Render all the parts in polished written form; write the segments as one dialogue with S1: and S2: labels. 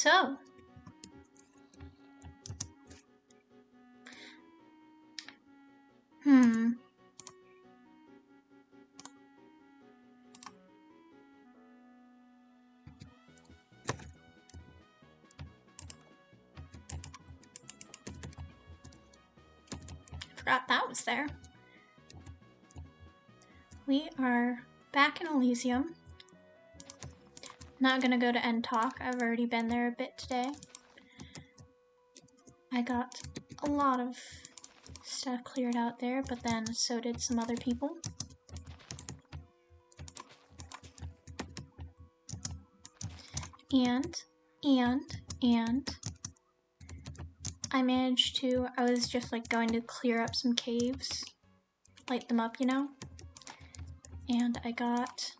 S1: So, forgot that was there. We are back in Elysium. Not gonna go to end talk. I've already been there a bit today. I got a lot of stuff cleared out there, but then so did some other people. And I managed to, I was just like going to clear up some caves, light them up, you know? And I got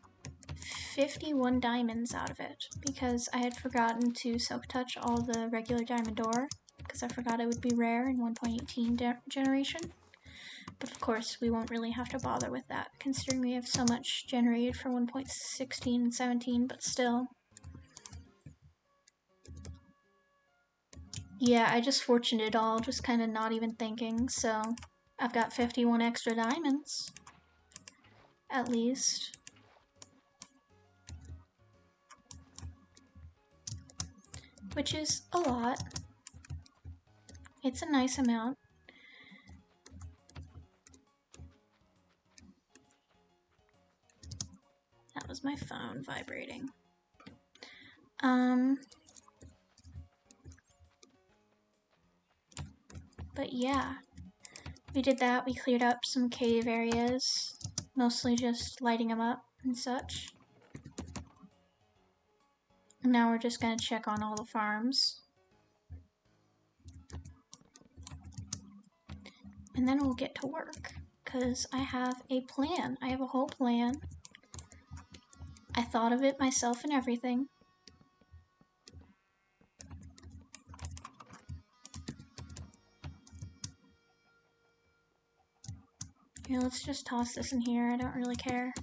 S1: 51 diamonds out of it because I had forgotten to silk touch all the regular diamond ore because I forgot it would be rare in 1.18 generation. But of course, we won't really have to bother with that considering we have so much generated for 1.16 and 17, but still. Yeah, I just fortuned it all, just kind of not even thinking, so I've got 51 extra diamonds, at least. Which is a lot. It's a nice amount. That was my phone vibrating. But yeah, we did that. We cleared up some cave areas, mostly just lighting them up and such. And now we're just gonna check on all the farms. And then we'll get to work, because I have a plan. I have a whole plan. I thought of it myself and everything. Here, let's just toss this in here. I don't really care.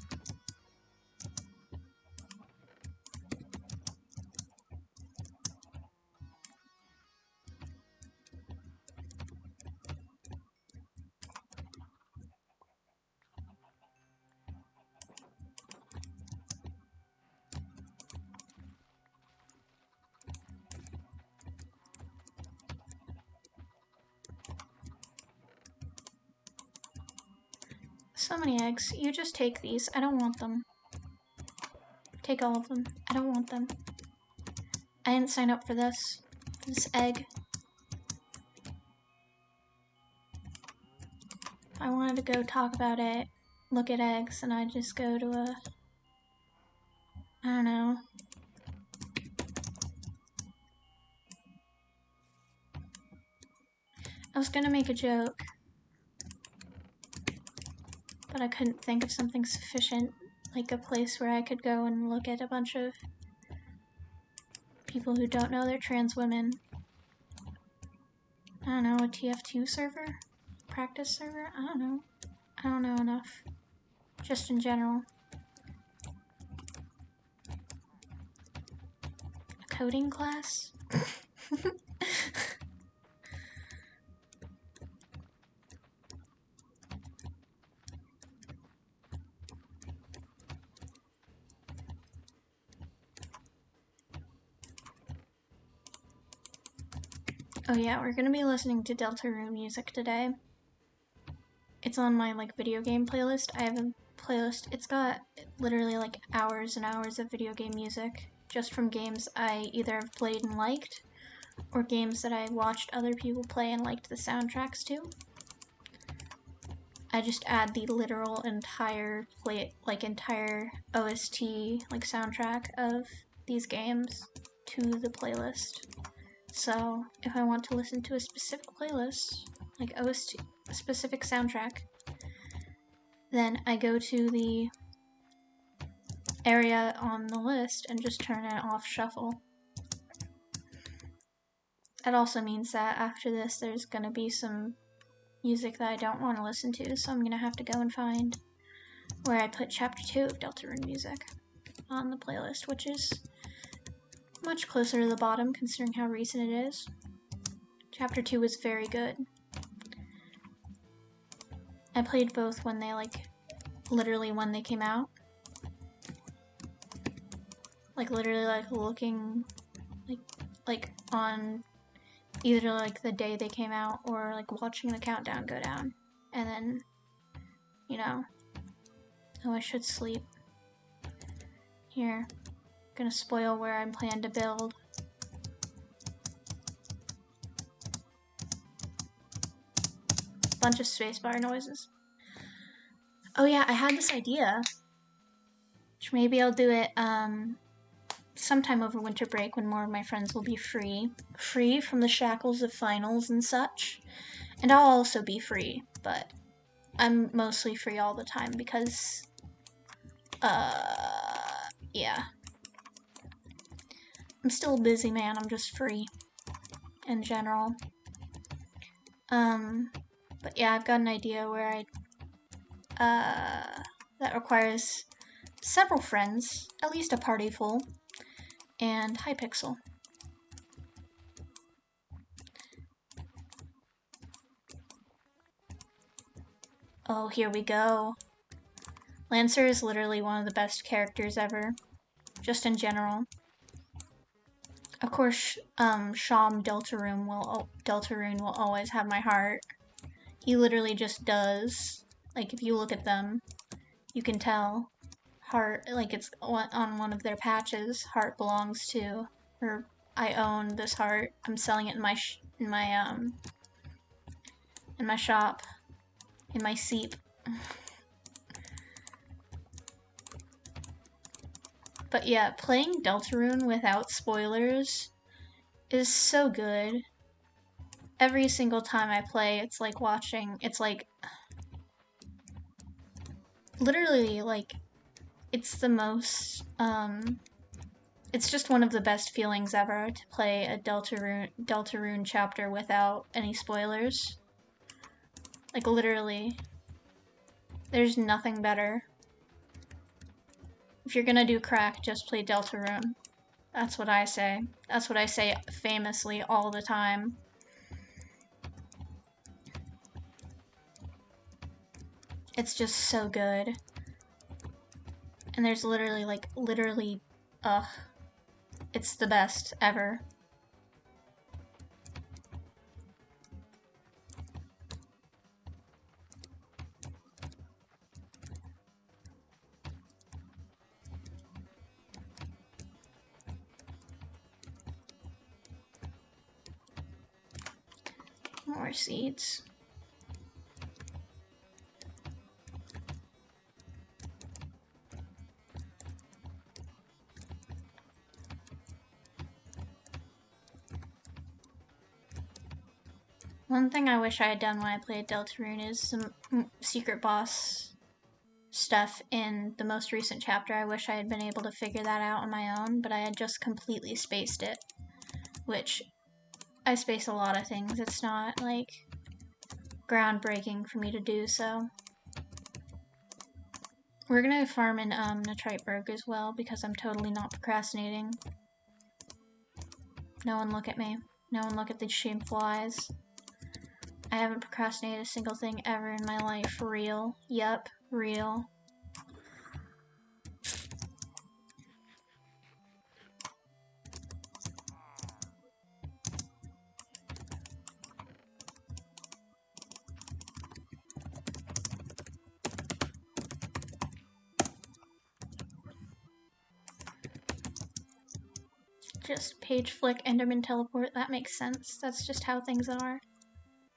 S1: So many eggs. You just take these. I don't want them. Take all of them. I don't want them. I didn't sign up for this. This egg. If I wanted to go talk about it, look at eggs, and I'd just go to a... I don't know. I was gonna make a joke, but I couldn't think of something sufficient, like a place where I could go and look at a bunch of people who don't know they're trans women. I don't know, a TF2 server? Practice server? I don't know. I don't know enough. Just in general. A coding class? Oh yeah, we're gonna be listening to Deltarune music today. It's on my video game playlist. I have a playlist. It's got literally hours and hours of video game music just from games I either have played and liked or games that I watched other people play and liked the soundtracks to. I just add the literal entire entire OST soundtrack of these games to the playlist. So if I want to listen to a specific playlist, like OST, a specific soundtrack, then I go to the area on the list and just turn it off shuffle. That also means that after this there's gonna be some music that I don't want to listen to, so I'm gonna have to go and find where I put chapter 2 of Deltarune music on the playlist, which is much closer to the bottom considering how recent it is. Chapter 2 was very good. I played both when they literally when they came out. Literally looking like on either the day they came out or watching the countdown go down. And then, you know, oh, I should sleep. Here, gonna spoil where I plan to build. Bunch of spacebar noises. Oh yeah, I had this idea, which maybe I'll do it sometime over winter break when more of my friends will be free from the shackles of finals and such. And I'll also be free, but I'm mostly free all the time because, yeah. I'm still a busy man, I'm just free in general. But yeah, I've got an idea where that requires several friends, at least a party full, and Hypixel. Oh, here we go. Lancer is literally one of the best characters ever, just in general. Of course, Sham Deltarune will always have my heart. He literally just does. If you look at them, you can tell. Heart, it's on one of their patches. Heart belongs to, or I own this heart. I'm selling it in my shop, in my seep. But yeah, playing Deltarune without spoilers is so good. Every single time I play, it's like watching. It's literally it's the most, it's just one of the best feelings ever to play a Deltarune chapter without any spoilers. Literally. There's nothing better. If you're gonna do crack, just play Deltarune. That's what I say. That's what I say famously all the time. It's just so good. And there's literally, it's the best ever. More seeds. One thing I wish I had done when I played Deltarune is some secret boss stuff in the most recent chapter. I wish I had been able to figure that out on my own, but I had just completely spaced it, which I space a lot of things. It's not groundbreaking for me to do so. We're gonna farm in Nitriteberg as well because I'm totally not procrastinating. No one look at me. No one look at these shameful eyes. I haven't procrastinated a single thing ever in my life. Real. Yup, real. Just page flick, Enderman teleport. That makes sense. That's just how things are.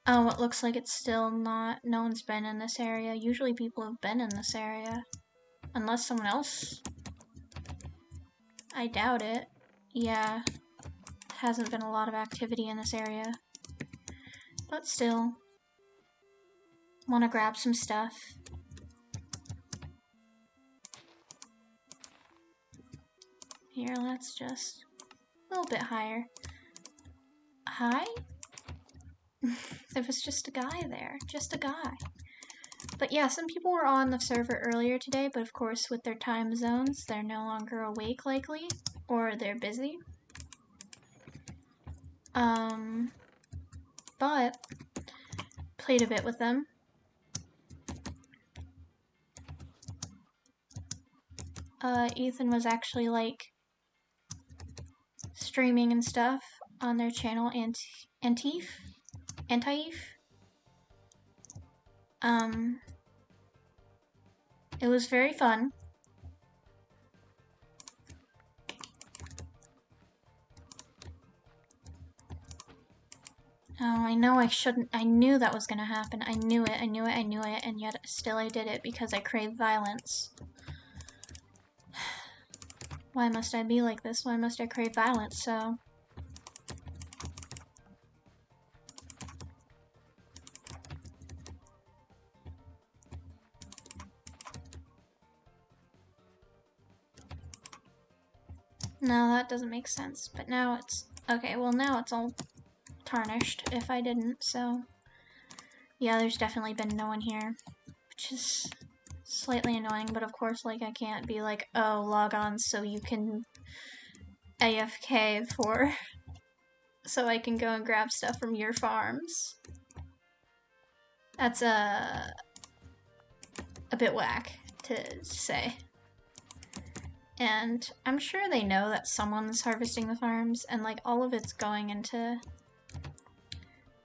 S1: Oh, it looks like it's still not. No one's been in this area. Usually people have been in this area. Unless someone else. I doubt it. Yeah. Hasn't been a lot of activity in this area. But still. Want to grab some stuff. Here, let's just. A little bit higher. Hi? There was just a guy there. Just a guy. But yeah, some people were on the server earlier today, but of course with their time zones, they're no longer awake likely, or they're busy. But played a bit with them. Ethan was actually like streaming and stuff on their channel, Antif. It was very fun. Oh, I know I shouldn't. I knew that was gonna happen. I knew it, and yet still I did it because I crave violence. Why must I be like this? Why must I crave violence so? No, that doesn't make sense. But now it's... Okay, well now it's all tarnished if I didn't, so... Yeah, there's definitely been no one here, which is slightly annoying, but of course, like, I can't be like, oh, log on so you can AFK for... so I can go and grab stuff from your farms. That's a bit whack to say. And I'm sure they know that someone's harvesting the farms, and like all of it's going into...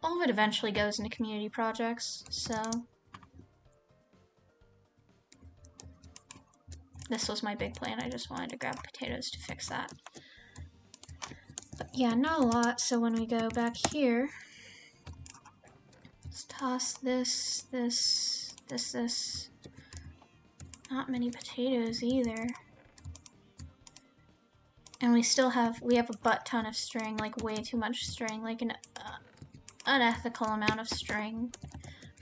S1: all of it eventually goes into community projects, so... This was my big plan, I just wanted to grab potatoes to fix that. But yeah, not a lot, so when we go back here... let's toss this. Not many potatoes either. And we have a butt ton of string, like way too much string, like an unethical amount of string.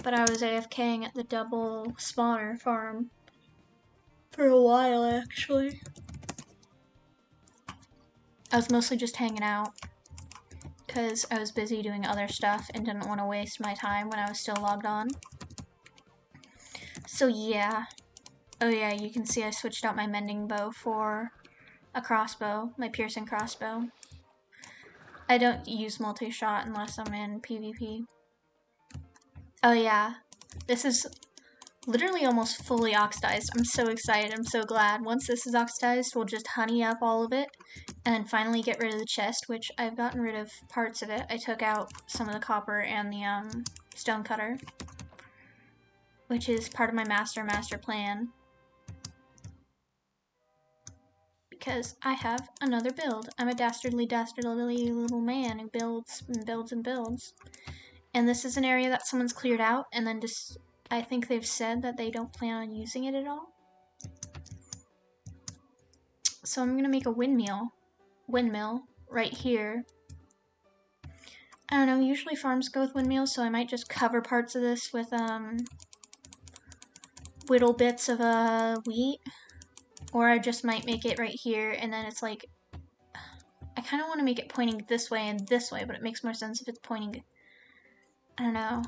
S1: But I was AFKing at the double spawner farm for a while, actually. I was mostly just hanging out because I was busy doing other stuff and didn't want to waste my time when I was still logged on. So yeah. Oh yeah, you can see I switched out my mending bow for a crossbow, my piercing crossbow. I don't use multi-shot unless I'm in PvP. Oh yeah, this is literally almost fully oxidized. I'm so excited, I'm so glad. Once this is oxidized, we'll just honey up all of it and then finally get rid of the chest, which I've gotten rid of parts of it. I took out some of the copper and the stone cutter, which is part of my master plan. Because I have another build. I'm a dastardly little man who builds and builds and builds. And this is an area that someone's cleared out, and then just, I think they've said that they don't plan on using it at all. So I'm gonna make a windmill right here. I don't know, usually farms go with windmills, so I might just cover parts of this with whittle bits of wheat. Or I just might make it right here, and then it's like, I kind of want to make it pointing this way and this way, but it makes more sense if it's pointing, I don't know.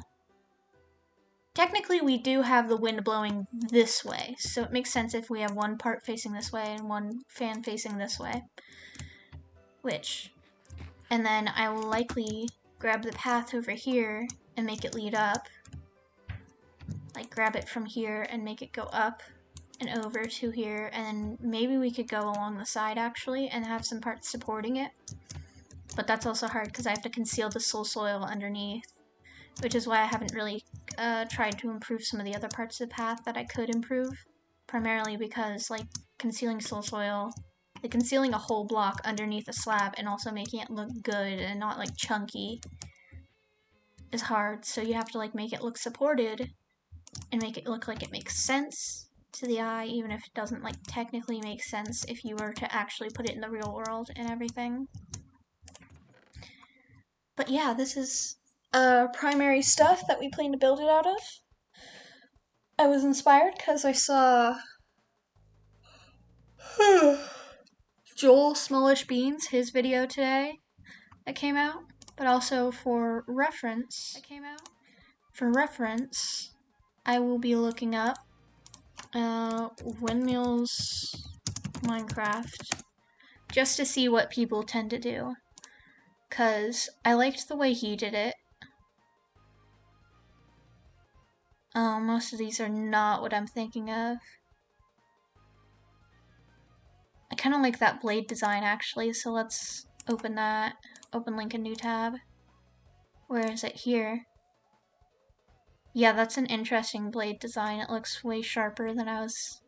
S1: Technically, we do have the wind blowing this way, so it makes sense if we have one part facing this way and one fan facing this way. And then I will likely grab the path over here and make it lead up. Like, grab it from here and make it go up and over to here, and then maybe we could go along the side actually and have some parts supporting it. But that's also hard because I have to conceal the soil underneath, which is why I haven't really tried to improve some of the other parts of the path that I could improve. Primarily because like concealing soil, like concealing a whole block underneath a slab and also making it look good and not like chunky is hard. So you have to like make it look supported and make it look like it makes sense to the eye, even if it doesn't like technically make sense if you were to actually put it in the real world and everything. But yeah, this is primary stuff that we plan to build it out of. I was inspired because I saw Joel Smallish Beans, his video today that came out, but also for reference, I will be looking up Windmills Minecraft just to see what people tend to do. because I liked the way he did it. Most of these are not what I'm thinking of. I kind of like that blade design actually, so let's open that. Open link a new tab. Where is it? Here. Yeah, that's an interesting blade design. It looks way sharper than I was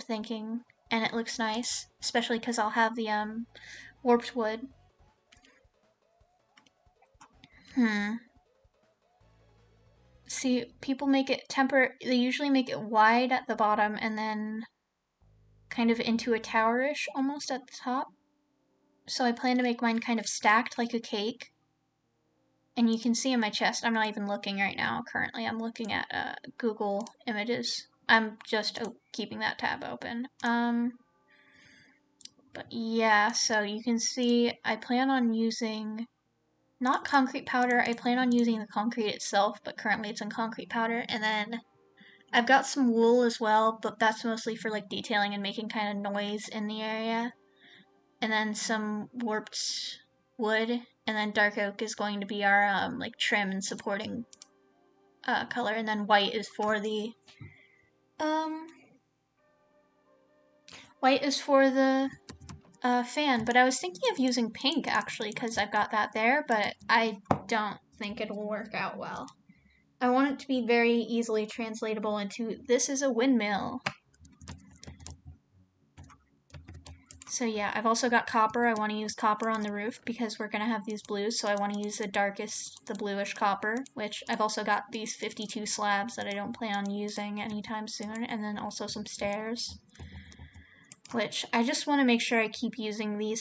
S1: thinking, and it looks nice, especially because I'll have the warped wood. See, people make it they usually make it wide at the bottom and then kind of into a towerish almost at the top. So I plan to make mine kind of stacked like a cake. And you can see in my chest, I'm not even looking right now currently. I'm looking at Google Images. I'm just keeping that tab open. But yeah, so you can see I plan on using not concrete powder. I plan on using the concrete itself, but currently it's in concrete powder. And then I've got some wool as well, but that's mostly for like detailing and making kind of noise in the area. And then some warped wood, and then dark oak is going to be our like trim and supporting color, and then white is for the fan. But I was thinking of using pink actually because I've got that there, but I don't think it'll work out well. I want it to be very easily translatable into this is a windmill. So yeah, I've also got copper. I want to use copper on the roof because we're going to have these blues, so I want to use the bluish copper, which I've also got these 52 slabs that I don't plan on using anytime soon, and then also some stairs, which I just want to make sure I keep using the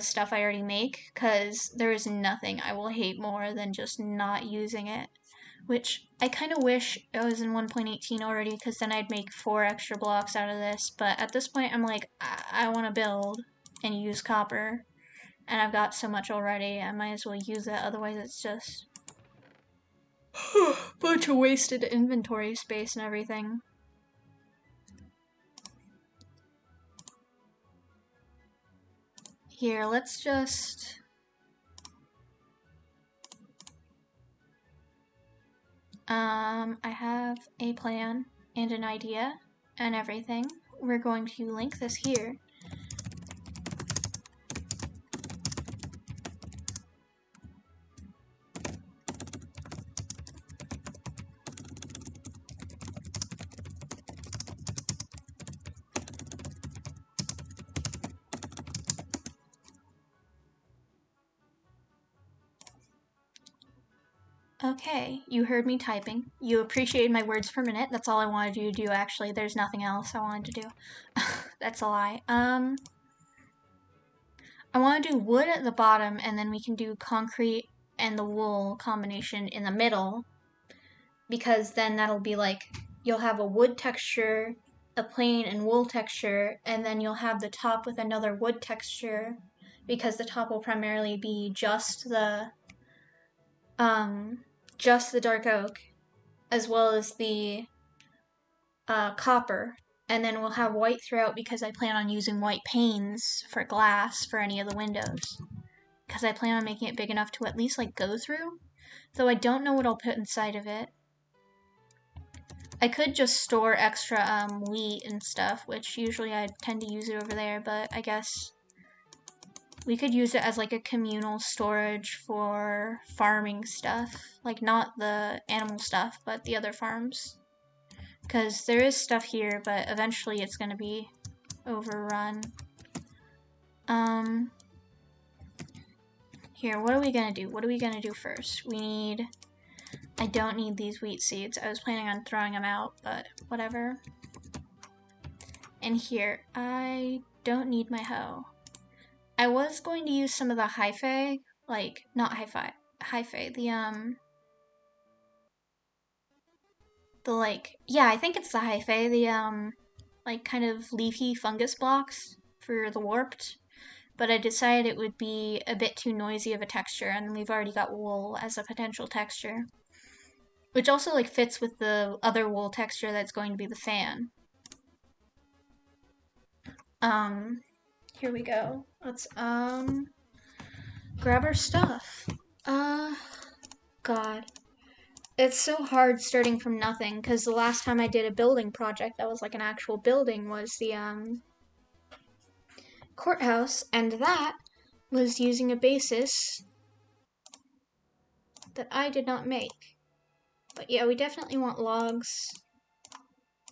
S1: stuff I already make, because there is nothing I will hate more than just not using it, which I kind of wish it was in 1.18 already, because then I'd make 4 extra blocks out of this, but at this point I'm like, I want to build and use copper, and I've got so much already, I might as well use it, otherwise it's just a bunch of wasted inventory space and everything. Here, let's just... I have a plan and an idea and everything. We're going to link this here. Okay, you heard me typing. You appreciated my words per minute. That's all I wanted you to do, actually. There's nothing else I wanted to do. That's a lie. I want to do wood at the bottom, and then we can do concrete and the wool combination in the middle, because then that'll be like, you'll have a wood texture, a plain and wool texture, and then you'll have the top with another wood texture, because the top will primarily be just the dark oak, as well as the copper, and then we'll have white throughout because I plan on using white panes for glass for any of the windows, because I plan on making it big enough to at least like go through, though I don't know what I'll put inside of it. I could just store extra wheat and stuff, which usually I tend to use it over there, but I guess we could use it as like a communal storage for farming stuff. Like not the animal stuff, but the other farms. Because there is stuff here, but eventually it's going to be overrun. Here, what are we going to do? What are we going to do first? I don't need these wheat seeds. I was planning on throwing them out, but whatever. And here, I don't need my hoe. I was going to use some of the hyphae, like, not hyphae, I think it's the hyphae, like, kind of leafy fungus blocks for the warped, but I decided it would be a bit too noisy of a texture, and we've already got wool as a potential texture, which also, like, fits with the other wool texture that's going to be the fan. Here we go. Let's, grab our stuff. God. It's so hard starting from nothing, because the last time I did a building project that was like an actual building was the, courthouse, and that was using a basis that I did not make. But yeah, we definitely want logs,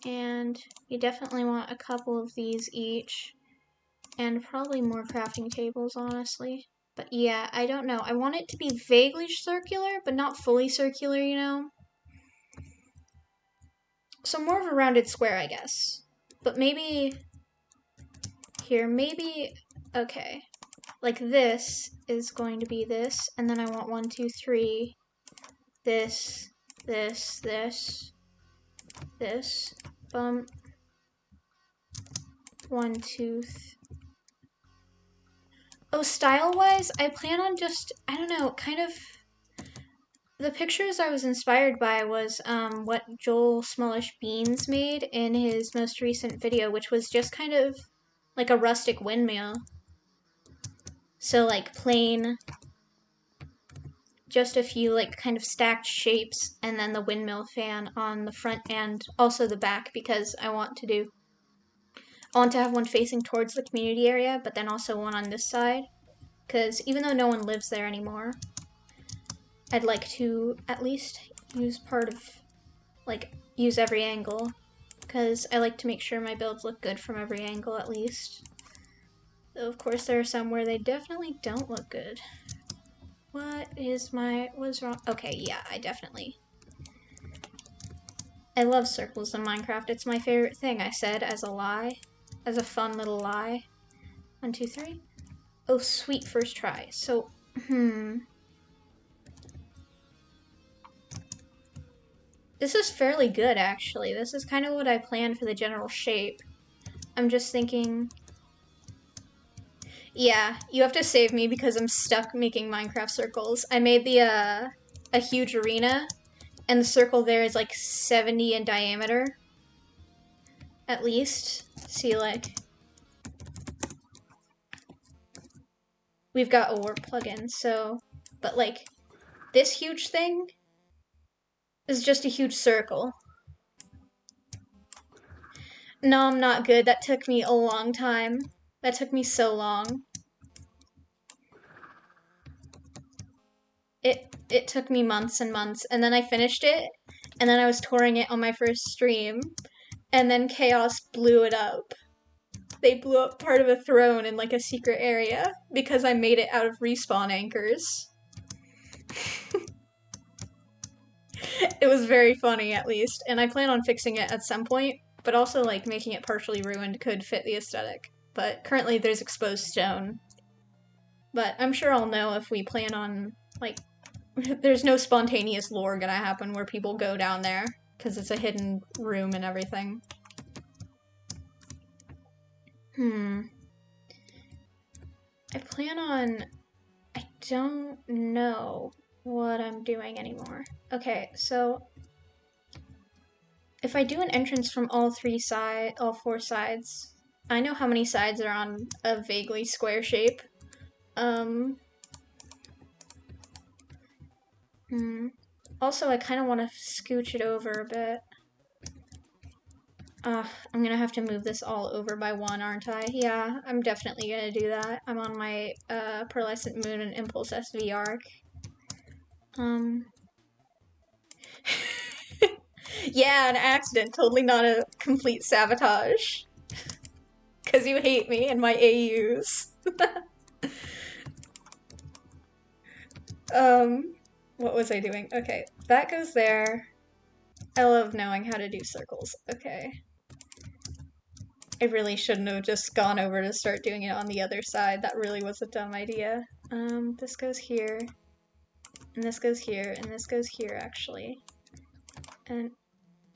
S1: and you definitely want a couple of these each, and probably more crafting tables, honestly. But yeah, I don't know. I want it to be vaguely circular, but not fully circular, you know? So more of a rounded square, I guess. But maybe here, maybe, okay. Like this is going to be this, and then I want 1, 2, 3, this, this, this, bump, 1, 2, Oh, style-wise, I plan on just, I don't know, kind of, the pictures I was inspired by was what Joel Smallish Beans made in his most recent video, which was just kind of like a rustic windmill. So like plain, just a few like kind of stacked shapes, and then the windmill fan on the front and also the back, because I want to have one facing towards the community area, but then also one on this side, because even though no one lives there anymore, I'd like to at least use use every angle, because I like to make sure my builds look good from every angle at least. Though of course there are some where they definitely don't look good. What's wrong? Okay, yeah, I love circles in Minecraft. It's my favorite thing, I said as a lie. As a fun little lie. 1, 2, 3. Oh, sweet, first try. So, This is fairly good, actually. This is kind of what I planned for the general shape. I'm just thinking... Yeah, you have to save me because I'm stuck making Minecraft circles. I made a huge arena, and the circle there is like 70 in diameter. At least. See, like... We've got a warp plugin, so... But, like, this huge thing is just a huge circle. No, I'm not good. That took me a long time. That took me so long. It took me months and months, and then I finished it, and then I was touring it on my first stream, and then Chaos blew it up. They blew up part of a throne in like a secret area because I made it out of respawn anchors. It was very funny, at least, and I plan on fixing it at some point, but also like making it partially ruined could fit the aesthetic. But currently there's exposed stone. But I'm sure I'll know if we plan on, like, there's no spontaneous lore gonna happen where people go down there, because it's a hidden room and everything. I plan on... I don't know what I'm doing anymore. Okay, so... If I do an entrance from all 4 sides, I know how many sides are on a vaguely square shape. Also, I kind of want to scooch it over a bit. I'm gonna have to move this all over by 1, aren't I? Yeah, I'm definitely gonna do that. I'm on my Pearlescent Moon and Impulse SV arc. Yeah, an accident. Totally not a complete sabotage. Because you hate me and my AUs. What was I doing? Okay, that goes there. I love knowing how to do circles. Okay. I really shouldn't have just gone over to start doing it on the other side. That really was a dumb idea. This goes here. And this goes here. And this goes here, actually. And...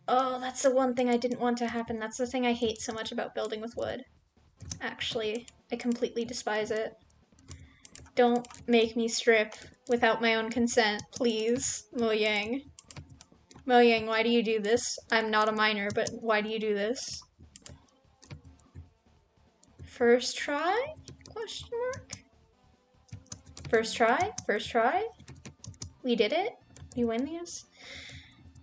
S1: Oh, that's the one thing I didn't want to happen. That's the thing I hate so much about building with wood. Actually, I completely despise it. Don't make me strip without my own consent, please, Mojang. Mojang, why do you do this? I'm not a miner, but why do you do this? First try? Question mark? First try, first try. We did it. We win these.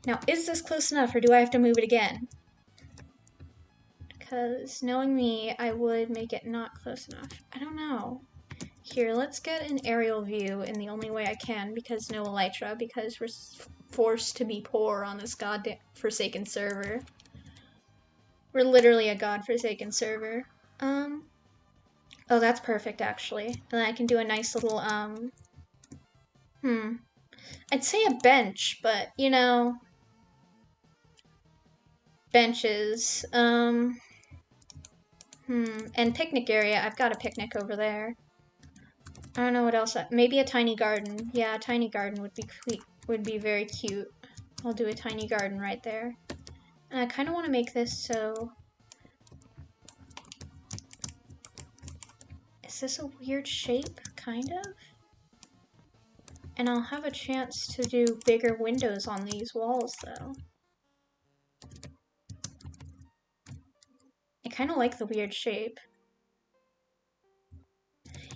S1: Now, is this close enough or do I have to move it again? Because knowing me, I would make it not close enough. I don't know. Here, let's get an aerial view in the only way I can because no elytra, because we're forced to be poor on this goddamn forsaken server. We're literally a godforsaken server. Oh, that's perfect, actually. And then I can do a nice little, I'd say a bench, but, you know, benches, and picnic area. I've got a picnic over there. I don't know what else. Maybe a tiny garden. Yeah, a tiny garden would be very cute. I'll do a tiny garden right there. And I kind of want to make this so... Is this a weird shape? Kind of? And I'll have a chance to do bigger windows on these walls, though. I kind of like the weird shape.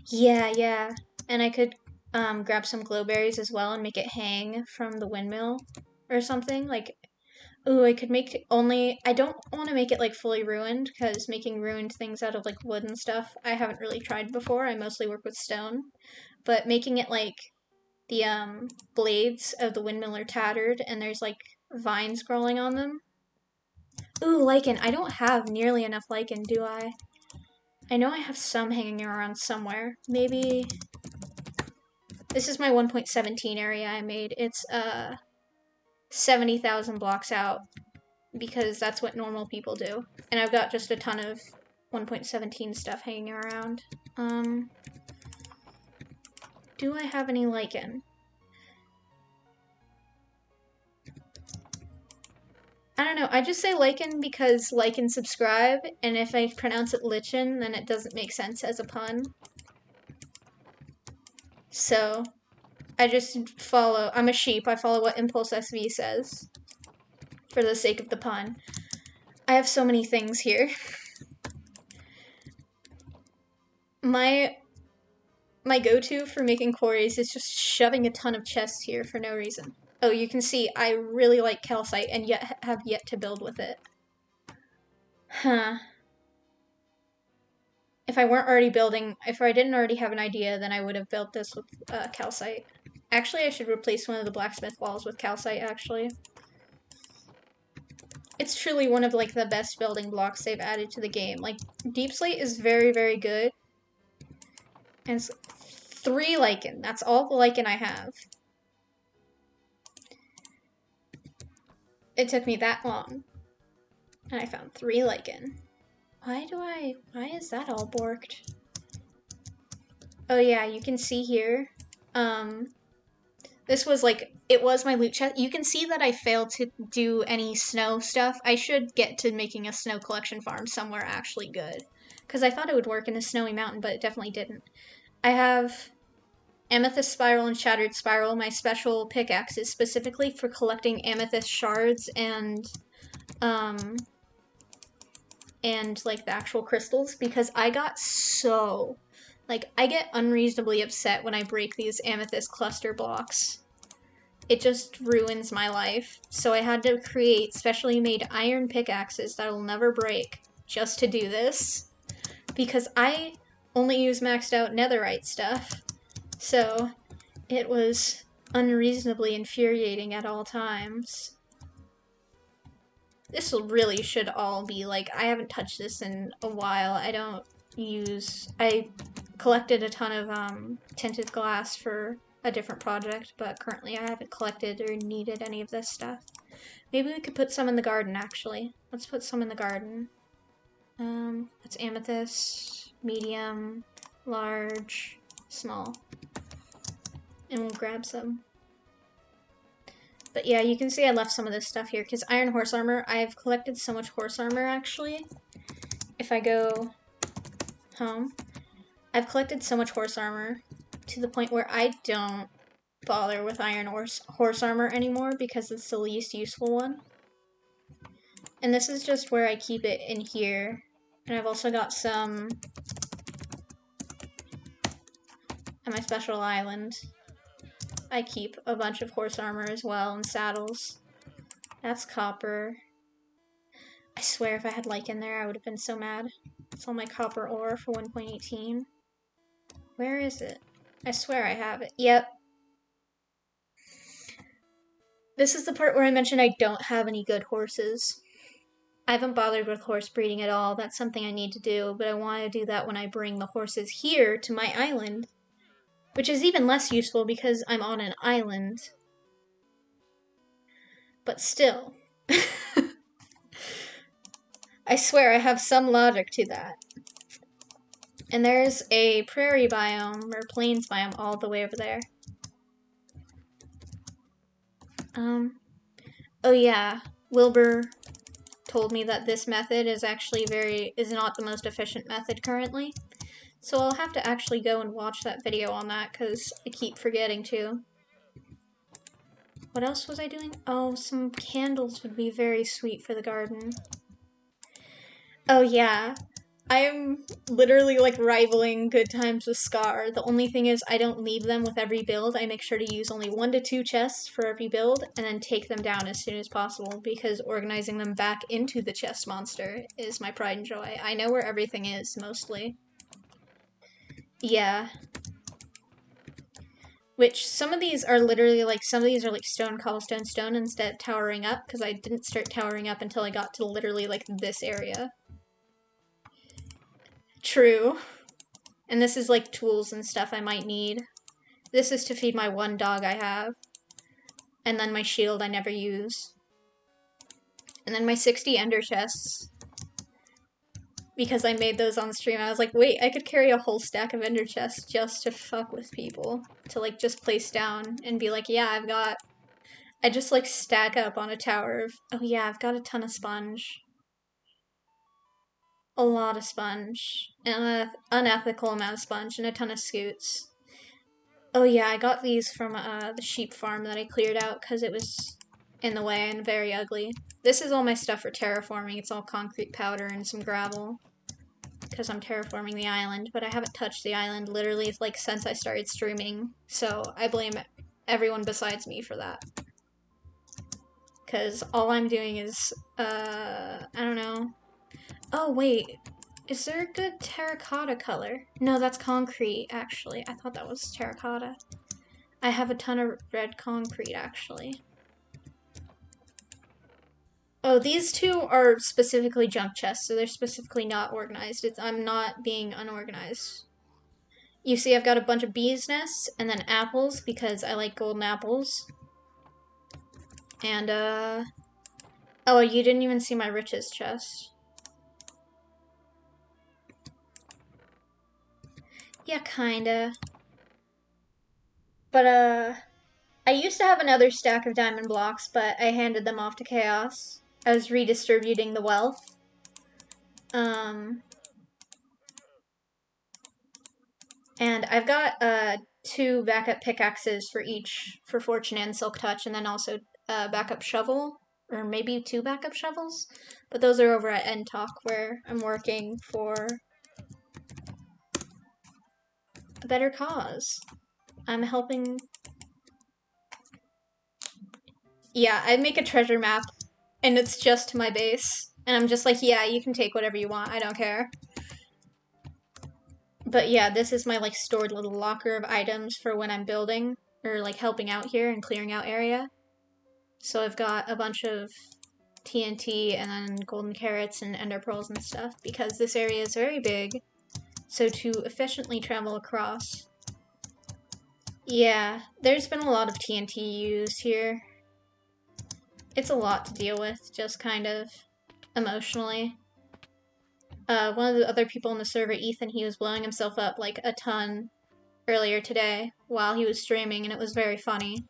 S1: Yeah. And I could grab some glowberries as well and make it hang from the windmill or something. Like, ooh, I could make it only... I don't want to make it, like, fully ruined, because making ruined things out of, like, wood and stuff, I haven't really tried before. I mostly work with stone. But making it, like, the blades of the windmill are tattered and there's, like, vines growing on them. Ooh, lichen. I don't have nearly enough lichen, do I? I know I have some hanging around somewhere. Maybe... This is my 1.17 area I made. It's 70,000 blocks out, because that's what normal people do. And I've got just a ton of 1.17 stuff hanging around. Do I have any lichen? I don't know, I just say lichen because like and subscribe, and if I pronounce it lichen, then it doesn't make sense as a pun. So, I just follow, I'm a sheep, I follow what Impulse SV says, for the sake of the pun. I have so many things here. My go-to for making quarries is just shoving a ton of chests here for no reason. Oh, you can see I really like calcite and yet have yet to build with it. Huh. If I didn't already have an idea, then I would have built this with calcite. Actually, I should replace one of the blacksmith walls with calcite, actually. It's truly one of, like, the best building blocks they've added to the game. Like, deep slate is very, very good. And it's 3 lichen. That's all the lichen I have. It took me that long. And I found 3 lichen. Why is that all borked? Oh yeah, you can see here. This was like, it was my loot chest. You can see that I failed to do any snow stuff. I should get to making a snow collection farm somewhere actually good. Because I thought it would work in a snowy mountain, but it definitely didn't. I have amethyst spiral and shattered spiral, my special pickaxes, specifically for collecting amethyst shards and like the actual crystals, because I got so, like, I get unreasonably upset when I break these amethyst cluster blocks. It just ruins my life. So I had to create specially made iron pickaxes that'll never break just to do this, because I only use maxed out netherite stuff. So it was unreasonably infuriating at all times. This really should all be, like, I haven't touched this in a while. I collected a ton of tinted glass for a different project, but currently I haven't collected or needed any of this stuff. Maybe we could put some in the garden, actually. Let's put some in the garden. That's amethyst, medium, large, small. And we'll grab some. But yeah, you can see I left some of this stuff here, because iron horse armor, I've collected so much horse armor, actually. If I go home, I've collected so much horse armor to the point where I don't bother with iron horse armor anymore, because it's the least useful one. And this is just where I keep it in here. And I've also got some... and my special island, I keep a bunch of horse armor as well and saddles. That's copper. I swear if I had lichen there, I would have been so mad. It's all my copper ore for 1.18. Where is it? I swear I have it. Yep. This is the part where I mentioned I don't have any good horses. I haven't bothered with horse breeding at all. That's something I need to do, but I want to do that when I bring the horses here to my island, which is even less useful because I'm on an island. But still. I swear I have some logic to that. And there's a prairie biome, or plains biome, all the way over there. Oh yeah, Wilbur told me that this method is actually is not the most efficient method currently. So I'll have to actually go and watch that video on that, because I keep forgetting to. What else was I doing? Oh, some candles would be very sweet for the garden. Oh yeah, I am literally like rivaling good times with Scar. The only thing is I don't leave them with every build. I make sure to use only 1 to 2 chests for every build and then take them down as soon as possible, because organizing them back into the chest monster is my pride and joy. I know where everything is, mostly. Yeah. Which, some of these are literally like, some of these are like stone, cobblestone, stone instead of towering up, because I didn't start towering up until I got to literally like this area. True. And this is like tools and stuff I might need. This is to feed my 1 dog I have. And then my shield I never use. And then my 60 ender chests. Because I made those on stream. I was like, wait, I could carry a whole stack of ender chests just to fuck with people. To like just place down and be like, yeah, I just like stack up on a tower of, oh yeah, I've got a ton of sponge. A lot of sponge, and an unethical amount of sponge, and a ton of scoots. Oh yeah, I got these from the sheep farm that I cleared out because it was in the way and very ugly. This is all my stuff for terraforming. It's all concrete powder and some gravel because I'm terraforming the island, but I haven't touched the island literally like since I started streaming, so I blame everyone besides me for that. Because all I'm doing is, I don't know. Oh, wait. Is there a good terracotta color? No, that's concrete, actually. I thought that was terracotta. I have a ton of red concrete, actually. Oh, these two are specifically junk chests, so they're specifically not organized. I'm not being unorganized. You see I've got a bunch of bees' nests, and then apples, because I like golden apples. And, oh, you didn't even see my riches chest. Yeah, kinda. But, I used to have another stack of diamond blocks, but I handed them off to Chaos. I was redistributing the wealth. And I've got, 2 backup pickaxes for each, for Fortune and Silk Touch, and then also a backup shovel, or maybe 2 backup shovels. But those are over at End Talk, where I'm working for a better cause. I'm helping. Yeah, I make a treasure map, and it's just my base. And I'm just like, yeah, you can take whatever you want, I don't care. But yeah, this is my like stored little locker of items for when I'm building, or like helping out here and clearing out area. So I've got a bunch of TNT and then golden carrots and ender pearls and stuff, because this area is very big. So to efficiently travel across. Yeah, there's been a lot of TNT used here. It's a lot to deal with, just kind of emotionally. One of the other people in the server, Ethan, he was blowing himself up like a ton earlier today while he was streaming, and it was very funny.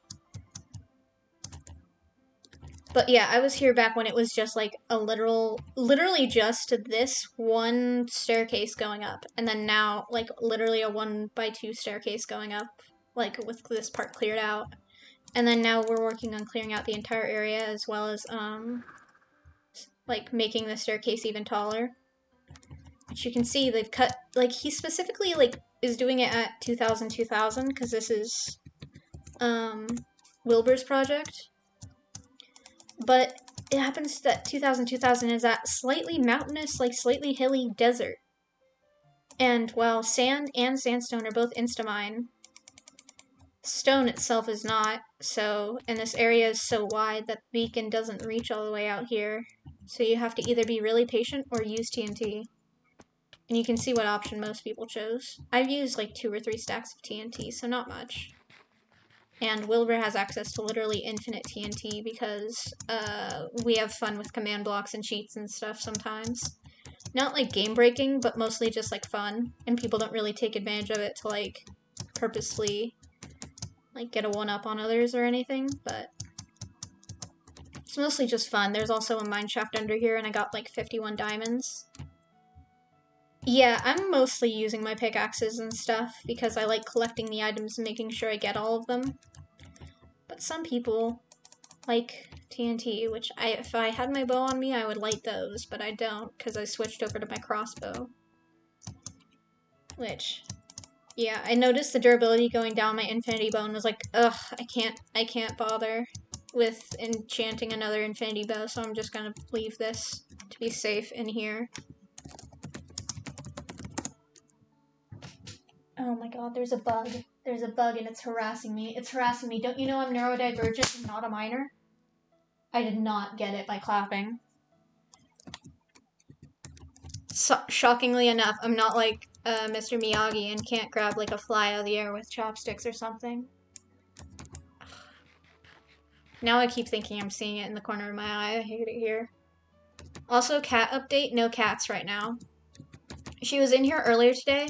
S1: But yeah, I was here back when it was just like a literally just this one staircase going up, and then now like literally a 1x2 staircase going up, like with this part cleared out. And then now we're working on clearing out the entire area, as well as like making the staircase even taller. Which you can see they've cut, like he specifically like is doing it at 2000, because this is Wilbur's project. But it happens that 2000 is at slightly mountainous, like slightly hilly desert. And while sand and sandstone are both instamine, stone itself is not. So, and this area is so wide that the beacon doesn't reach all the way out here. So you have to either be really patient or use TNT. And you can see what option most people chose. I've used like 2 or 3 stacks of TNT, so not much. And Wilbur has access to literally infinite TNT because we have fun with command blocks and cheats and stuff sometimes. Not like game breaking, but mostly just like fun. And people don't really take advantage of it to like purposely like get a one-up on others or anything, but it's mostly just fun. There's also a mine shaft under here and I got like 51 diamonds. Yeah, I'm mostly using my pickaxes and stuff because I like collecting the items and making sure I get all of them. But some people like TNT, which if I had my bow on me, I would light those, but I don't because I switched over to my crossbow. Which, yeah, I noticed the durability going down my infinity bow and was like, ugh, I can't bother with enchanting another infinity bow, so I'm just gonna leave this to be safe in here. Oh my god, there's a bug. There's a bug and it's harassing me. It's harassing me. Don't you know I'm neurodivergent and not a miner? I did not get it by clapping. So, shockingly enough, I'm not like Mr. Miyagi and can't grab like a fly out of the air with chopsticks or something. Now I keep thinking I'm seeing it in the corner of my eye. I hate it here. Also, cat update, no cats right now. She was in here earlier today,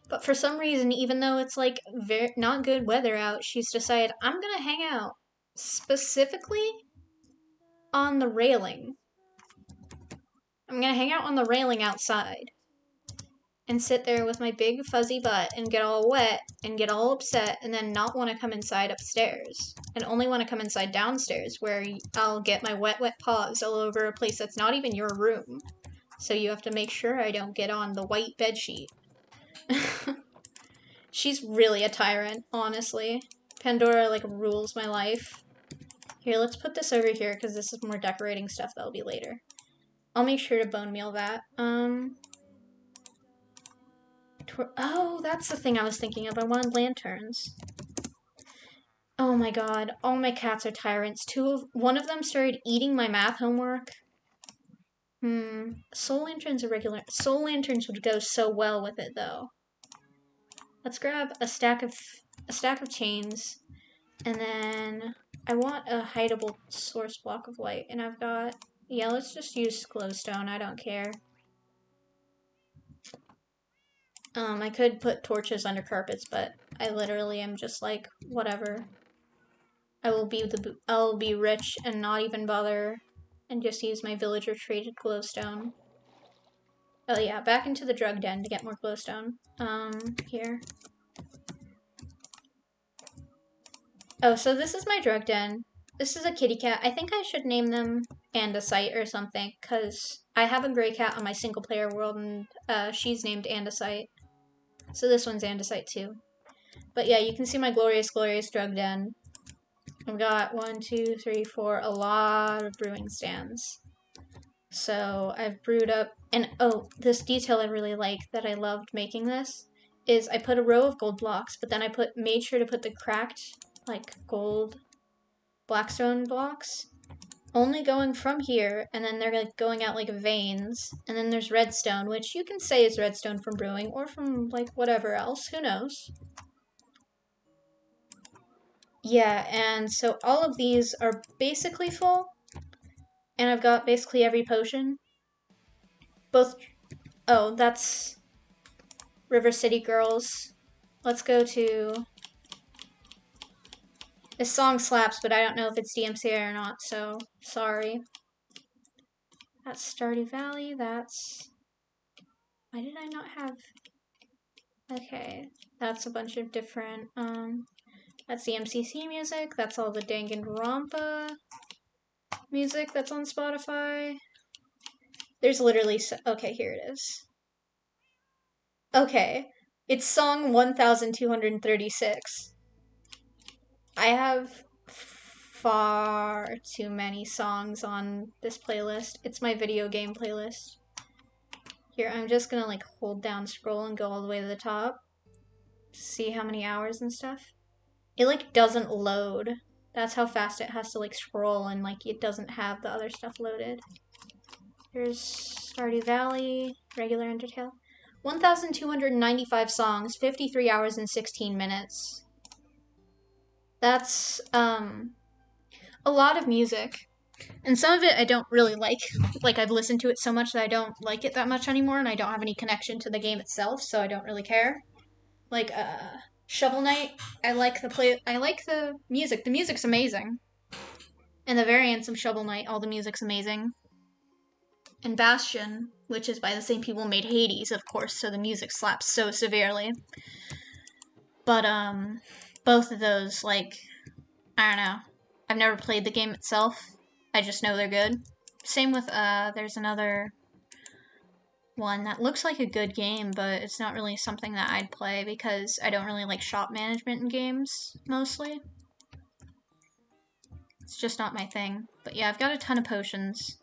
S1: but for some reason, even though it's like not good weather out, she's decided I'm gonna hang out specifically on the railing. I'm gonna hang out on the railing outside and sit there with my big fuzzy butt and get all wet and get all upset and then not want to come inside upstairs and only want to come inside downstairs where I'll get my wet paws all over a place that's not even your room. So you have to make sure I don't get on the white bedsheet. She's really a tyrant, honestly. Pandora like rules my life. Here, let's put this over here because this is more decorating stuff that'll be later. I'll make sure to bone meal that. Oh, that's the thing I was thinking of. I wanted lanterns. Oh my god, all my cats are tyrants. One of them started eating my math homework. Soul lanterns are regular. Soul lanterns would go so well with it though. Let's grab a stack of chains, and then I want a hideable source block of light, and I've got, yeah, let's just use glowstone. I don't care. I could put torches under carpets, but I literally am just like, whatever. I'll be rich and not even bother and just use my villager traded glowstone. Oh yeah, back into the drug den to get more glowstone. Here. Oh, so this is my drug den. This is a kitty cat. I think I should name them Andesite or something, because I have a gray cat on my single player world and she's named Andesite. So this one's Andesite too. But yeah, you can see my glorious, glorious drug den. I've got 1, 2, 3, 4, a lot of brewing stands. So I've brewed up, and oh, this detail I really like that I loved making this is I put a row of gold blocks, but then I made sure to put the cracked like gold blackstone blocks only going from here, and then they're like going out like veins, and then there's redstone, which you can say is redstone from brewing or from like whatever else, who knows. Yeah, and so all of these are basically full, and I've got basically every potion. Oh, that's River City Girls. Let's go to, this song slaps, but I don't know if it's DMCA or not, so sorry. That's Stardew Valley, that's, why did I not have, okay, that's a bunch of different, that's the MCC music, that's all the Danganronpa music that's on Spotify. There's literally, okay, here it is. Okay, It's song 1236. I have far too many songs on this playlist. It's my video game playlist. Here, I'm just gonna like hold down scroll and go all the way to the top. See how many hours and stuff. It like doesn't load. That's how fast it has to like scroll, and like it doesn't have the other stuff loaded. Here's Stardew Valley, regular Undertale. 1,295 songs, 53 hours and 16 minutes. That's a lot of music. And some of it I don't really like. Like, I've listened to it so much that I don't like it that much anymore, and I don't have any connection to the game itself, so I don't really care. Like, Shovel Knight, I like the music. The music's amazing. And the variants of Shovel Knight, all the music's amazing. And Bastion, which is by the same people who made Hades, of course, so the music slaps so severely. But, both of those, like, I don't know. I've never played the game itself. I just know they're good. Same with, there's another one that looks like a good game, but it's not really something that I'd play because I don't really like shop management in games, mostly. It's just not my thing. But yeah, I've got a ton of potions.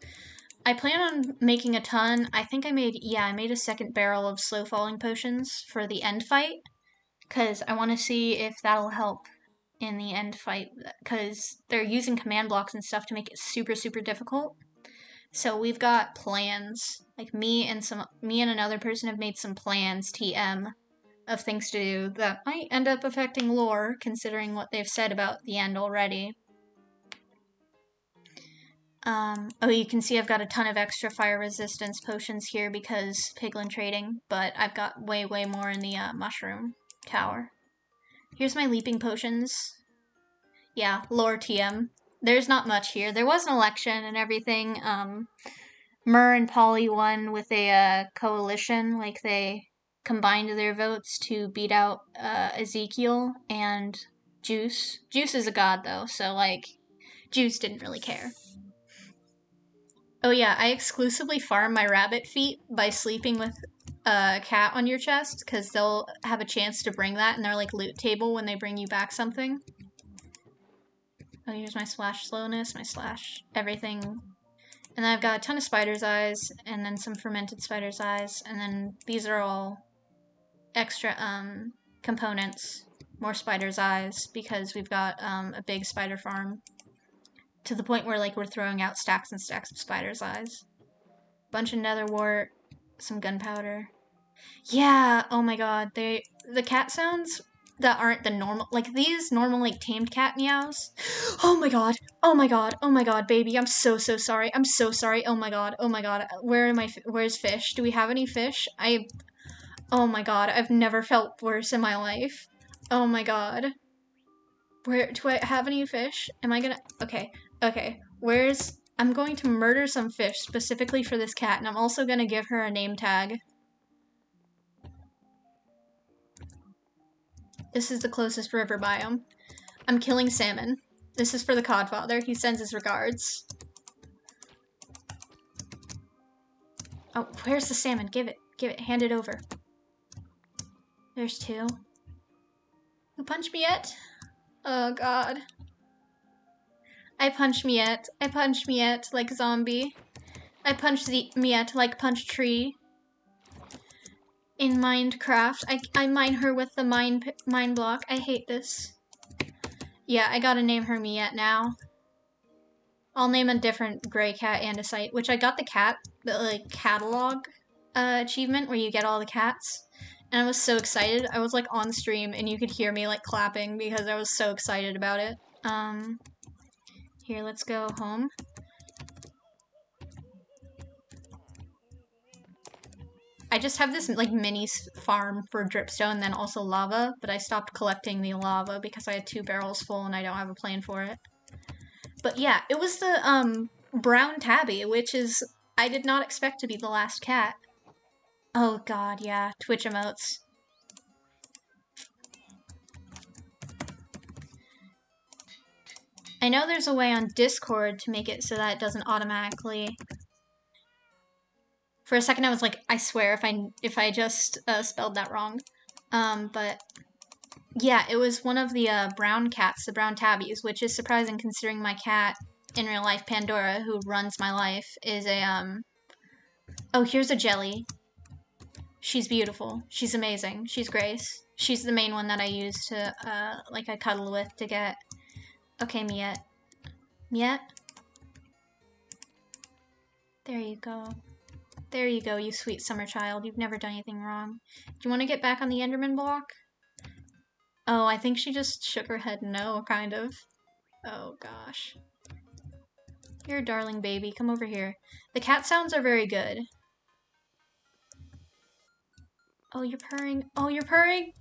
S1: I plan on making a ton. I think I made a second barrel of slow falling potions for the end fight, because I want to see if that'll help in the end fight, because they're using command blocks and stuff to make it super, super difficult. So we've got plans. Like me and another person have made some plans, TM, of things to do that might end up affecting lore, considering what they've said about the end already. Oh, you can see I've got a ton of extra fire resistance potions here because piglin trading, but I've got way, way more in the mushroom tower. Here's my leaping potions. Yeah, lore TM. There's not much here. There was an election and everything. Myrrh and Polly won with a coalition. Like, they combined their votes to beat out Ezekiel and Juice. Juice is a god, though, so, like, Juice didn't really care. Oh yeah, I exclusively farm my rabbit feet by sleeping with a cat on your chest, because they'll have a chance to bring that in their, like, loot table when they bring you back something. Oh, here's my slash slowness, my slash everything. And then I've got a ton of spider's eyes, and then some fermented spider's eyes, and then these are all extra, components. More spider's eyes, because we've got, a big spider farm. To the point where, like, we're throwing out stacks and stacks of spider's eyes. Bunch of nether wart, some gunpowder. Yeah, oh my god, the cat sounds that aren't the normal, like, these normal, like, tamed cat meows. Oh my god, oh my god, oh my god, baby, I'm so, so sorry, I'm so sorry, oh my god, where's fish? Do we have any fish? Oh my god, I've never felt worse in my life. Oh my god. Where, do I have any fish? Am I gonna, okay, I'm going to murder some fish specifically for this cat, and I'm also gonna give her a name tag. This is the closest river biome. I'm killing salmon. This is for the Codfather. He sends his regards. Oh, where's the salmon? Give it, hand it over. There's two. Who punched me yet? Oh god. I punched Miette like zombie. I punched the Miette like punch tree. In Minecraft, I mine her with the mine block. I hate this. Yeah, I gotta name her Miette now. I'll name a different gray cat andesite, which I got the like, catalog achievement where you get all the cats. And I was so excited. I was, like, on stream, and you could hear me, like, clapping because I was so excited about it. Here, let's go home. I just have this, like, mini farm for dripstone, then also lava, but I stopped collecting the lava because I had 2 barrels full and I don't have a plan for it. But yeah, it was the, brown tabby, which is, I did not expect to be the last cat. Oh god, yeah, Twitch emotes. I know there's a way on Discord to make it so that it doesn't automatically... For a second I was like, I swear if I just spelled that wrong. But yeah, it was one of the brown cats, the brown tabbies, which is surprising considering my cat in real life, Pandora, who runs my life, is a oh, here's a jelly. She's beautiful. She's amazing. She's Grace. She's the main one that I use to like I cuddle with to get. Okay, Miette. Miette. There you go. There you go, you sweet summer child. You've never done anything wrong. Do you want to get back on the Enderman block? Oh, I think she just shook her head no, kind of. Oh, gosh. You're a darling baby. Come over here. The cat sounds are very good. Oh, you're purring. Oh, you're purring!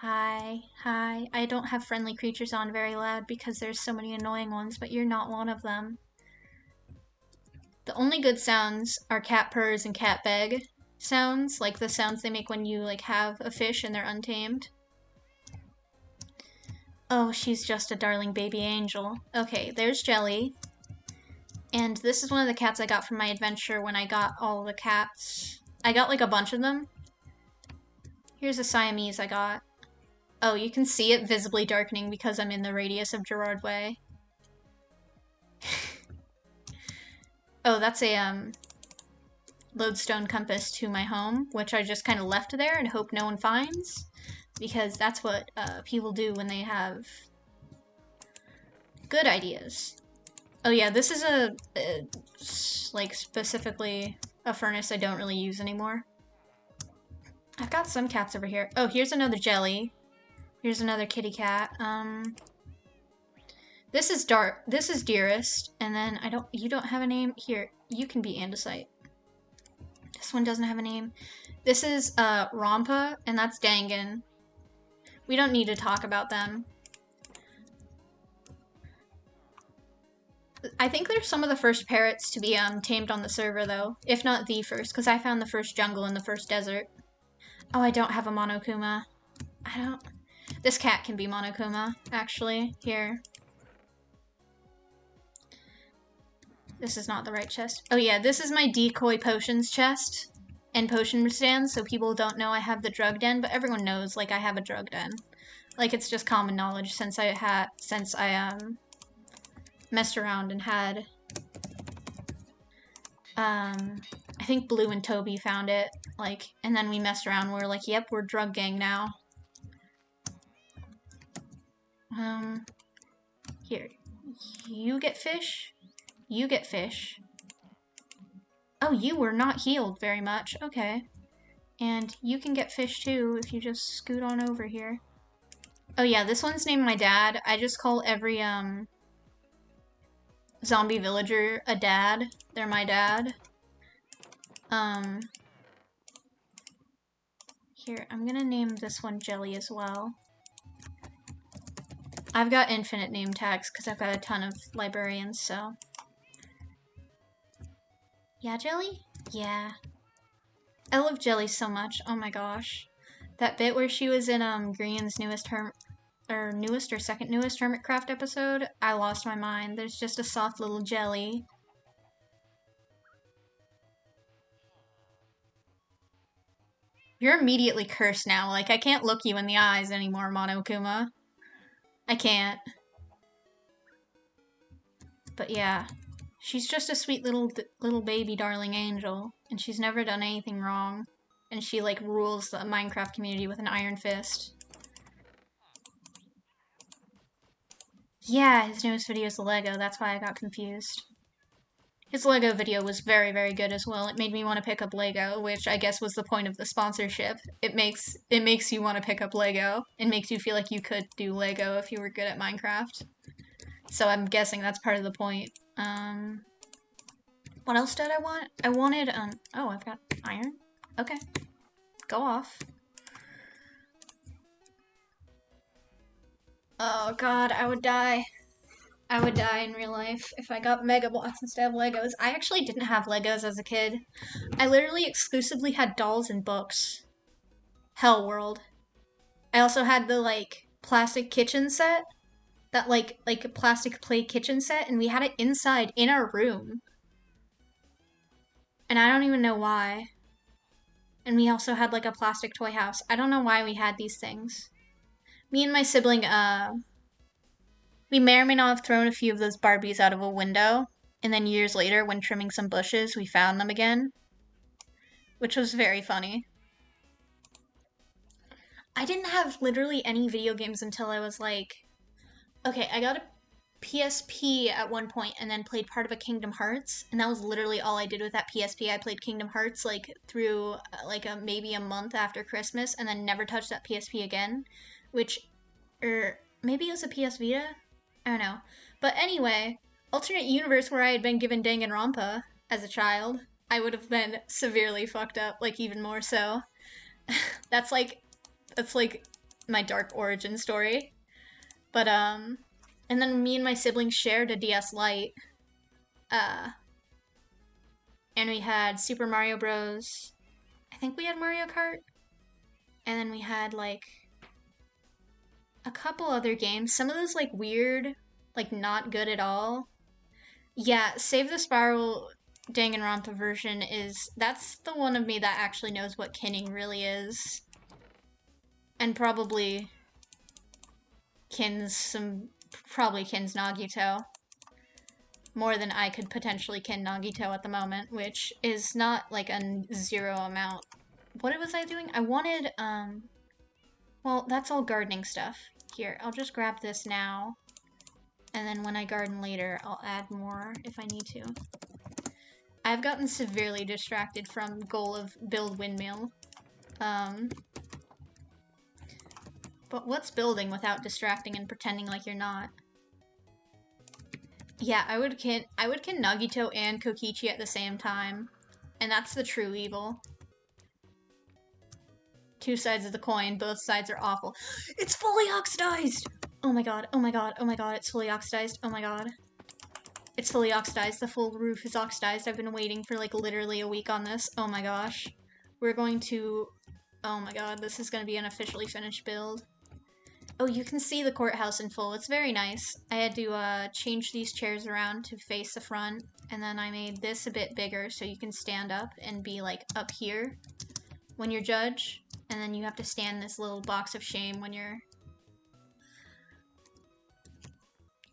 S1: Hi. Hi. I don't have friendly creatures on very loud because there's so many annoying ones, but you're not one of them. The only good sounds are cat purrs and cat beg sounds, like the sounds they make when you like have a fish and they're untamed. Oh, she's just a darling baby angel. Okay, there's Jelly. And this is one of the cats I got from my adventure when I got all the cats. I got like a bunch of them. Here's a Siamese I got. Oh, you can see it visibly darkening because I'm in the radius of Gerard Way. Oh, that's a lodestone compass to my home, which I just kind of left there and hope no one finds, because that's what people do when they have good ideas. Oh yeah, this is like specifically a furnace I don't really use anymore. I've got some cats over here. Oh, here's another Jelly. Here's another kitty cat. This is Dearest, and then you don't have a name? Here, you can be Andesite. This one doesn't have a name. This is Rompa, and that's Dangan. We don't need to talk about them. I think they're some of the first parrots to be tamed on the server, though. If not the first, because I found the first jungle in the first desert. Oh, I don't have a Monokuma. This cat can be Monokuma, actually. Here. This is not the right chest. Oh yeah, this is my decoy potions chest and potion stand, so people don't know I have the drug den, but everyone knows like I have a drug den. Like it's just common knowledge since I messed around and had I think Blue and Toby found it, like, and then we messed around. We're like, yep, we're drug gang now. Here, you get fish. You get fish. Oh, you were not healed very much. Okay. And you can get fish too if you just scoot on over here. Oh yeah, this one's named my dad. I just call every zombie villager a dad. They're my dad. Here, I'm gonna name this one Jelly as well. I've got infinite name tags because I've got a ton of librarians, so. Yeah, Jelly? Yeah. I love Jelly so much. Oh my gosh. That bit where she was in Green's newest or second newest Hermitcraft episode, I lost my mind. There's just a soft little Jelly. You're immediately cursed now. Like, I can't look you in the eyes anymore, Monokuma. I can't. But yeah. She's just a sweet little baby darling angel, and she's never done anything wrong. And she like rules the Minecraft community with an iron fist. Yeah, his newest video is the Lego, that's why I got confused. His Lego video was very, very good as well. It made me want to pick up Lego, which I guess was the point of the sponsorship. It makes you want to pick up Lego. It makes you feel like you could do Lego if you were good at Minecraft. So I'm guessing that's part of the point. What else did I want? I wanted, oh, I've got iron. Okay. Go off. Oh god, I would die. I would die in real life if I got Mega Blocks instead of Legos. I actually didn't have Legos as a kid. I literally exclusively had dolls and books. Hell World. I also had the, like, plastic kitchen set. That, like a plastic play kitchen set, and we had it inside in our room. And I don't even know why. And we also had like a plastic toy house. I don't know why we had these things. Me and my sibling, we may or may not have thrown a few of those Barbies out of a window. And then years later, when trimming some bushes, we found them again, which was very funny. I didn't have literally any video games until I was like, okay, I got a PSP at one point and then played part of a Kingdom Hearts, and that was literally all I did with that PSP. I played Kingdom Hearts like through maybe a month after Christmas and then never touched that PSP again, which or maybe it was a PS Vita? I don't know. But anyway, alternate universe where I had been given Danganronpa as a child, I would have been severely fucked up, like even more so. that's like my dark origin story. But and then me and my siblings shared a DS Lite. And we had Super Mario Bros. I think we had Mario Kart. And then we had like a couple other games. Some of those like weird, like not good at all. Yeah, Save the Spiral Danganronpa version that's the one of me that actually knows what kinning really is. And probably kins Nagito. More than I could potentially kin Nagito at the moment, which is not like a zero amount. What was I doing? I wanted, well, that's all gardening stuff. Here, I'll just grab this now. And then when I garden later, I'll add more if I need to. I've gotten severely distracted from goal of build windmill. But what's building without distracting and pretending like you're not? Yeah, I would kin Nagito and Kokichi at the same time. And that's the true evil. Two sides of the coin, both sides are awful. It's fully oxidized! Oh my god, oh my god, oh my god, it's fully oxidized, oh my god. It's fully oxidized, the full roof is oxidized. I've been waiting for like literally a week on this. Oh my gosh. We're going to... Oh my god, this is gonna be an officially finished build. Oh, you can see the courthouse in full. It's very nice. I had to change these chairs around to face the front, and then I made this a bit bigger so you can stand up and be like up here when you're judge, and then you have to stand this little box of shame when you're...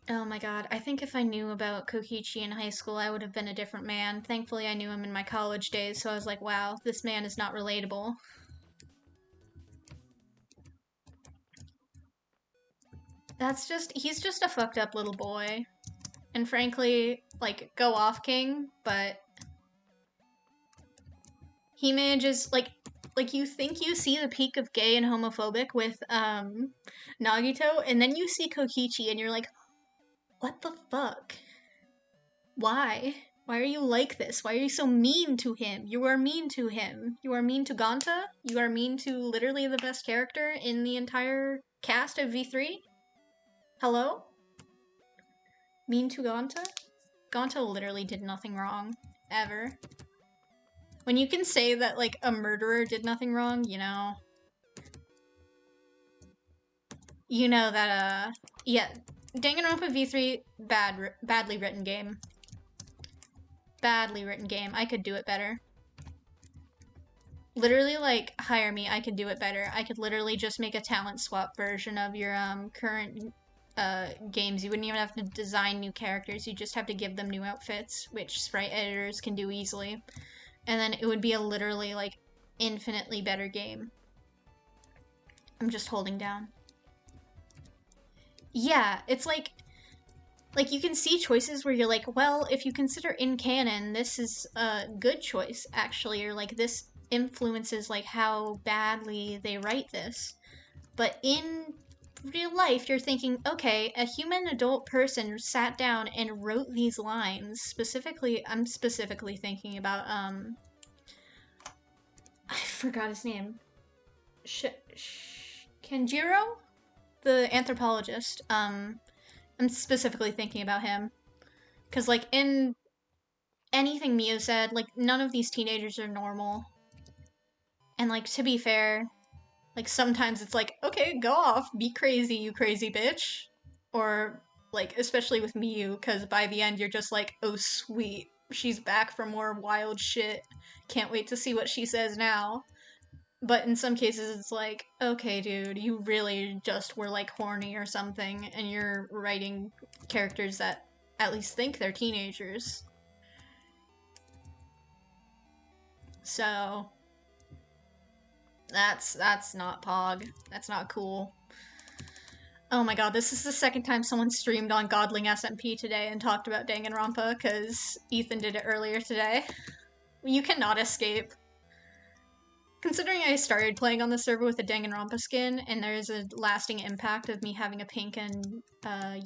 S1: Oh my god, I think if I knew about Kokichi in high school, I would have been a different man. Thankfully, I knew him in my college days, so I was like, wow, this man is not relatable. He's just a fucked up little boy. And frankly, like, go off, King, but he manages, like you think you see the peak of gay and homophobic with, Nagito, and then you see Kokichi and you're like, what the fuck? Why? Why are you like this? Why are you so mean to him? You are mean to him. You are mean to Ganta. You are mean to literally the best character in the entire cast of V3. Hello? Mean to Ganta? Ganta literally did nothing wrong. Ever. When you can say that, like, a murderer did nothing wrong, you know... You know that, yeah. Danganronpa V3, badly written game. Badly written game. I could do it better. Literally, like, hire me, I could do it better. I could literally just make a talent swap version of your, current... games. You wouldn't even have to design new characters, you just have to give them new outfits, which sprite editors can do easily. And then it would be a literally, like, infinitely better game. I'm just holding down. Yeah, it's like you can see choices where you're like, well, if you consider in canon, this is a good choice, actually, or like this influences like how badly they write this. But in real life, you're thinking, okay, a human adult person sat down and wrote these lines. I'm specifically thinking about, I forgot his name. Kenjiro? The anthropologist. I'm specifically thinking about him. Because, like, in anything Mio said, like, none of these teenagers are normal. And, like, to be fair, like, sometimes it's like, okay, go off, be crazy, you crazy bitch. Or, like, especially with Miyu, because by the end you're just like, oh sweet, she's back for more wild shit. Can't wait to see what she says now. But in some cases, it's like, okay, dude, you really just were like horny or something, and you're writing characters that at least think they're teenagers. So that's not pog. That's not cool. Oh my god, this is the second time someone streamed on Godling SMP today and talked about Danganronpa, because Ethan did it earlier today. You cannot escape. Considering I started playing on the server with a Danganronpa skin, and there's a lasting impact of me having a pink and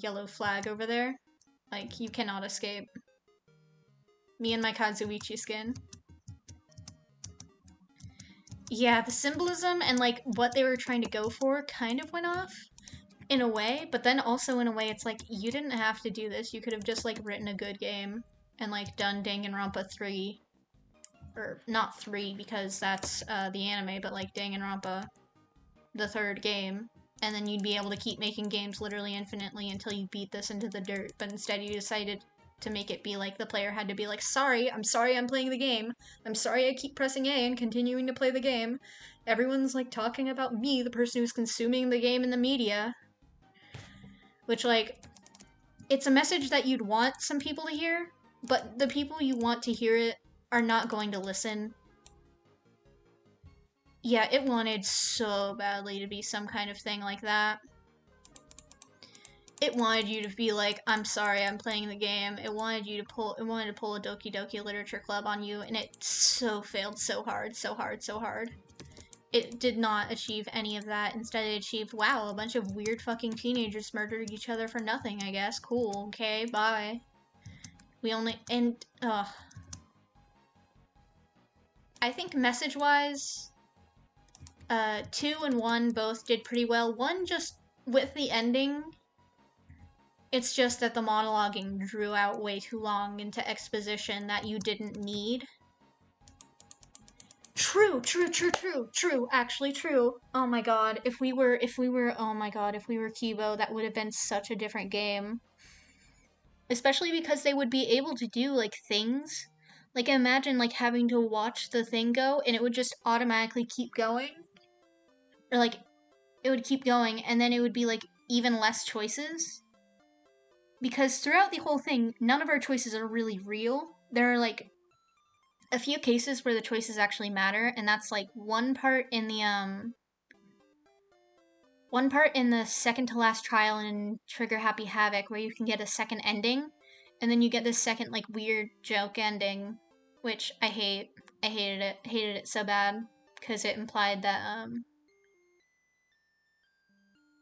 S1: yellow flag over there, like, you cannot escape. Me and my Kazuichi skin. Yeah, the symbolism and, like, what they were trying to go for kind of went off, in a way, but then also in a way it's like, you didn't have to do this. You could have just, like, written a good game and, like, done Danganronpa 3. Or, not 3, because that's the anime, but, like, Danganronpa, the third game. And then you'd be able to keep making games literally infinitely until you beat this into the dirt, but instead you decided to make it be like the player had to be like, sorry I'm playing the game. I'm sorry I keep pressing A and continuing to play the game. Everyone's, like, talking about me, the person who's consuming the game in the media. Which, like, it's a message that you'd want some people to hear, but the people you want to hear it are not going to listen. Yeah, it wanted so badly to be some kind of thing like that. It wanted you to be like, I'm sorry, I'm playing the game. It wanted to pull a Doki Doki Literature Club on you, and it so failed so hard, so hard, so hard. It did not achieve any of that. Instead, it achieved, wow, a bunch of weird fucking teenagers murdered each other for nothing, I guess. Cool, okay, bye. I think message-wise, 2 and 1 both did pretty well. 1 just, with the ending, it's just that the monologuing drew out way too long into exposition that you didn't need. True, actually true. Oh my god, if we were Kibo, that would have been such a different game. Especially because they would be able to do, like, things. Like, imagine, like, having to watch the thing go, and it would just automatically keep going. Or, like, it would keep going, and then it would be, like, even less choices. Because throughout the whole thing, none of our choices are really real. There are, like, a few cases where the choices actually matter, and that's, like, one part in the second to last trial in Trigger Happy Havoc where you can get a second ending, and then you get this second, like, weird joke ending, which I hate. I hated it so bad, because it implied that,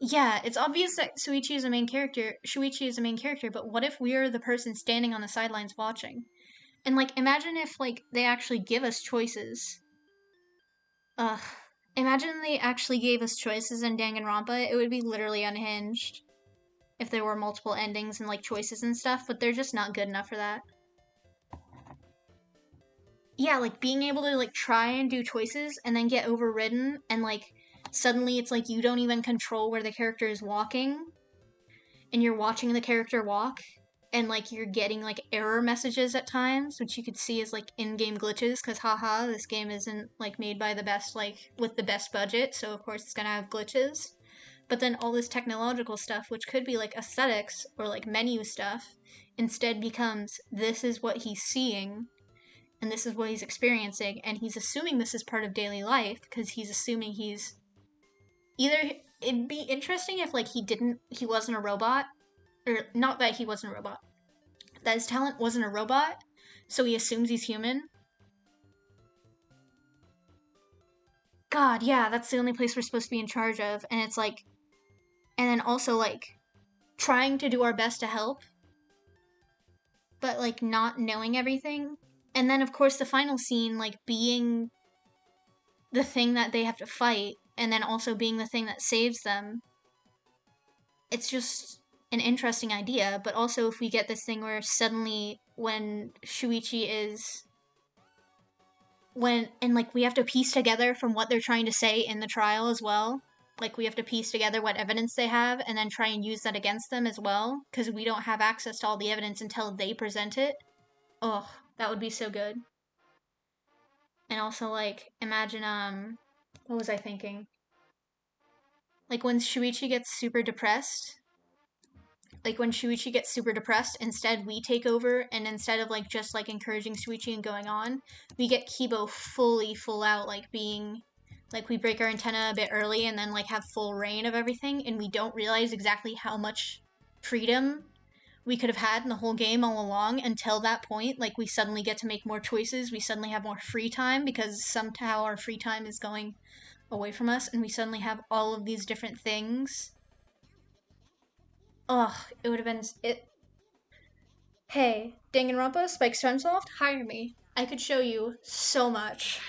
S1: yeah, it's obvious that Shuichi is a main character, but what if we're the person standing on the sidelines watching? And, like, imagine if, like, they actually give us choices. Ugh. Imagine they actually gave us choices in Danganronpa, it would be literally unhinged. If there were multiple endings and, like, choices and stuff, but they're just not good enough for that. Yeah, like, being able to, like, try and do choices and then get overridden, and, like, suddenly it's like you don't even control where the character is walking, and you're watching the character walk, and, like, you're getting, like, error messages at times, which you could see as, like, in-game glitches, because haha, this game isn't, like, made by the best, like, with the best budget, so of course it's gonna have glitches. But then all this technological stuff, which could be, like, aesthetics or, like, menu stuff, instead becomes, this is what he's seeing, and this is what he's experiencing, and he's assuming this is part of daily life, because he's assuming he's... Either, it'd be interesting if, like, he wasn't a robot, or not that he wasn't a robot, that his talent wasn't a robot, so he assumes he's human. God, yeah, that's the only place we're supposed to be in charge of, and it's like... And then also, like, trying to do our best to help, but, like, not knowing everything. And then, of course, the final scene, like, being the thing that they have to fight, and then also being the thing that saves them. It's just an interesting idea, but also if we get this thing where suddenly when Shuichi is... And, like, we have to piece together from what they're trying to say in the trial as well. Like, we have to piece together what evidence they have and then try and use that against them as well, because we don't have access to all the evidence until they present it. Oh, that would be so good. And also, like, imagine, What was I thinking? Like when Shuichi gets super depressed, instead we take over, and instead of like just like encouraging Shuichi and going on, we get Kibo fully full out, like being like we break our antenna a bit early and then like have full reign of everything, and we don't realize exactly how much freedom we could have had in the whole game all along until that point. Like we suddenly get to make more choices, we suddenly have more free time because somehow our free time is going away from us, and we suddenly have all of these different things. Ugh, it would have been it. Hey, Danganronpa, Spike Chunsoft, hire me. I could show you so much.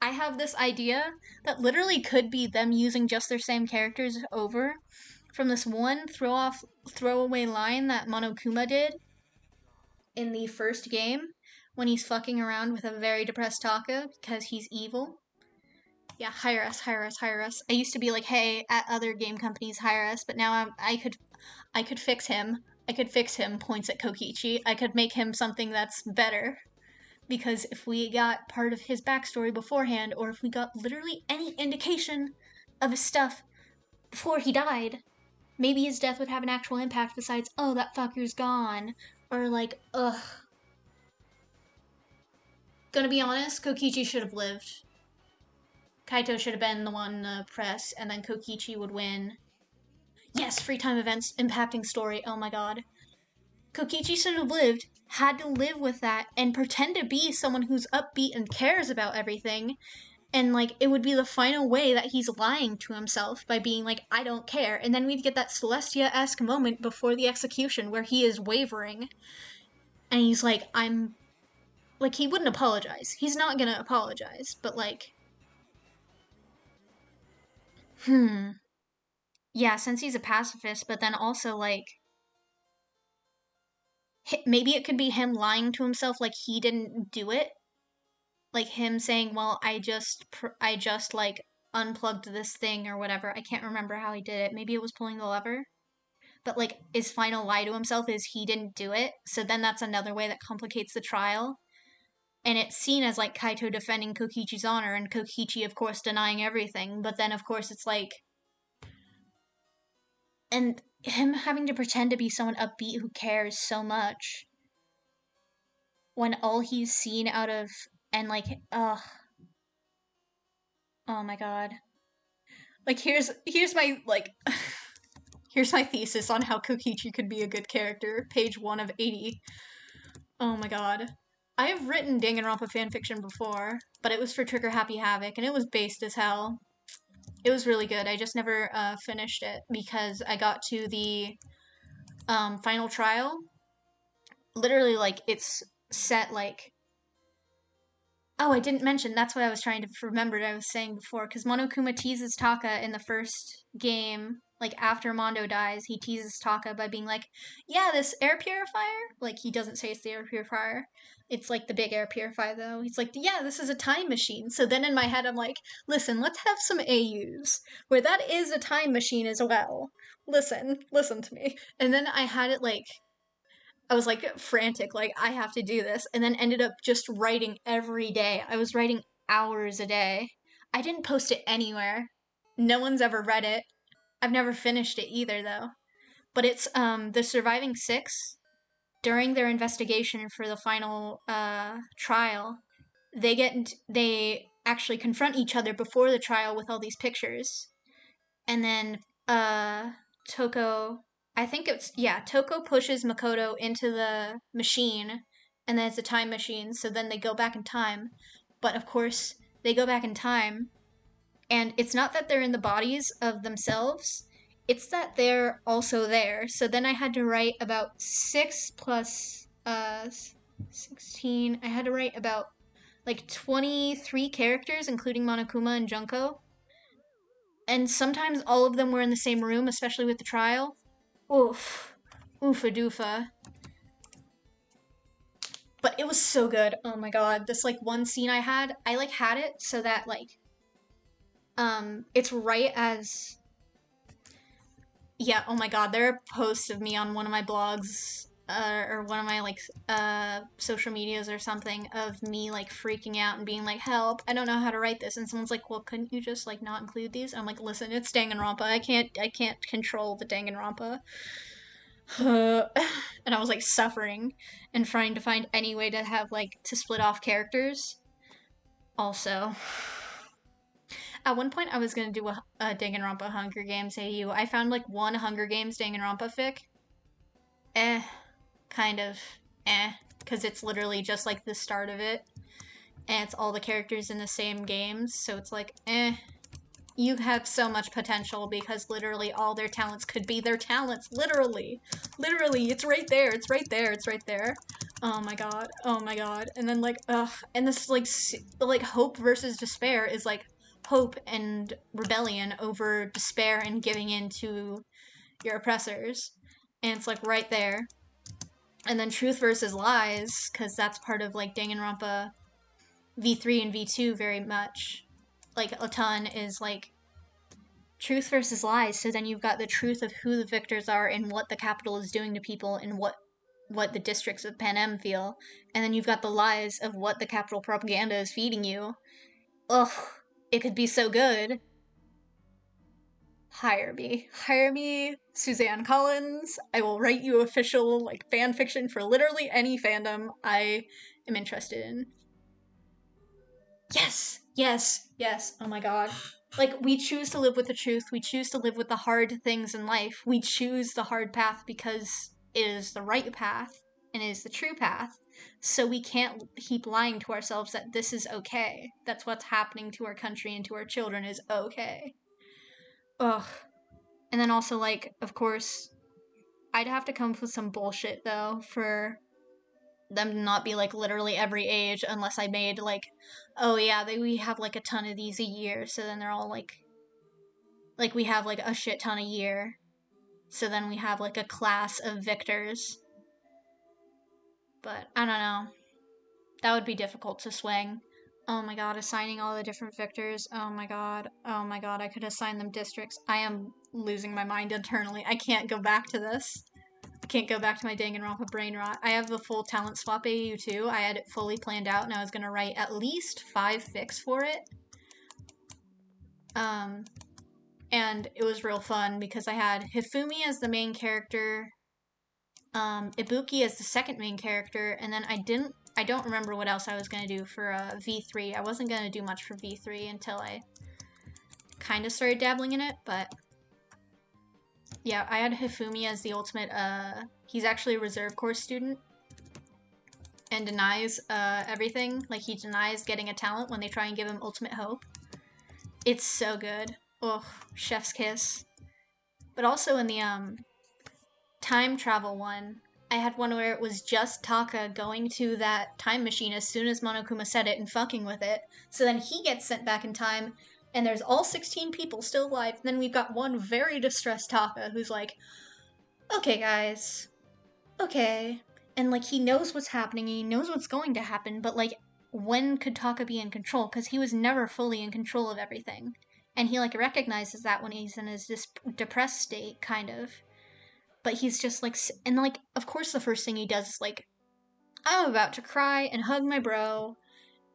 S1: I have this idea that literally could be them using just their same characters over from this one throwaway line that Monokuma did in the first game when he's fucking around with a very depressed Taka because he's evil. Yeah, hire us, hire us, hire us. I used to be like, hey, at other game companies, hire us, but now I could fix him. I could fix him, points at Kokichi. I could make him something that's better. Because if we got part of his backstory beforehand, or if we got literally any indication of his stuff before he died, maybe his death would have an actual impact besides, oh, that fucker's gone. Or like, ugh. Gonna be honest, Kokichi should have lived. Kaito should have been the one in the press, and then Kokichi would win. Yes, free time events, impacting story, oh my god. Kokichi should have lived, had to live with that, and pretend to be someone who's upbeat and cares about everything. And, like, it would be the final way that he's lying to himself by being like, I don't care. And then we'd get that Celestia-esque moment before the execution where he is wavering. And he's like, I'm... Like, he wouldn't apologize. He's not gonna apologize. But, like... Yeah, since he's a pacifist, but then also, like... Maybe it could be him lying to himself like he didn't do it. Like him saying, well, I just like unplugged this thing or whatever. I can't remember how he did it. Maybe it was pulling the lever. But like his final lie to himself is he didn't do it. So then that's another way that complicates the trial. And it's seen as like Kaito defending Kokichi's honor and Kokichi of course denying everything. But then of course it's like, and him having to pretend to be someone upbeat who cares so much when all he's seen out of, and like, oh my god. Like here's my like here's my thesis on how Kokichi could be a good character. Page 1 of 80. Oh my god. I have written Danganronpa fanfiction before, but it was for Trigger Happy Havoc, and it was based as hell. It was really good. I just never finished it because I got to the final trial. Literally, like, it's set, like... Oh, I didn't mention, that's what I was trying to remember I was saying before, because Monokuma teases Taka in the first game, like, after Mondo dies, he teases Taka by being like, yeah, this air purifier? Like, he doesn't say it's the air purifier. It's, like, the big air purifier, though. He's like, yeah, this is a time machine. So then in my head, I'm like, listen, let's have some AUs, where that is a time machine as well. Listen to me. And then I had it, like... I was like frantic, like I have to do this, and then ended up just writing every day. I was writing hours a day. I didn't post it anywhere. No one's ever read it. I've never finished it either though. But it's the surviving 6 during their investigation for the final trial. They actually confront each other before the trial with all these pictures. And then Toko, I think Toko pushes Makoto into the machine, and then it's a time machine, so then they go back in time. But of course, they go back in time, and it's not that they're in the bodies of themselves, it's that they're also there. So then I had to write about 6 plus 16. I had to write about like 23 characters, including Monokuma and Junko. And sometimes all of them were in the same room, especially with the trial. Oof. Oofa doofa. But it was so good. Oh my god. This, like, one scene I had had it so that, like, it's right as... Yeah, oh my god, there are posts of me on one of my blogs or one of my like social medias or something of me like freaking out and being like, help, I don't know how to write this, and someone's like, well, couldn't you just like not include these? I'm like, listen, it's Danganronpa, I can't control the Danganronpa. And I was like suffering and trying to find any way to have like to split off characters. Also, at one point I was gonna do a Danganronpa Hunger Games AU. I found like one Hunger Games Danganronpa fic. Kind of because it's literally just like the start of it, and it's all the characters in the same games, so it's like, you have so much potential because literally all their talents could be their talents. Literally, it's right there. It's right there. It's right there. Oh my god. Oh my god. And then like, and this like hope versus despair is like hope and rebellion over despair and giving in to your oppressors, and it's like right there. And then truth versus lies, because that's part of like Danganronpa V3 and V2 very much. Like a ton is like truth versus lies. So then you've got the truth of who the victors are and what the capital is doing to people and what the districts of Panem feel. And then you've got the lies of what the capital propaganda is feeding you. Ugh, it could be so good. Hire me, Suzanne Collins. I will write you official like fan fiction for literally any fandom I am interested in. Yes, yes, yes. Oh my god. Like, we choose to live with the truth. We choose to live with the hard things in life. We choose the hard path because it is the right path and it is the true path. So we can't keep lying to ourselves that this is okay. That's what's happening to our country and to our children is okay. Ugh. And then also, like, of course, I'd have to come up with some bullshit, though, for them to not be, like, literally every age unless I made, like, oh, yeah, we have, like, a ton of these a year, so then they're all, like, we have, like, a shit ton a year. So then we have, like, a class of victors. But, I don't know. That would be difficult to swing. Oh my god, assigning all the different victors. Oh my god, I could assign them districts. I am losing my mind internally. I can't go back to this. I can't go back to my Danganronpa brain rot. I have the full talent swap AU too. I had it fully planned out and I was gonna write at least 5 fics for it. And it was real fun because I had Hifumi as the main character, Ibuki as the second main character, and then I don't remember what else I was going to do for V3. I wasn't going to do much for V3 until I kind of started dabbling in it, but yeah, I had Hifumi as the ultimate, he's actually a reserve corps student and denies everything. Like, he denies getting a talent when they try and give him ultimate hope. It's so good. Ugh, chef's kiss. But also in the time travel one, I had one where it was just Taka going to that time machine as soon as Monokuma said it and fucking with it. So then he gets sent back in time, and there's all 16 people still alive. And then we've got one very distressed Taka who's like, okay, guys, okay. And, like, he knows what's happening, he knows what's going to happen, but, like, when could Taka be in control? Because he was never fully in control of everything. And he, like, recognizes that when he's in his depressed state, kind of. But he's just, like, and, like, of course the first thing he does is, like, I'm about to cry and hug my bro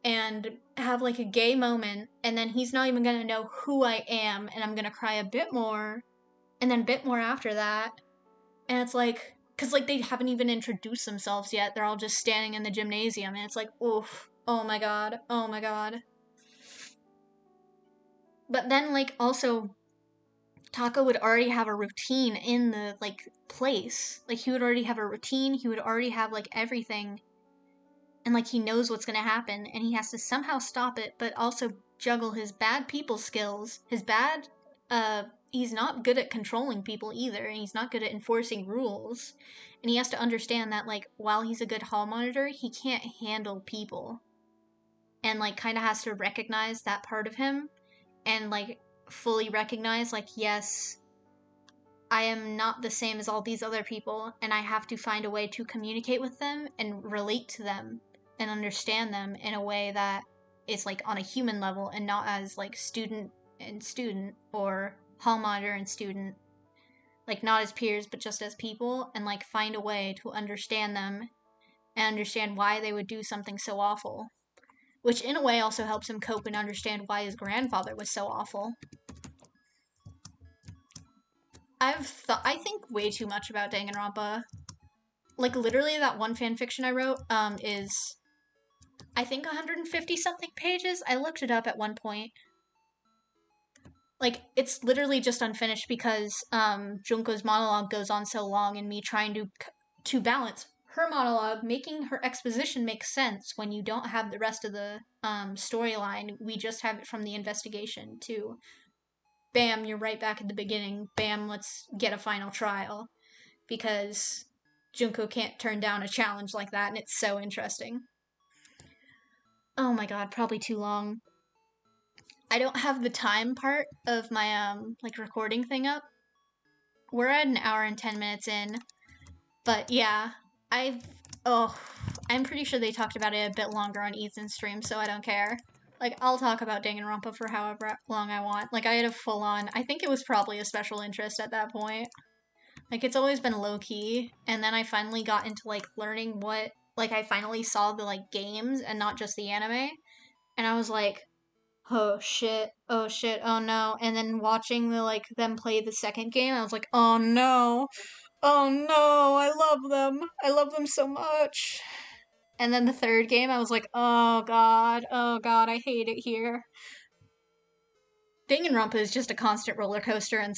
S1: and have, like, a gay moment, and then he's not even gonna know who I am, and I'm gonna cry a bit more, and then a bit more after that. And it's, like, because, like, they haven't even introduced themselves yet. They're all just standing in the gymnasium, and it's, like, oof. Oh my god. Oh my god. But then, like, also, Taka would already have a routine in the, like, place. Like, he would already have a routine, he would already have, like, everything. And, like, he knows what's gonna happen, and he has to somehow stop it, but also juggle his bad people skills. He's not good at controlling people either, and he's not good at enforcing rules. And he has to understand that, like, while he's a good hall monitor, he can't handle people. And, like, kind of has to recognize that part of him, and, like, fully recognize, like, yes, I am not the same as all these other people, and I have to find a way to communicate with them and relate to them and understand them in a way that is, like, on a human level and not as, like, student and student or hall monitor and student. like not as peers, but just as people, and like find a way to understand them and understand why they would do something so awful. Which in a way also helps him cope and understand why his grandfather was so awful. I think way too much about Danganronpa. Like literally that one fanfiction I wrote is I think 150 something pages. I looked it up at one point. Like it's literally just unfinished because Junko's monologue goes on so long, and me trying to balance her monologue, making her exposition make sense when you don't have the rest of the storyline. We just have it from the investigation to bam, you're right back at the beginning. Bam, let's get a final trial. Because Junko can't turn down a challenge like that, and it's so interesting. Oh my god, probably too long. I don't have the time part of my like recording thing up. We're at an hour and 10 minutes in. But yeah, I'm pretty sure they talked about it a bit longer on Ethan's stream, so I don't care. Like, I'll talk about Danganronpa for however long I want. Like, I had a full-on, I think it was probably a special interest at that point. Like, it's always been low-key, and then I finally got into, like, learning what, like, I finally saw the, like, games and not just the anime, and I was like, oh shit, oh no, and then watching the, like, them play the second game, I was like, oh no, I love them so much. And then the third game, I was like, oh god, I hate it here. Danganronpa is just a constant roller coaster, and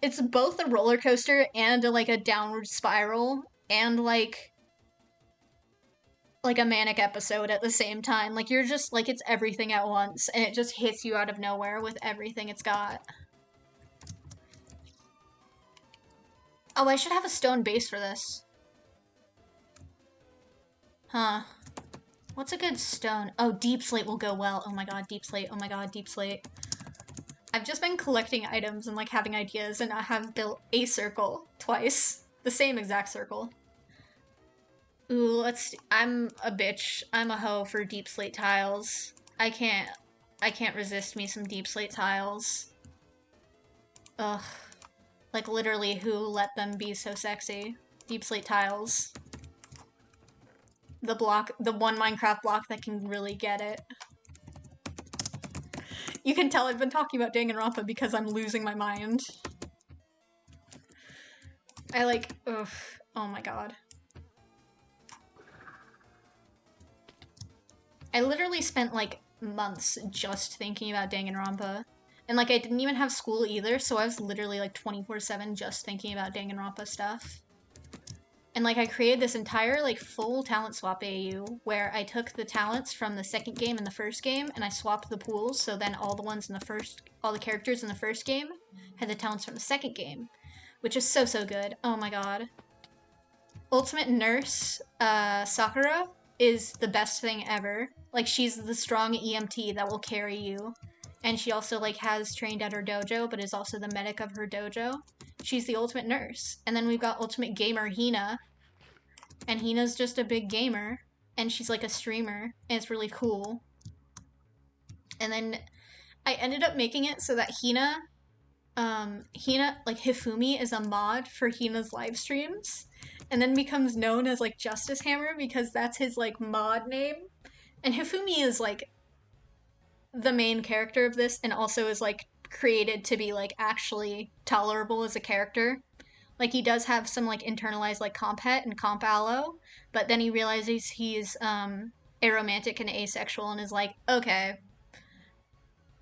S1: it's both a roller coaster and like a downward spiral, and like a manic episode at the same time. Like you're just like it's everything at once, and it just hits you out of nowhere with everything it's got. Oh, I should have a stone base for this. Huh. What's a good stone? Oh, deep slate will go well. Oh my god, deep slate. Oh my god, deep slate. I've just been collecting items and like having ideas, and I have built a circle twice. The same exact circle. Ooh, I'm a bitch. I'm a hoe for deep slate tiles. I can't resist me some deep slate tiles. Ugh. Like literally who let them be so sexy? Deep slate tiles. The one Minecraft block that can really get it. You can tell I've been talking about Danganronpa because I'm losing my mind. Ugh, oh my god. I literally spent like months just thinking about Danganronpa. And like I didn't even have school either, so I was literally like 24/7 just thinking about Danganronpa stuff. And like I created this entire like full talent swap AU where I took the talents from the second game and the first game, and I swapped the pools, so then all the characters in the first game had the talents from the second game, which is so good. Oh my god. Ultimate Nurse Sakura is the best thing ever. Like she's the strong EMT that will carry you. And she also like has trained at her dojo, but is also the medic of her dojo. She's the ultimate nurse. And then we've got ultimate gamer Hina. And Hina's just a big gamer. And she's like a streamer. And it's really cool. And then I ended up making it so that Hina, like Hifumi is a mod for Hina's live streams. And then becomes known as like Justice Hammer because that's his like mod name. And Hifumi is like the main character of this, and also is like created to be like actually tolerable as a character. Like he does have some like internalized like comp het and comp allo, but then he realizes he's aromantic and asexual and is like, okay,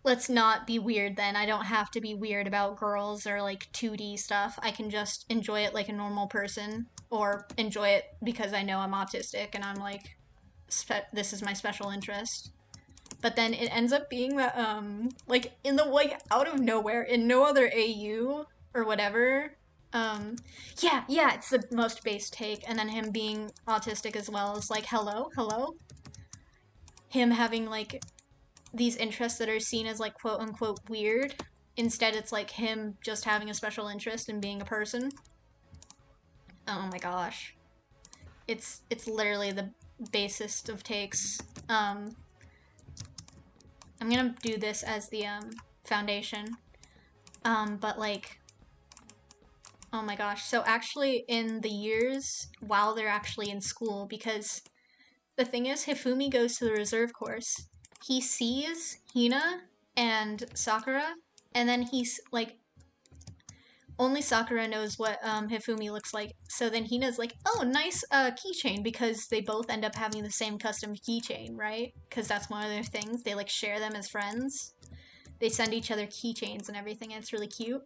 S1: let's not be weird then. I don't have to be weird about girls or like 2D stuff. I can just enjoy it like a normal person, or enjoy it because I know I'm autistic and I'm like, this is my special interest. But then it ends up being that, like, in the, like, out of nowhere, in no other AU or whatever, yeah, it's the most base take, and then him being autistic as well is like, hello? Him having, like, these interests that are seen as, like, quote-unquote weird. Instead, it's, like, him just having a special interest in being a person. Oh my gosh. It's literally the basest of takes. I'm gonna do this as the foundation, but like, Oh my gosh. So actually in the years while they're actually in school, because the thing is Hifumi goes to the reserve course. He sees Hina and Sakura, and then he's like only Sakura knows what Hifumi looks like. So then Hina's like, "Oh, nice keychain," because they both end up having the same custom keychain, right? Because that's one of their things. They like share them as friends. They send each other keychains and everything, and it's really cute.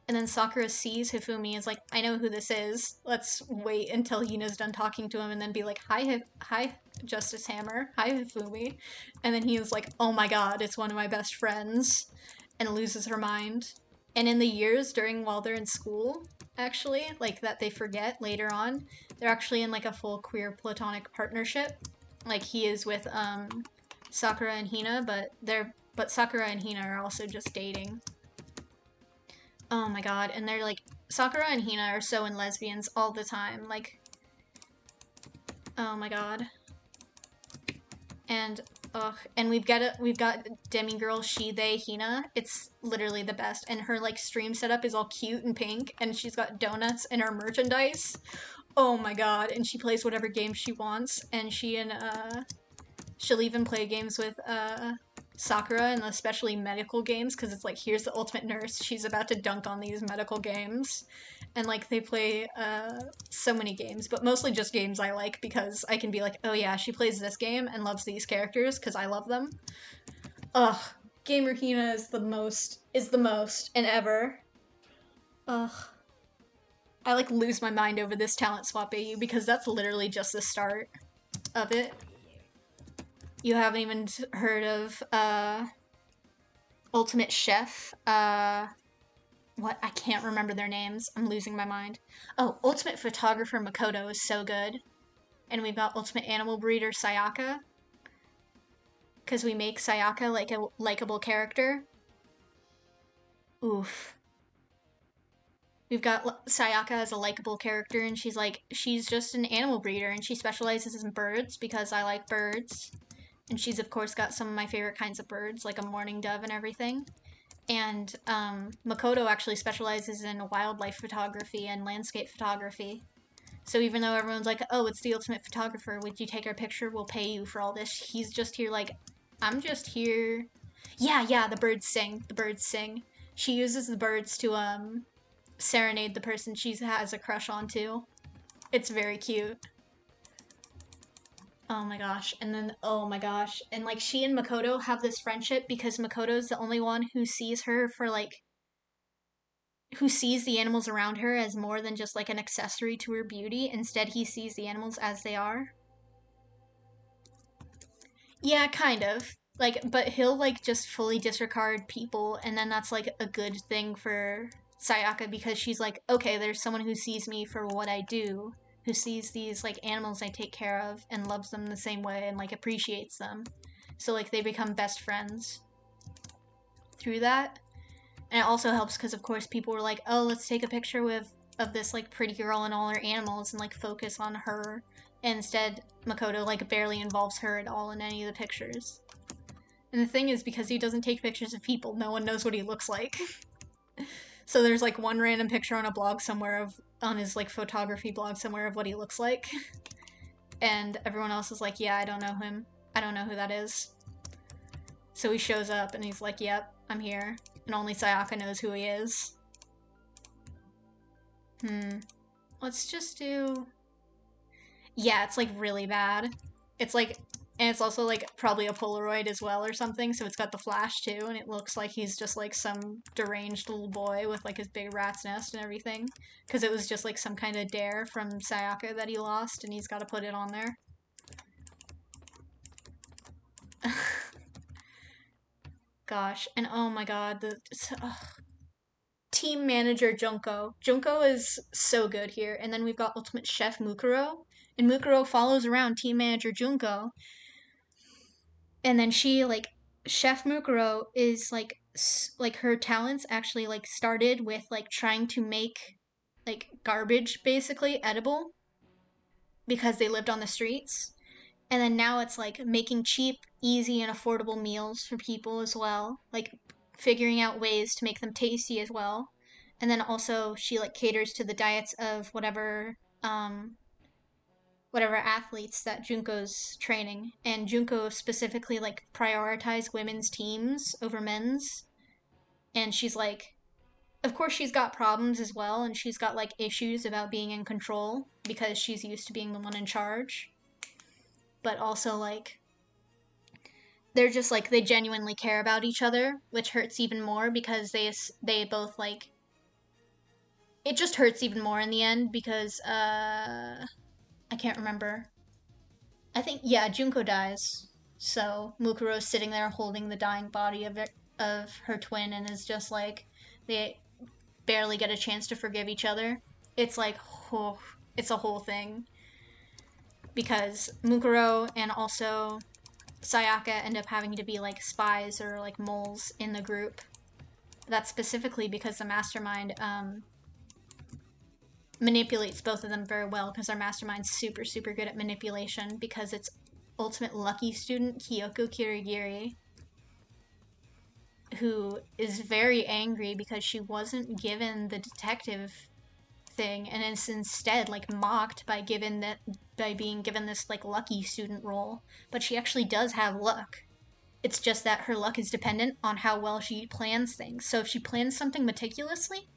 S1: And then Sakura sees Hifumi and is like, "I know who this is. Let's wait until Hina's done talking to him and then be like, hi, Justice Hammer. Hi, Hifumi." And then Hina's like, "Oh my god, it's one of my best friends," and loses her mind. And in the years while they're in school, actually, like that they forget later on, they're actually in like a full queer platonic partnership. Like he is with Sakura and Hina, but Sakura and Hina are also just dating. Oh my god, and they're like Sakura and Hina are so in lesbians all the time, like oh my god. And and we've got demigirl she they Hina. It's literally the best, and her like stream setup is all cute and pink, and she's got donuts in her merchandise. Oh my god, and she plays whatever game she wants, and she'll even play games with Sakura, and especially medical games, because it's like, here's the ultimate nurse, she's about to dunk on these medical games. And like they play so many games, but mostly just games I like, because I can be like, oh yeah, she plays this game and loves these characters because I love them. Ugh, Gamer Hina is the most, and ever. Ugh. I like lose my mind over this talent swap AU because that's literally just the start of it. You haven't even heard of Ultimate Chef. What? I can't remember their names. I'm losing my mind. Oh, Ultimate Photographer Makoto is so good. And we've got Ultimate Animal Breeder Sayaka. Because we make Sayaka like a likable character. Oof. We've got Sayaka as a likable character, and she's just an animal breeder, and she specializes in birds because I like birds. And she's, of course, got some of my favorite kinds of birds, like a mourning dove and everything. And Makoto actually specializes in wildlife photography and landscape photography. So even though everyone's like, oh, it's the ultimate photographer, would you take our picture? We'll pay you for all this. He's just here like, I'm just here. Yeah, the birds sing. The birds sing. She uses the birds to serenade the person she has a crush on too. It's very cute. Oh my gosh. And then, oh my gosh. And like she and Makoto have this friendship because Makoto's the only one who sees her for like, who sees the animals around her as more than just like an accessory to her beauty. Instead, he sees the animals as they are. Yeah, kind of. Like, but he'll like just fully disregard people, and then that's like a good thing for Sayaka because she's like, okay, there's someone who sees me for what I do, who sees these like animals I take care of and loves them the same way and like appreciates them. So like they become best friends through that. And it also helps because of course people were like, oh, let's take a picture of this like pretty girl and all her animals and like focus on her. And instead, Makoto like barely involves her at all in any of the pictures. And the thing is, because he doesn't take pictures of people, no one knows what he looks like. So there's like one random picture on a blog somewhere on his like photography blog somewhere of what he looks like. And everyone else is like, yeah, I don't know him. I don't know who that is. So he shows up and he's like, yep, I'm here. And only Sayaka knows who he is. Let's just do... Yeah, it's like really bad. It's like, and it's also like probably a Polaroid as well or something, so it's got the flash too, and it looks like he's just like some deranged little boy with like his big rat's nest and everything. Because it was just like some kind of dare from Sayaka that he lost, and he's got to put it on there. Gosh, and oh my god, team manager Junko. Junko is so good here. And then we've got Ultimate Chef Mukuro. And Mukuro follows around team manager Junko. And then she, like, Chef Mukuro is, like her talents actually, like, started with, like, trying to make, like, garbage, basically, edible. Because they lived on the streets. And then now it's, like, making cheap, easy, and affordable meals for people as well. Like, figuring out ways to make them tasty as well. And then also she like caters to the diets of whatever whatever athletes that Junko's training. And Junko specifically like prioritize women's teams over men's. And she's like, of course she's got problems as well, and she's got like issues about being in control because she's used to being the one in charge. But also like they're just like they genuinely care about each other, which hurts even more because they both like it just hurts even more in the end because I can't remember. I think yeah, Junko dies. So Mukuro's sitting there holding the dying body of her twin and is just like they barely get a chance to forgive each other. It's like oh, it's a whole thing because Mukuro and also Sayaka end up having to be like spies or like moles in the group. That's specifically because the mastermind manipulates both of them very well because our mastermind's super, super good at manipulation because it's ultimate lucky student Kyoko Kirigiri, who is very angry because she wasn't given the detective thing and is instead like mocked by being given this like lucky student role. But she actually does have luck. It's just that her luck is dependent on how well she plans things. So if she plans something meticulously,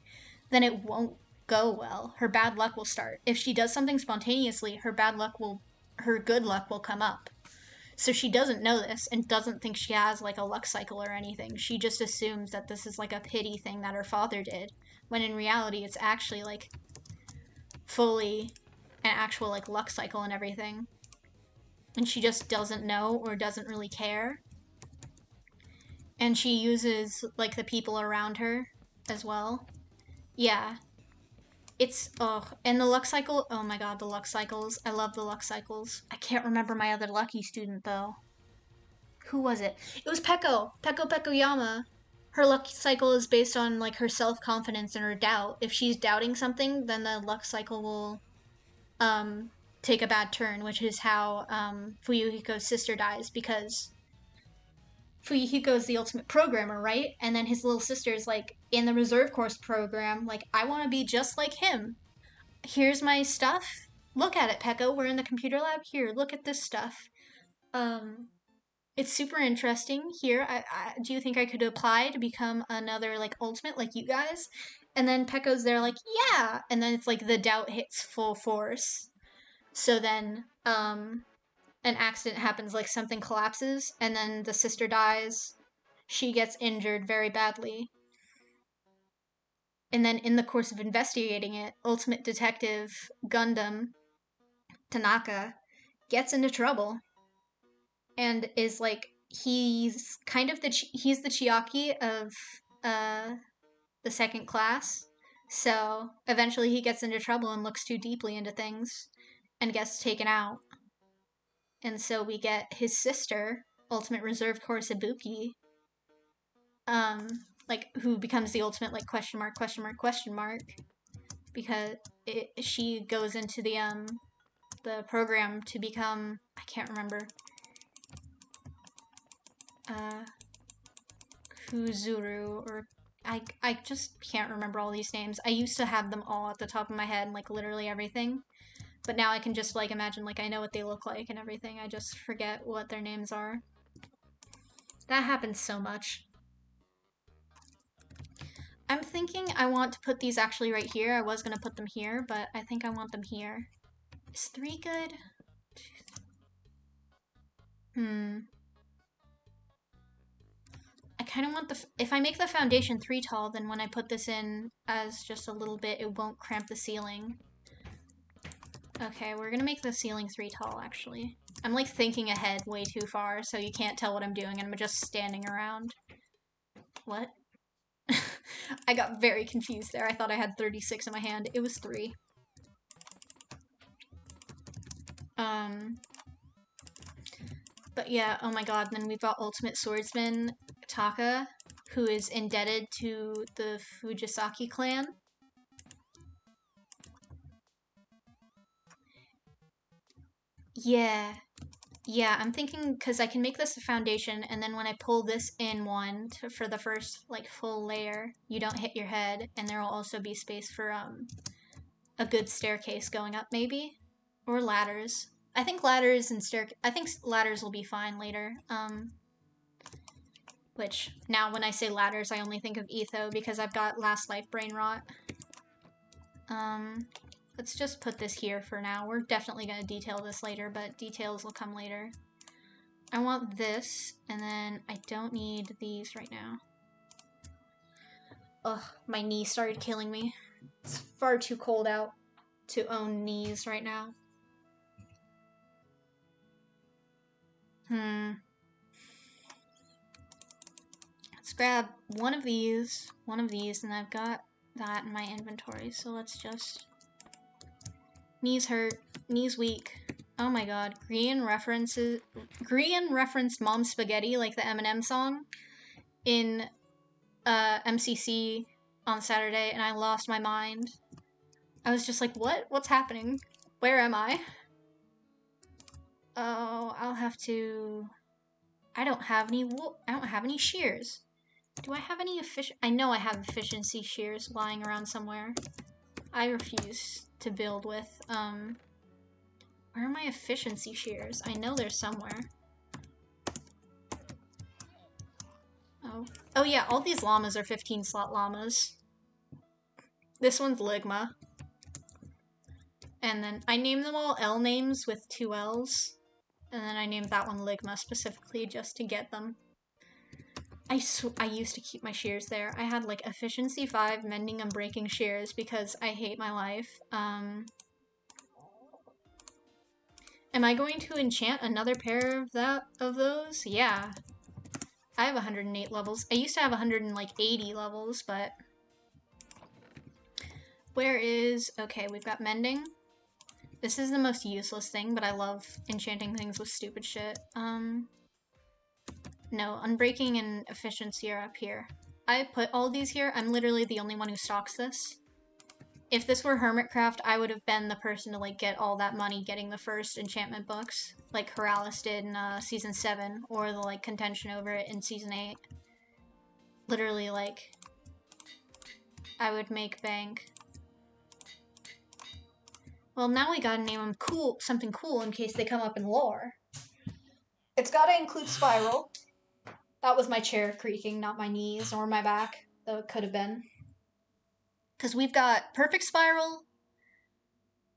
S1: then it won't go well. Her bad luck will start. If she does something spontaneously, her good luck will come up. So she doesn't know this and doesn't think she has like a luck cycle or anything. She just assumes that this is like a pity thing that her father did, when in reality it's actually like fully an actual like luck cycle and everything. And she just doesn't know or doesn't really care. And she uses like the people around her as well. Yeah, it's and the luck cycle, oh my god, the luck cycles. I love the luck cycles. I can't remember my other lucky student though. Who was it? It was Peko Pekoyama. Her luck cycle is based on like her self-confidence and her doubt. If she's doubting something, then the luck cycle will take a bad turn, which is how Fuyuhiko's sister dies because Fuyuhiko's the ultimate programmer, right? And then his little sister's like in the reserve course program, like, I want to be just like him. Here's my stuff. Look at it, Pekka. We're in the computer lab. Here, look at this stuff. It's super interesting. Here, do you think I could apply to become another like ultimate like you guys? And then Pekka's there like, yeah. And then it's like the doubt hits full force. So then, an accident happens, like something collapses, and then the sister dies. She gets injured very badly. And then in the course of investigating it, Ultimate Detective Gundam Tanaka gets into trouble and is like he's kind of he's the Chiaki of the second class. So eventually he gets into trouble and looks too deeply into things and gets taken out. And so we get his sister, Ultimate Reserve Corps Ibuki, like who becomes the ultimate like question mark because she goes into the program to become, I can't remember, Kuzuru, or I just can't remember all these names. I used to have them all at the top of my head, like literally everything. But now I can just like imagine like I know what they look like and everything. I just forget what their names are. That happens so much. I'm thinking I want to put these actually right here. I was going to put them here, but I think I want them here. Is 3 good? I kind of want if I make the foundation 3 tall, then when I put this in as just a little bit, it won't cramp the ceiling. Okay, we're gonna make the ceiling 3 tall, actually. I'm like thinking ahead way too far, so you can't tell what I'm doing, and I'm just standing around. What? I got very confused there. I thought I had 36 in my hand. It was 3. But yeah, oh my god, then we've got Ultimate Swordsman Taka, who is indebted to the Fujisaki clan. Yeah. Yeah, I'm thinking because I can make this a foundation, and then when I pull this in for the first like full layer, you don't hit your head, and there will also be space for a good staircase going up, maybe, or ladders. I think ladders and I think ladders will be fine later. Which now when I say ladders, I only think of Etho because I've got Last Life Brain Rot. Let's just put this here for now. We're definitely going to detail this later, but details will come later. I want this, and then I don't need these right now. Ugh, my knee started killing me. It's far too cold out to own knees right now. Let's grab one of these, and I've got that in my inventory, so let's just... Knees hurt, knees weak. Oh my god, Grian referenced Mom Spaghetti, like the Eminem song, in MCC on Saturday, and I lost my mind. I was just like, what? What's happening? Where am I? Oh, I'll have to... I don't have any shears. Do I have any I know I have efficiency shears lying around somewhere. I refuse to build with, where are my efficiency shears? I know they're somewhere. Oh yeah, all these llamas are 15 slot llamas. This one's Ligma. And then I named them all L names with 2 L's. And then I named that one Ligma specifically just to get them. I used to keep my shears there. I had like efficiency 5 mending and breaking shears because I hate my life. Am I going to enchant another pair of those? Yeah. I have 108 levels. I used to have 180 levels, but... Where is... Okay, we've got mending. This is the most useless thing, but I love enchanting things with stupid shit. No, unbreaking and efficiency are up here. I put all these here. I'm literally the only one who stocks this. If this were Hermitcraft, I would have been the person to like get all that money getting the first enchantment books, like Horalis did in season 7, or the like contention over it in season 8. Literally, like, I would make bank. Well, now we gotta name them something cool in case they come up in lore. It's gotta include Spiral. That was my chair creaking, not my knees or my back, though it could have been. Because we've got Perfect Spiral.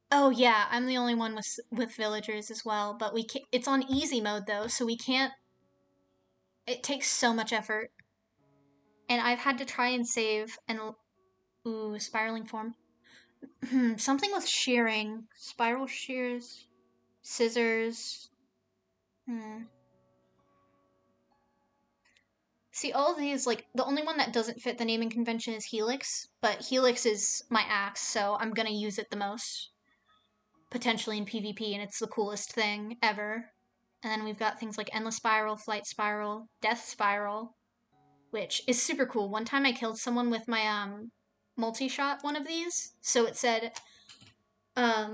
S1: Oh yeah, I'm the only one with villagers as well, but we can't, it's on easy mode though, so we can't... It takes so much effort. And I've had to try and save and... Ooh, spiraling form. Something with shearing. Spiral shears. Scissors. See, all of these, like, the only one that doesn't fit the naming convention is Helix, but Helix is my axe, so I'm gonna use it the most. Potentially in PvP, and it's the coolest thing ever. And then we've got things like Endless Spiral, Flight Spiral, Death Spiral, which is super cool. One time I killed someone with my, multi-shot one of these, so it said, I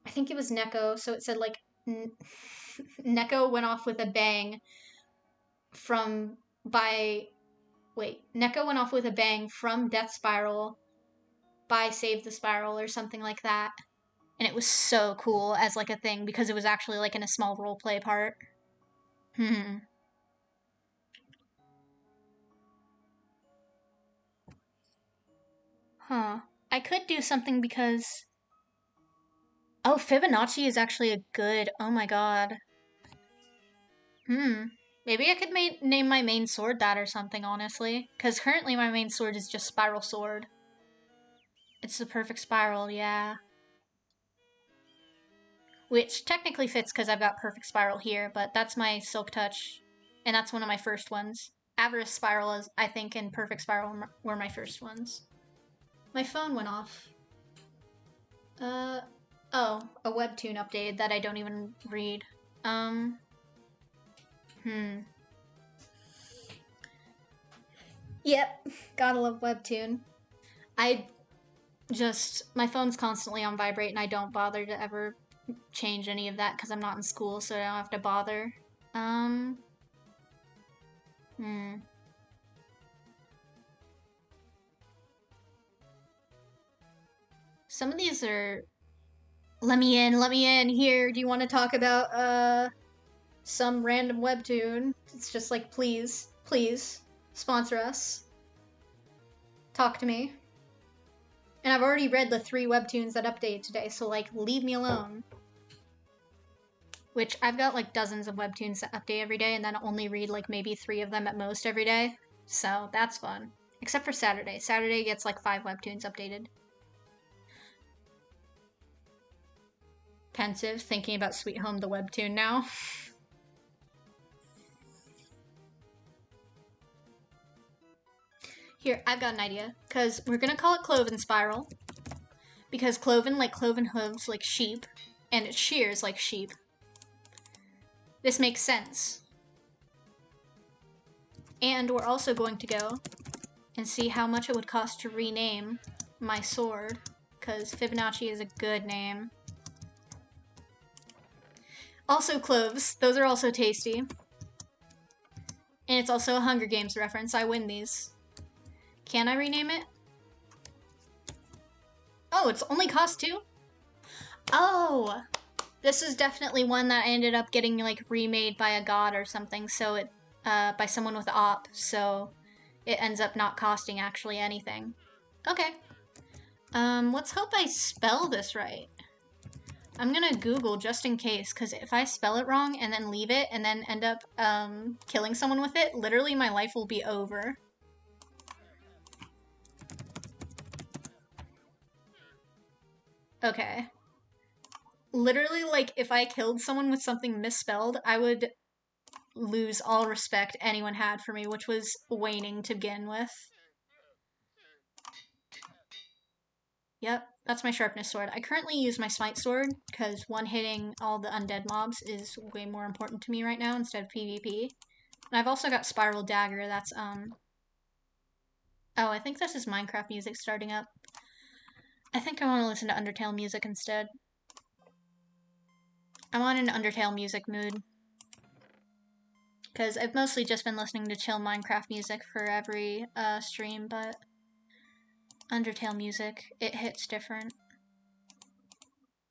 S1: think it was Neko, so it said, like, Neko went off with a bang Neko went off with a bang from Death Spiral by Save the Spiral or something like that. And it was so cool as like a thing because it was actually like in a small roleplay part. Huh. I could do something because... Oh, Fibonacci is actually a good... Oh my god. Maybe I could name my main sword that or something, honestly. Because currently my main sword is just Spiral Sword. It's the perfect spiral, yeah. Which technically fits because I've got Perfect Spiral here, but that's my Silk Touch, and that's one of my first ones. Avarice Spiral, is, I think, and Perfect Spiral were my first ones. My phone went off. Oh, a webtoon update that I don't even read. Yep, gotta love webtoon. My phone's constantly on vibrate and I don't bother to ever change any of that because I'm not in school, so I don't have to bother. Some of these are... let me in, here, do you want to talk about, some random webtoon? It's just like, please, sponsor us. Talk to me. And I've already read the 3 webtoons that updated today, so, like, leave me alone. Which, I've got, like, dozens of webtoons that update every day, and then I only read, like, maybe 3 of them at most every day. So, that's fun. Except for Saturday. Saturday gets, like, 5 webtoons updated. Pensive, thinking about Sweet Home the webtoon now. Here, I've got an idea. Because we're gonna call it Cloven Spiral. Because cloven, like cloven hooves, like sheep. And it shears like sheep. This makes sense. And we're also going to go and see how much it would cost to rename my sword. Because Fibonacci is a good name. Also cloves. Those are also tasty. And it's also a Hunger Games reference. I win these. Can I rename it? Oh, it's only cost 2? Oh! This is definitely one that I ended up getting, like, remade by a god or something, so it, by someone with op, so it ends up not costing actually anything. Okay. Let's hope I spell this right. I'm gonna Google just in case, because if I spell it wrong and then leave it and then end up, killing someone with it, literally my life will be over. Okay. Literally, like, if I killed someone with something misspelled, I would lose all respect anyone had for me, which was waning to begin with. Yep, that's my sharpness sword. I currently use my smite sword, because one-hitting all the undead mobs is way more important to me right now instead of PvP. And I've also got spiral dagger, that's, oh, I think this is Minecraft music starting up. I think I want to listen to Undertale music instead. I'm on an Undertale music mood. Because I've mostly just been listening to chill Minecraft music for every stream, but Undertale music, it hits different.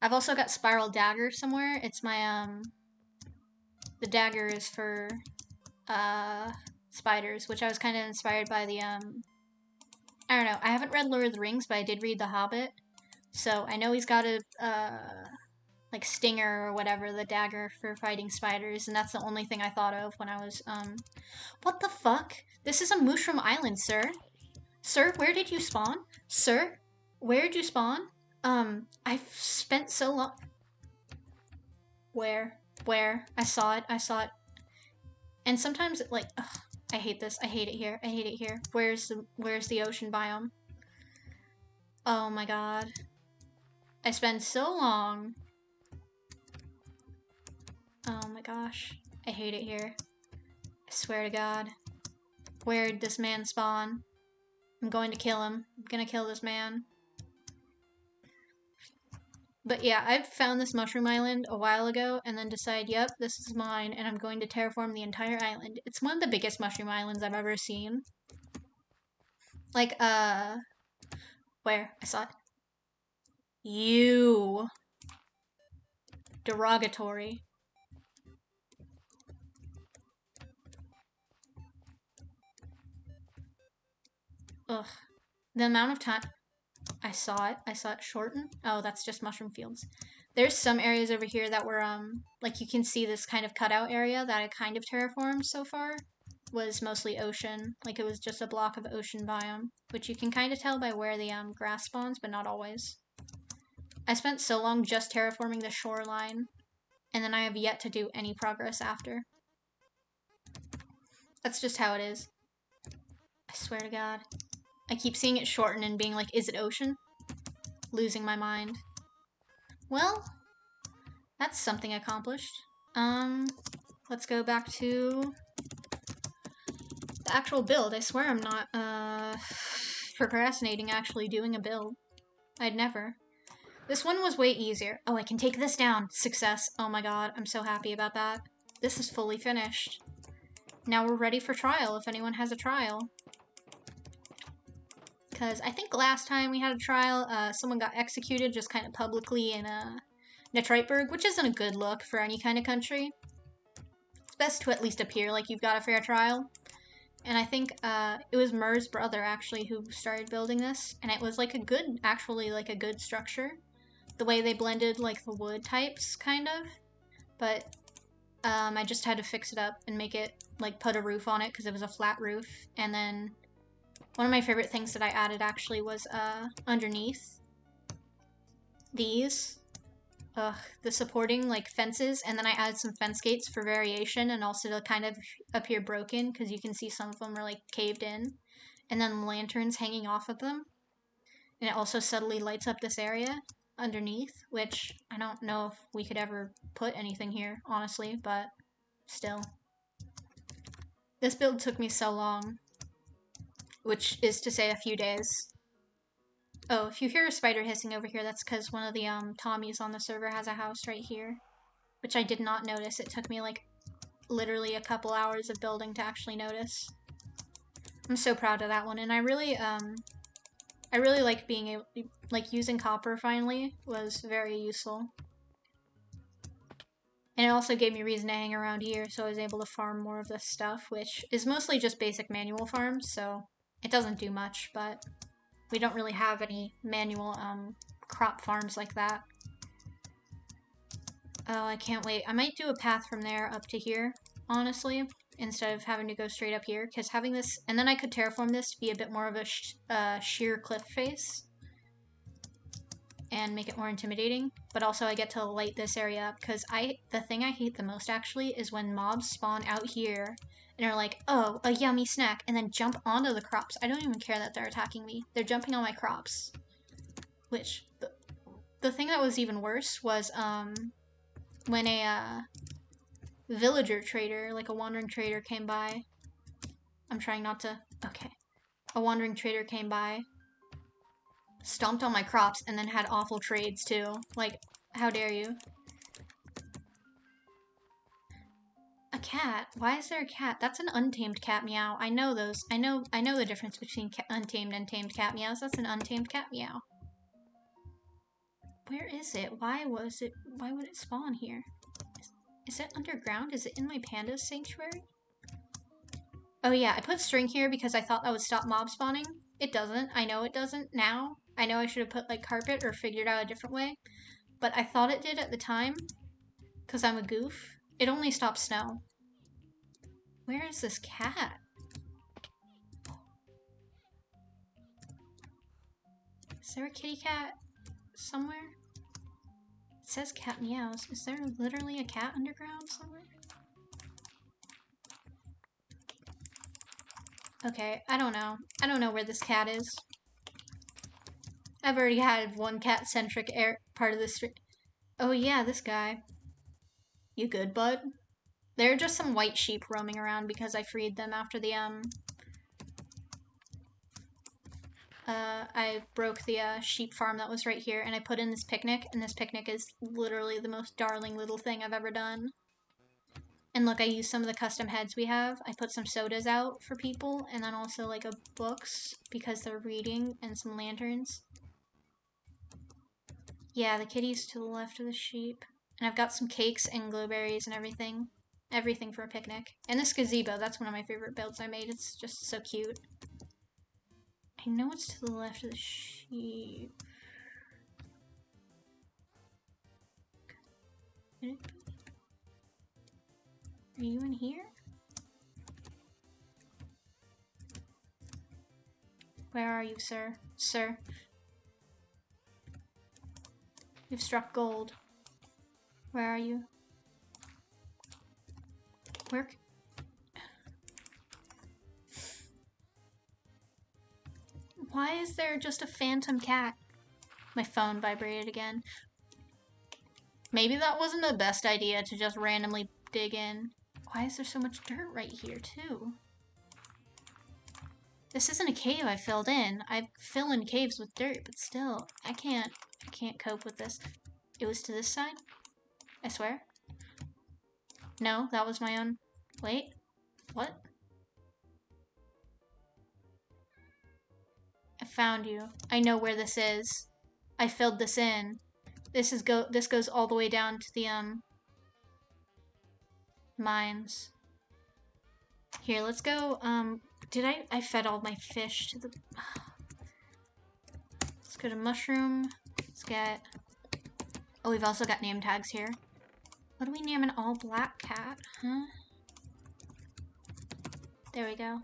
S1: I've also got Spiral Dagger somewhere. It's my, the dagger is for, spiders, which I was kind of inspired by the, I don't know, I haven't read Lord of the Rings, but I did read The Hobbit, so I know he's got a, like, stinger or whatever, the dagger for fighting spiders, and that's the only thing I thought of when I was, what the fuck? This is a mushroom island, sir. Sir, where did you spawn? Sir, where did you spawn? I've spent so long... Where? I saw it. And sometimes, like, ugh, I hate this. I hate it here. Where's the ocean biome? Oh my god. I spend so long... Oh my gosh. I hate it here. I swear to god. Where'd this man spawn? I'm going to kill him. I'm gonna kill this man. But yeah, I found this mushroom island a while ago and then decided, yep, this is mine, and I'm going to terraform the entire island. It's one of the biggest mushroom islands I've ever seen. Like, where? I saw it. You. Derogatory. Ugh. The amount of time... I saw it shorten. Oh, that's just mushroom fields. There's some areas over here that were, like, you can see this kind of cutout area that I kind of terraformed so far was mostly ocean. Like, it was just a block of ocean biome, which you can kind of tell by where the, grass spawns, but not always. I spent so long just terraforming the shoreline, and then I have yet to do any progress after. That's just how it is. I swear to god. I keep seeing it shorten and being like, is it ocean? Losing my mind. Well, that's something accomplished. Let's go back to the actual build. I swear I'm not, procrastinating actually doing a build. I'd never. This one was way easier. Oh, I can take this down. Success. Oh my god, I'm so happy about that. This is fully finished. Now we're ready for trial, if anyone has a trial. Because I think last time we had a trial, someone got executed just kind of publicly in Detroitburg, which isn't a good look for any kind of country. It's best to at least appear like you've got a fair trial. And I think it was Murr's brother, actually, who started building this. And it was like a good, actually like a good structure. The way they blended like the wood types, kind of. But I just had to fix it up and make it, like, put a roof on it because it was a flat roof. And then one of my favorite things that I added actually was underneath these, the supporting like fences, and then I added some fence gates for variation and also to kind of appear broken because you can see some of them are like caved in, and then lanterns hanging off of them. And it also subtly lights up this area underneath, which I don't know if we could ever put anything here, honestly, but still. This build took me so long, which is to say a few days. Oh, if you hear a spider hissing over here, that's because one of the Tommies on the server has a house right here, which I did not notice. It took me like literally a couple hours of building to actually notice. I'm so proud of that one, and I really like being able, like, using copper finally was very useful. And it also gave me reason to hang around here, so I was able to farm more of this stuff, which is mostly just basic manual farms, so it doesn't do much, but we don't really have any manual crop farms like that. Oh, I can't wait. I might do a path from there up to here, honestly, instead of having to go straight up here, because having this, and then I could terraform this to be a bit more of a sheer cliff face and make it more intimidating, but also I get to light this area up, because the thing I hate the most actually is when mobs spawn out here and are like, oh, a yummy snack, and then jump onto the crops. I don't even care that they're attacking me. They're jumping on my crops. Which, the thing that was even worse was when a villager trader, like a wandering trader, came by. I'm trying not to, okay. A wandering trader came by, stomped on my crops, and then had awful trades too. Like, how dare you? A cat? Why is there a cat? That's an untamed cat meow. I know those. I know the difference between untamed and tamed cat meows. That's an untamed cat meow. Where is it? Why would it spawn here? Is it underground? Is it in my panda's sanctuary? Oh yeah, I put string here because I thought that would stop mob spawning. It doesn't. I know it doesn't now. I know I should have put like carpet or figured out a different way, but I thought it did at the time because I'm a goof. It only stops snow. Where is this cat? Is there a kitty cat somewhere? It says cat meows. Is there literally a cat underground somewhere? Okay, I don't know. I don't know where this cat is. I've already had one cat-centric part of this stream. Oh yeah, this guy. You good, bud? There are just some white sheep roaming around because I freed them after the, I broke the, sheep farm that was right here, and I put in this picnic, and this picnic is literally the most darling little thing I've ever done. And look, I used some of the custom heads we have. I put some sodas out for people, and then also, like, books, because they're reading, and some lanterns. Yeah, the kitty's to the left of the sheep. And I've got some cakes and glowberries and everything. Everything for a picnic. And this gazebo, that's one of my favorite builds I made. It's just so cute. I know it's to the left of the sheep. Are you in here? Where are you, sir? Sir? You've struck gold. Where are you? Where? Why is there just a phantom cat? My phone vibrated again. Maybe that wasn't the best idea to just randomly dig in. Why is there so much dirt right here, too? This isn't a cave I filled in. I fill in caves with dirt, but still, I can't cope with this. It was to this side? I swear. No, that was my own. Wait, what? I found you. I know where this is. I filled this in. This goes all the way down to the mines. Here, let's go. I fed all my fish to the Let's go to mushroom. Let's get Oh, we've also got name tags here. What do we name an all black cat? Huh? There we go.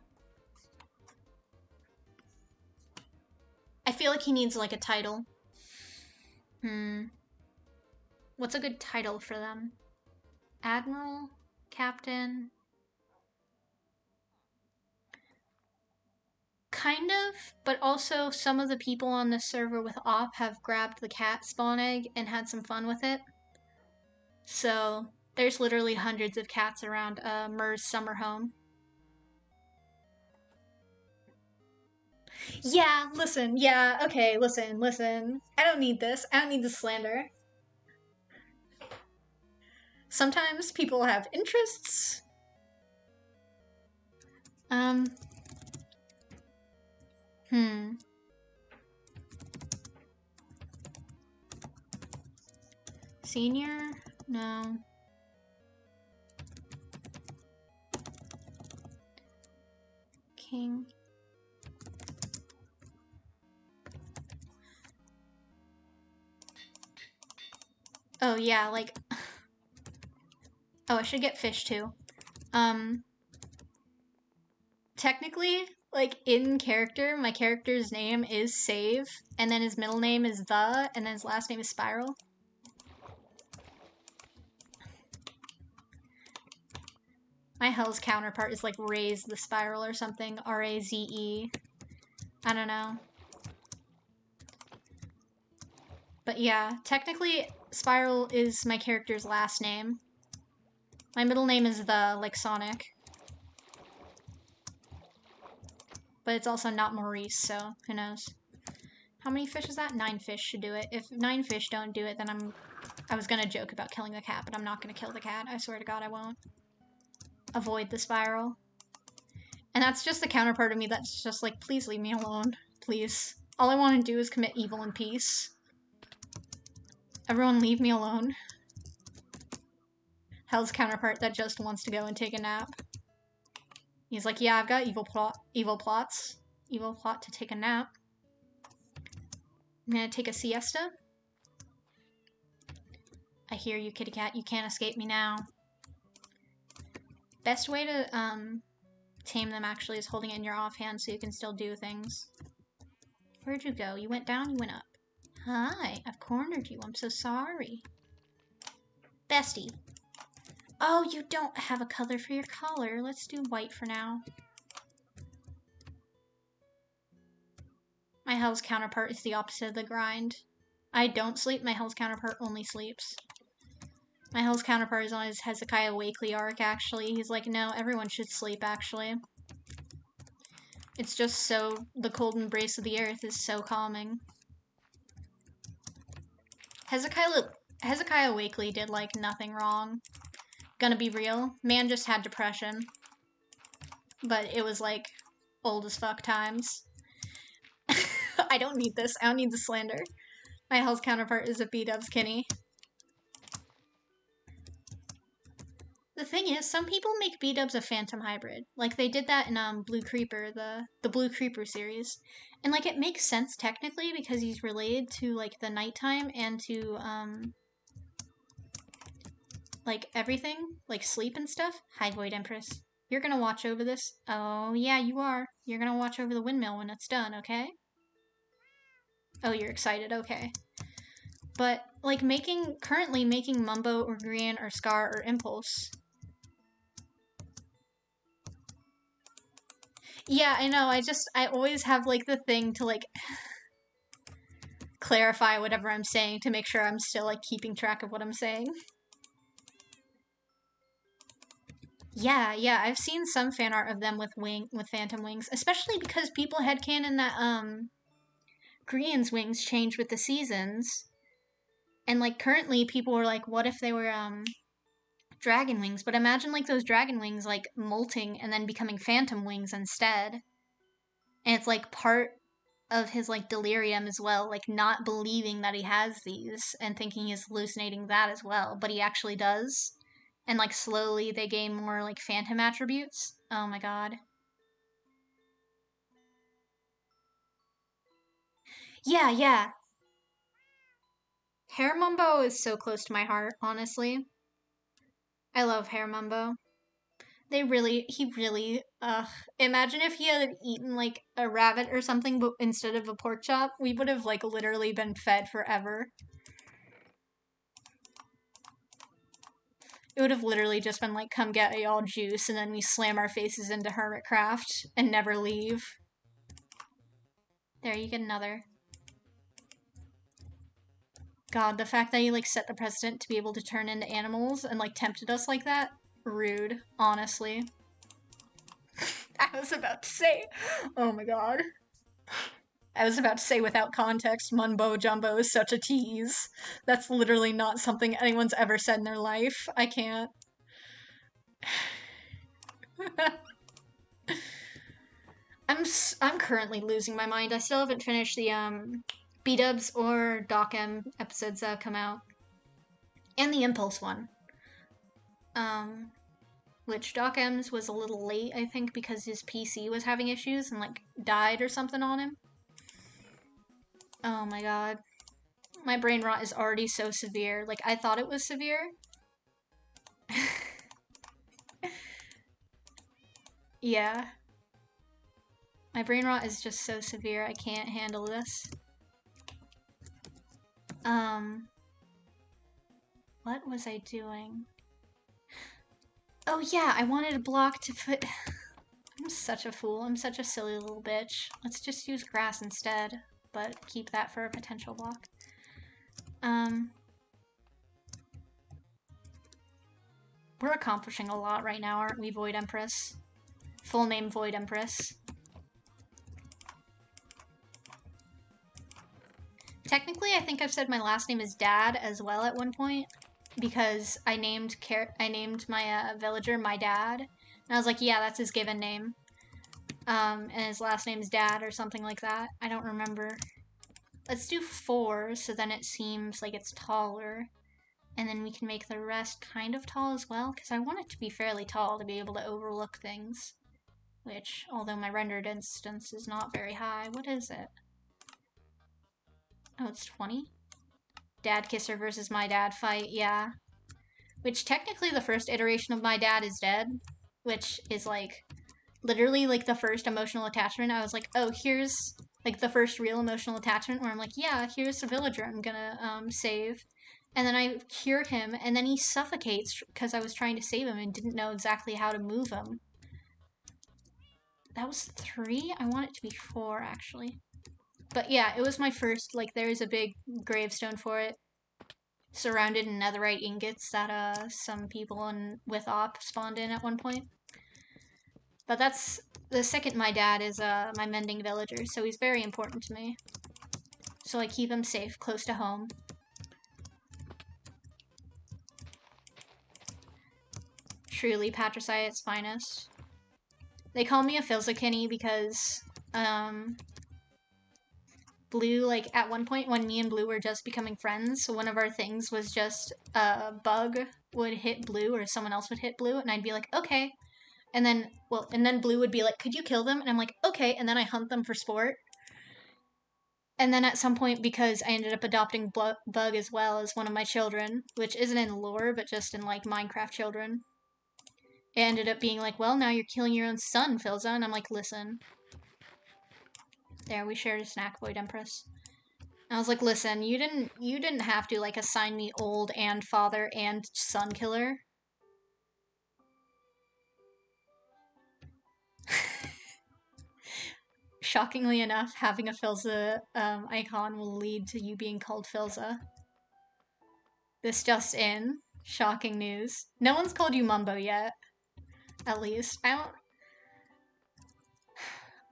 S1: I feel like he needs like a title. What's a good title for them? Admiral? Captain? Kind of, but also some of the people on this server with op have grabbed the cat spawn egg and had some fun with it. So there's literally hundreds of cats around Mur's summer home. Yeah, listen, yeah, okay, listen. I don't need this. I don't need this slander. Sometimes people have interests. Senior? No. King. Oh yeah, like oh, I should get fish too. Technically, like in character, my character's name is Save, and then his middle name is The, and then his last name is Spiral. My Hell's counterpart is like Raze the Spiral or something. R-A-Z-E. I don't know. But yeah, technically, Spiral is my character's last name. My middle name is The, like Sonic. But it's also not Maurice, so who knows. How many fish is that? 9 fish should do it. If 9 fish don't do it, then I was gonna joke about killing the cat, but I'm not gonna kill the cat. I swear to God I won't. Avoid the spiral. And that's just the counterpart of me that's just like, please leave me alone. Please. All I want to do is commit evil in peace. Everyone leave me alone. Hell's counterpart that just wants to go and take a nap. He's like, yeah, I've got evil plots. Evil plot to take a nap. I'm gonna take a siesta. I hear you, kitty cat. You can't escape me now. Best way to tame them actually is holding it in your offhand so you can still do things. Where'd you go? You went down, you went up. Hi, I've cornered you. I'm so sorry. Bestie. Oh, you don't have a color for your collar. Let's do white for now. My Hell's counterpart is the opposite of the grind. I don't sleep, my Hell's counterpart only sleeps. My Hell's counterpart is on his Hezekiah Wakely arc, actually. He's like, no, everyone should sleep, actually. It's just so, the cold embrace of the earth is so calming. Hezekiah Wakely did, like, nothing wrong. Gonna be real, man just had depression. But it was, like, old as fuck times. I don't need this. I don't need the slander. My Hell's counterpart is a B-dubs Kinney. The thing is, some people make B-dubs a phantom hybrid. Like, they did that in Blue Creeper, the Blue Creeper series. And, like, it makes sense technically because he's related to, like, the nighttime and to, like, everything. Like, sleep and stuff. Hi, Void Empress. You're gonna watch over this? Oh, yeah, you are. You're gonna watch over the windmill when it's done, okay? Oh, you're excited, okay. But, like, currently making Mumbo or Green or Scar or Impulse. Yeah, I know, I always have, like, the thing to, like, clarify whatever I'm saying to make sure I'm still, like, keeping track of what I'm saying. Yeah, yeah, I've seen some fan art of them with phantom wings, especially because people headcanon that Grian's wings change with the seasons. And like currently people were like, what if they were dragon wings? But imagine like those dragon wings like molting and then becoming phantom wings instead. And it's like part of his like delirium as well, like not believing that he has these and thinking he's hallucinating that as well, but he actually does. And like slowly they gain more like phantom attributes. Oh my god. Yeah, yeah. Hair Mumbo is so close to my heart, honestly. I love Hair Mumbo. He really, imagine if he had eaten like a rabbit or something, but instead of a pork chop, we would have like literally been fed forever. It would have literally just been like, come get y'all juice, and then we slam our faces into Hermitcraft and never leave. There, you get another. God, the fact that he like set the precedent to be able to turn into animals and like tempted us like that, rude, honestly. I was about to say, oh my god. I was about to say, without context, Mumbo Jumbo is such a tease. That's literally not something anyone's ever said in their life. I can't. I'm currently losing my mind. I still haven't finished the B-dubs or Doc M episodes that have come out, and the Impulse one. Um, which Doc M's was a little late, I think, because his PC was having issues and like died or something on him. Oh my god. My brain rot is already so severe. Like, I thought it was severe. Yeah. My brain rot is just so severe, I can't handle this. What was I doing? Oh yeah, I wanted a block to put... I'm such a fool. I'm such a silly little bitch. Let's just use grass instead, but keep that for a potential block. We're accomplishing a lot right now, aren't we, Void Empress? Full name Void Empress. Technically, I think I've said my last name is Dad as well at one point, because I named my villager my dad, and I was like, yeah, that's his given name. And his last name's Dad or something like that. I don't remember. Let's do 4, so then it seems like it's taller. And then we can make the rest kind of tall as well, because I want it to be fairly tall to be able to overlook things. Which, although my rendered instance is not very high, what is it? Oh, it's 20? Dad Kisser versus my dad fight, yeah. Which technically the first iteration of my dad is dead, which is like literally like the first emotional attachment. I was like, oh, here's like the first real emotional attachment where I'm like, yeah, here's a villager I'm gonna save. And then I cured him, and then he suffocates because I was trying to save him and didn't know exactly how to move him. That was 3? I want it to be 4, actually. But yeah, it was my first, like, there's a big gravestone for it, surrounded in netherite ingots that some people with op spawned in at one point. But that's the second my dad is my mending villager, so he's very important to me. So I keep him safe, close to home. Truly patricide at its finest. They call me a Filzakinny because Blue, like at one point when me and Blue were just becoming friends, so one of our things was just a bug would hit Blue or someone else would hit Blue, and I'd be like, okay. And then Blue would be like, could you kill them? And I'm like, okay. And then I hunt them for sport. And then at some point, because I ended up adopting Bug as well as one of my children, which isn't in lore, but just in like Minecraft children, it ended up being like, well, now you're killing your own son, Philza. And I'm like, listen. There, we shared a snack, Void Empress. I was like, listen, you didn't have to like assign me old and father and son killer. Shockingly enough, having a Philza icon will lead to you being called Philza. This just in. Shocking news. No one's called you Mumbo yet. At least.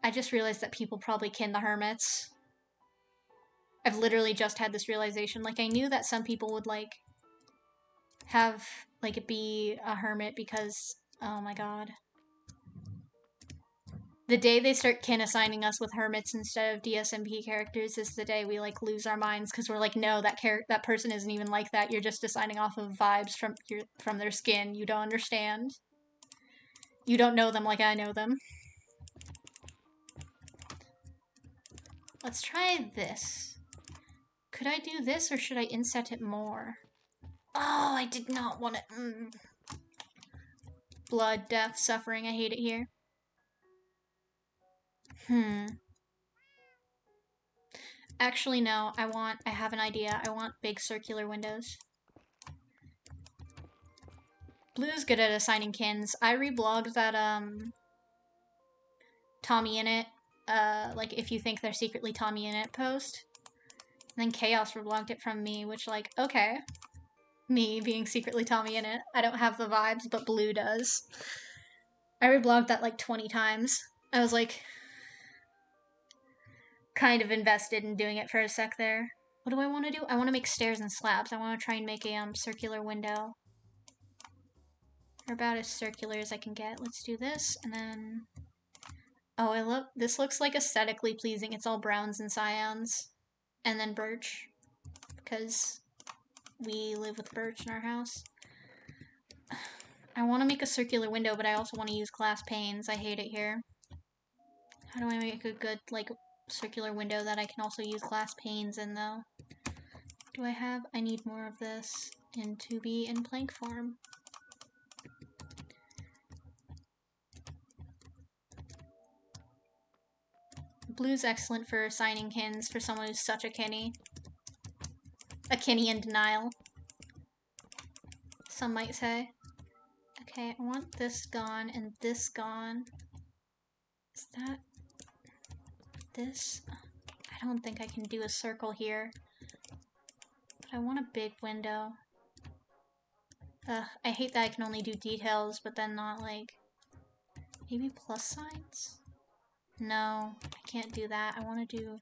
S1: I just realized that people probably kin the hermits. I've literally just had this realization. Like, I knew that some people would, like, have, like, be a hermit because, oh my god. The day they start kin assigning us with hermits instead of DSMP characters is the day we, like, lose our minds, because we're like, no, that person isn't even like that. You're just assigning off of vibes from their skin. You don't understand. You don't know them like I know them. Let's try this. Could I do this, or should I inset it more? Oh, I did not want it. Blood, death, suffering. I hate it here. Actually, no. I have an idea. I want big circular windows. Blue's good at assigning kins. I reblogged that, Tommy in it, like, if you think they're secretly Tommy in it post. And then Chaos reblogged it from me, which, like, okay. Me being secretly Tommy in it. I don't have the vibes, but Blue does. I reblogged that, like, 20 times. I was, like, kind of invested in doing it for a sec there. What do I want to do? I want to make stairs and slabs. I want to try and make a, circular window. Or about as circular as I can get. Let's do this, and then... Oh, this looks, like, aesthetically pleasing. It's all browns and cyans. And then birch. Because we live with birch in our house. I want to make a circular window, but I also want to use glass panes. I hate it here. How do I make a good, like, circular window that I can also use glass panes in, though? Do I have? I need more of this to be in plank form. Blue's excellent for assigning kins for someone who's such a kinny. A kinny in denial, some might say. Okay, I want this gone and this gone. Is that this? I don't think I can do a circle here. But I want a big window. Ugh, I hate that I can only do details, but then not, like... Maybe plus signs? No, I can't do that. I want to do...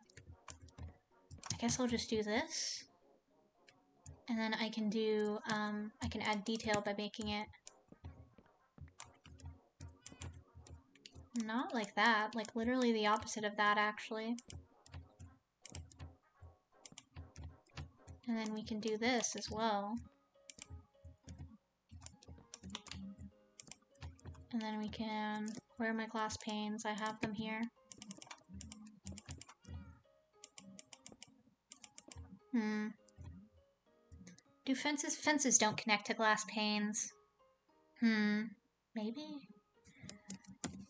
S1: I guess I'll just do this. And then I can do, I can add detail by making it... Not like that, like literally the opposite of that, actually. And then we can do this as well. And then we can... Where are my glass panes? I have them here. Do fences? Fences don't connect to glass panes. Maybe?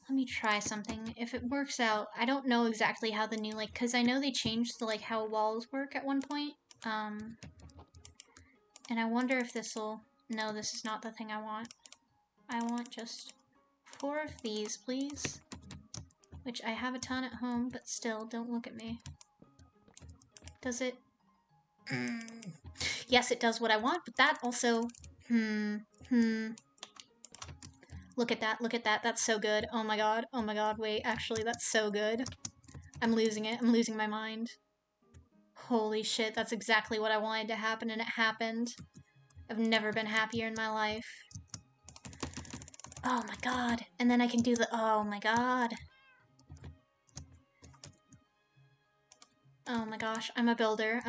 S1: Let me try something. If it works out, I don't know exactly how the new, like, because I know they changed the, like, how walls work at one point. And I wonder if this'll... No, this is not the thing I want. I want just 4 of these, please. Which I have a ton at home, but still, don't look at me. Does it... Yes, it does what I want, but that also... Look at that, that's so good. Oh my god, wait, actually, that's so good. I'm losing it, I'm losing my mind. Holy shit, that's exactly what I wanted to happen, and it happened. I've never been happier in my life. Oh my god, and then I can do the... Oh my god. Oh my gosh, I'm a builder,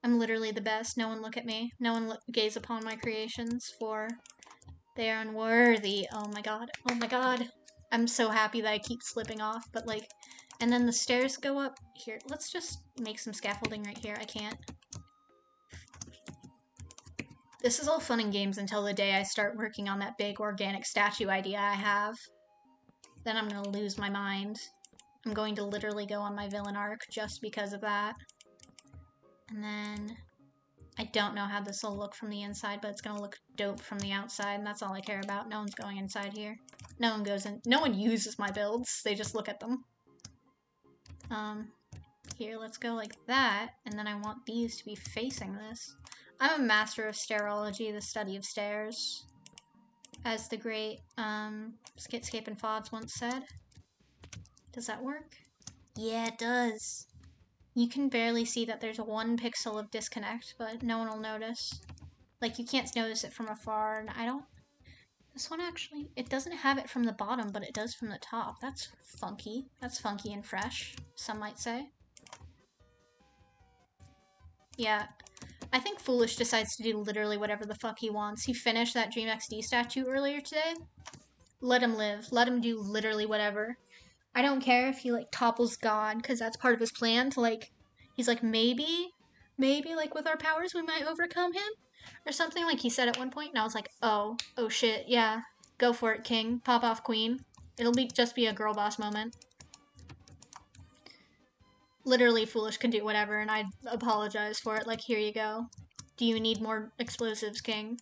S1: I'm literally the best. No one look at me. No one gaze upon my creations, for they are unworthy. Oh my god. Oh my god. I'm so happy that I keep slipping off, but like... And then the stairs go up. Here, let's just make some scaffolding right here. I can't. This is all fun and games until the day I start working on that big organic statue idea I have. Then I'm gonna lose my mind. I'm going to literally go on my villain arc just because of that. And then... I don't know how this will look from the inside, but it's gonna look dope from the outside, and that's all I care about. No one's going inside here. No one goes in. No one uses my builds. They just look at them. Here, let's go like that, and then I want these to be facing this. I'm a master of stairology, the study of stairs. as the great Skitscape and Fods once said. Does that work? Yeah, it does. You can barely see that there's 1 pixel of disconnect, but no one will notice. Like, you can't notice it from afar, and I don't... This one actually, it doesn't have it from the bottom, but it does from the top. That's funky. That's funky and fresh, some might say. Yeah, I think Foolish decides to do literally whatever the fuck he wants. He finished that Dream XD statue earlier today. Let him live. Let him do literally whatever. I don't care if he, like, topples God, because that's part of his plan to, like... He's like, maybe, like, with our powers we might overcome him? Or something, like he said at one point, and I was like, oh shit, yeah. Go for it, king. Pop off, queen. It'll just be a girl boss moment. Literally, Foolish can do whatever, and I apologize for it. Like, here you go. Do you need more explosives, king?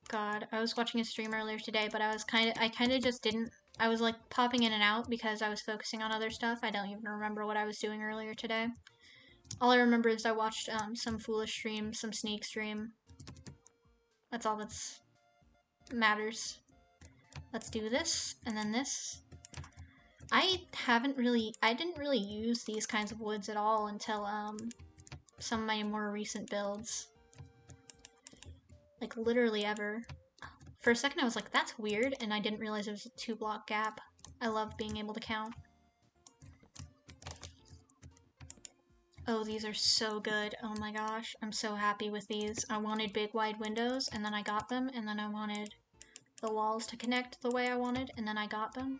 S1: God, I was watching a stream earlier today, but I kind of just didn't... I was, like, popping in and out because I was focusing on other stuff. I don't even remember what I was doing earlier today. All I remember is I watched some Foolish stream, some Sneak stream. That's all that's matters. Let's do this, and then this. I didn't really use these kinds of woods at all until some of my more recent builds. Like, literally ever. For a second I was like, that's weird, and I didn't realize it was a 2-block gap. I love being able to count. Oh, these are so good. Oh my gosh, I'm so happy with these. I wanted big wide windows, and then I got them, and then I wanted the walls to connect the way I wanted, and then I got them.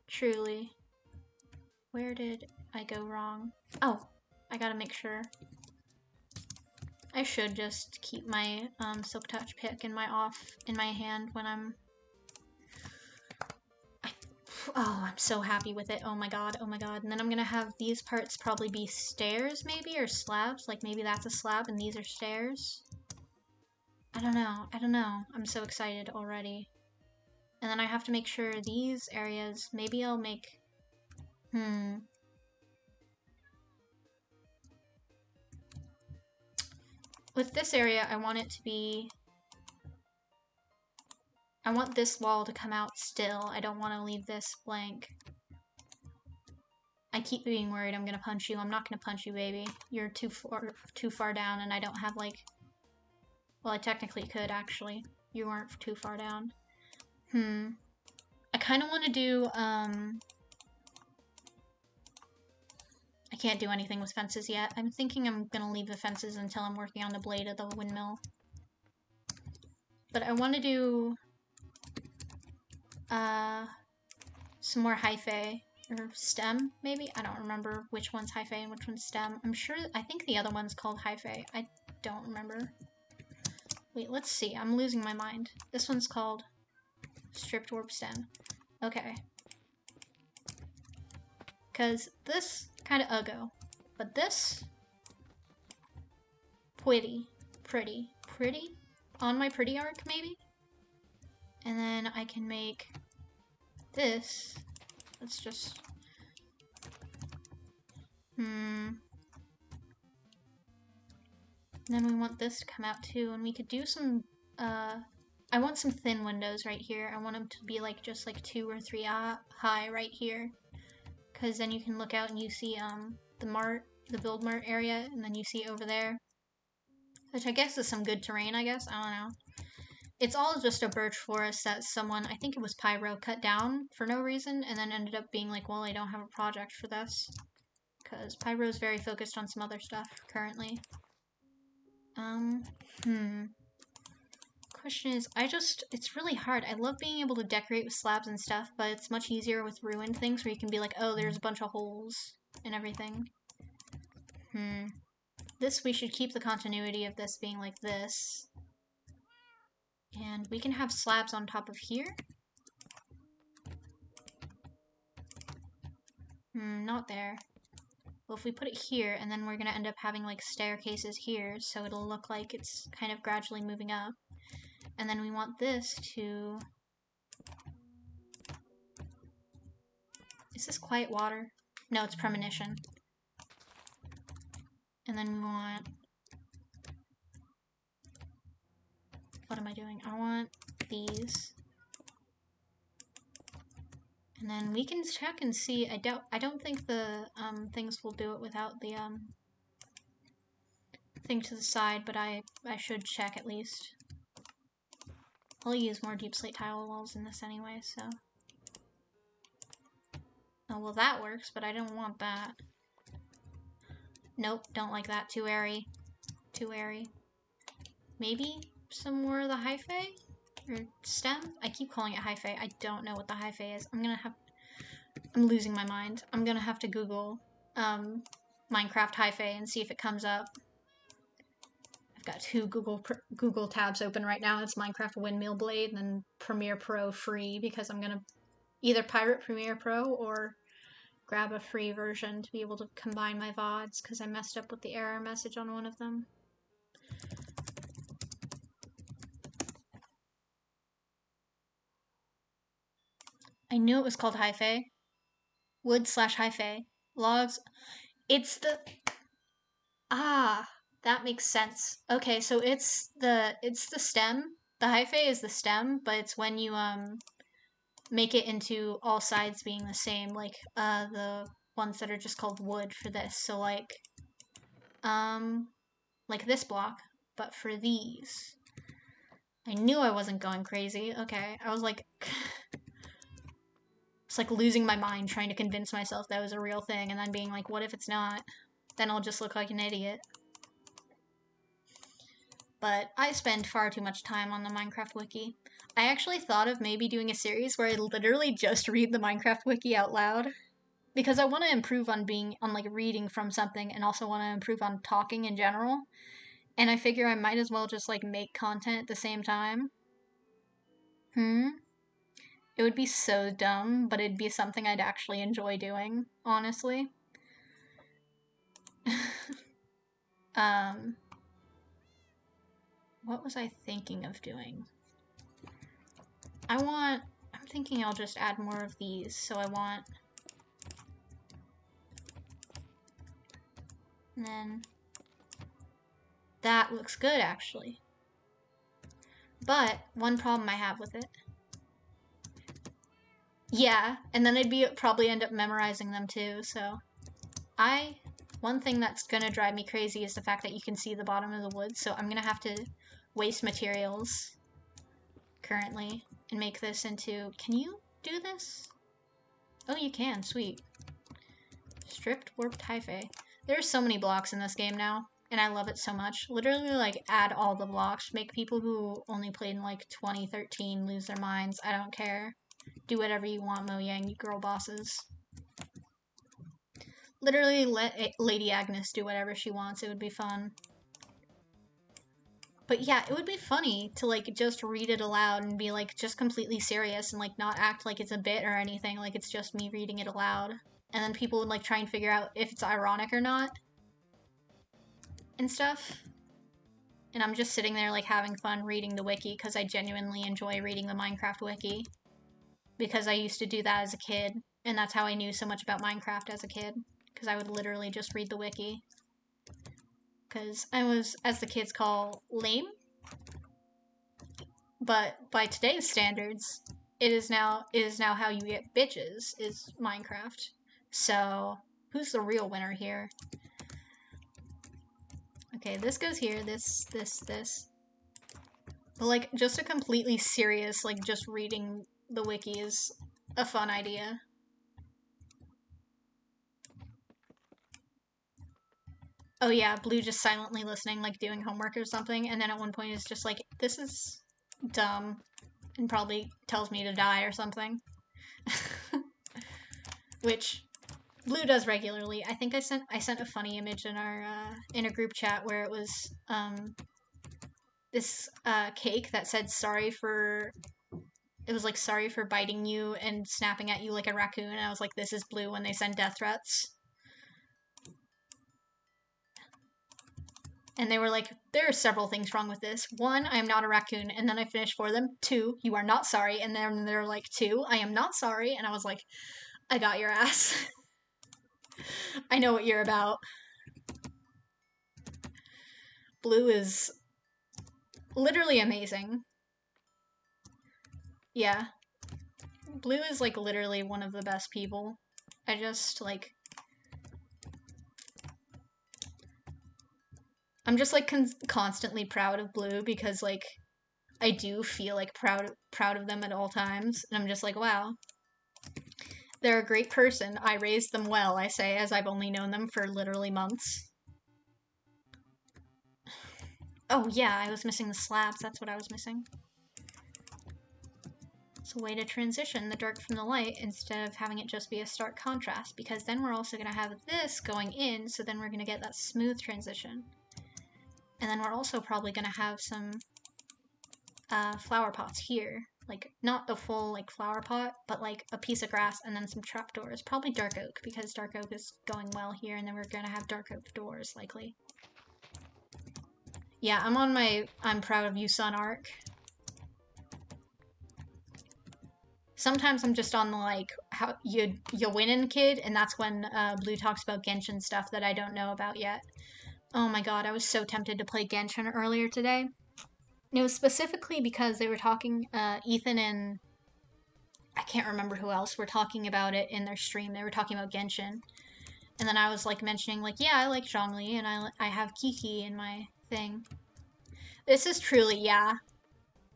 S1: Truly. Where did I go wrong? Oh, I gotta make sure. I should just keep my Silk Touch pick in my hand when I'm... Oh, I'm so happy with it. Oh my god, oh my god. And then I'm gonna have these parts probably be stairs, maybe, or slabs. Like, maybe that's a slab and these are stairs. I don't know. I'm so excited already. And then I have to make sure these areas, maybe I'll make... With this area, I want it to be... I want this wall to come out still. I don't want to leave this blank. I keep being worried I'm gonna punch you. I'm not gonna punch you, baby. You're too far down, and I don't have, like... Well, I technically could, actually. You weren't too far down. I kind of want to do, I can't do anything with fences yet. I'm thinking I'm gonna leave the fences until I'm working on the blade of the windmill. But I want to do, some more hyphae, or stem, maybe? I don't remember which one's hyphae and which one's stem. I think the other one's called hyphae. I don't remember. Wait, let's see. I'm losing my mind. This one's called stripped warp stem. Okay. Because this kind of uggo. But this, pretty. On my pretty arc, maybe? And then I can make this. Let's just... Then we want this to come out too, and we could do some, I want some thin windows right here. I want them to be like, just like 2 or 3 high right here. Because then you can look out and you see, the build mart area, and then you see over there. Which I guess is some good terrain, I guess. I don't know. It's all just a birch forest that someone, I think it was Pyro, cut down for no reason, and then ended up being like, well, I don't have a project for this. Because Pyro's very focused on some other stuff currently. Question is, it's really hard. I love being able to decorate with slabs and stuff, but it's much easier with ruined things where you can be like, oh, there's a bunch of holes and everything. We should keep the continuity of this being like this. And we can have slabs on top of here. Not there. Well, if we put it here, and then we're gonna end up having like staircases here, so it'll look like it's kind of gradually moving up. And then we want this to... Is this quiet water? No, it's premonition. And then we want what am I doing? I want these. And then we can check and see. I don't think the things will do it without the thing to the side, but I should check at least. I'll use more deep slate tile walls in this anyway, so. Oh, well that works, but I don't want that. Nope, don't like that. Too airy. Too airy. Maybe some more of the hyphae? Or stem? I keep calling it hyphae. I don't know what the hyphae is. I'm losing my mind. I'm gonna have to Google Minecraft hyphae and see if it comes up. I've got two Google tabs open right now. It's Minecraft Windmill Blade and then Premiere Pro free, because I'm gonna either pirate Premiere Pro or grab a free version to be able to combine my VODs, because I messed up with the error message on one of them. I knew it was called hyphae. Wood/hyphae. Logs. It's the... Ah, that makes sense. Okay, so it's the stem. The hyphae is the stem, but it's when you make it into all sides being the same, like the ones that are just called wood for this. So like this block, but for these. I knew I wasn't going crazy. Okay, I was like it's like losing my mind trying to convince myself that was a real thing, and then being like, what if it's not? Then I'll just look like an idiot. But I spend far too much time on the Minecraft wiki. I actually thought of maybe doing a series where I literally just read the Minecraft wiki out loud, because I want to improve on like reading from something, and also want to improve on talking in general. And I figure I might as well just like make content at the same time. It would be so dumb, but it'd be something I'd actually enjoy doing, honestly. What was I thinking of doing? I'm thinking I'll just add more of these, so I want... And then... That looks good, actually. But, one problem I have with it... Yeah, and then I'd probably end up memorizing them too, so... One thing that's gonna drive me crazy is the fact that you can see the bottom of the wood, so I'm gonna have to waste materials currently and make this into... Can you do this? Oh, you can. Sweet. Stripped warped hyphae. There's so many blocks in this game now, and I love it so much. Literally, like, add all the blocks. Make people who only played in, like, 2013 lose their minds. I don't care. Do whatever you want, Mojang, you girl bosses. Literally, let Lady Agnes do whatever she wants. It would be fun. But yeah, it would be funny to, like, just read it aloud and be, like, just completely serious and, like, not act like it's a bit or anything. Like, it's just me reading it aloud. And then people would, like, try and figure out if it's ironic or not. And stuff. And I'm just sitting there, like, having fun reading the wiki because I genuinely enjoy reading the Minecraft wiki. Because I used to do that as a kid. And that's how I knew so much about Minecraft as a kid. Because I would literally just read the wiki. Because I was, as the kids call, lame. But by today's standards, it is now how you get bitches, is Minecraft. So, who's the real winner here? Okay, this goes here, this. But, like, just a completely serious, like, just reading the wiki is a fun idea. Oh yeah, Blue just silently listening, like doing homework or something, and then at one point is just like, this is dumb, and probably tells me to die or something. Which Blue does regularly. I think I sent a funny image in our in a group chat where it was this cake that said sorry for biting you and snapping at you like a raccoon, and I was like, this is Blue when they send death threats. And they were like, there are several things wrong with this. 1, I am not a raccoon. And then I finished for them. 2, you are not sorry. And then they're like, 2, I am not sorry. And I was like, I got your ass. I know what you're about. Blue is literally amazing. Yeah. Blue is, like, literally one of the best people. I just, like... I'm just, like, constantly proud of Blue because, like, I do feel, like, proud of them at all times. And I'm just like, wow. They're a great person. I raised them well, I say, as I've only known them for literally months. Oh, yeah, I was missing the slabs. That's what I was missing. It's a way to transition the dark from the light instead of having it just be a stark contrast, because then we're also going to have this going in, so then we're going to get that smooth transition. And then we're also probably going to have some flower pots here. Like, not the full, like, flower pot, but, like, a piece of grass and then some trapdoors. Probably dark oak, because dark oak is going well here, and then we're going to have dark oak doors, likely. Yeah, I'm on my I'm proud of you son arc. Sometimes I'm just on the, like, how you winning kid, and that's when Blue talks about Genshin stuff that I don't know about yet. Oh my god, I was so tempted to play Genshin earlier today. And it was specifically because they were talking, Ethan and I can't remember who else were talking about it in their stream. They were talking about Genshin. And then I was, like, mentioning, like, yeah, I like Zhongli, and I have Kiki in my thing. This is truly, yeah.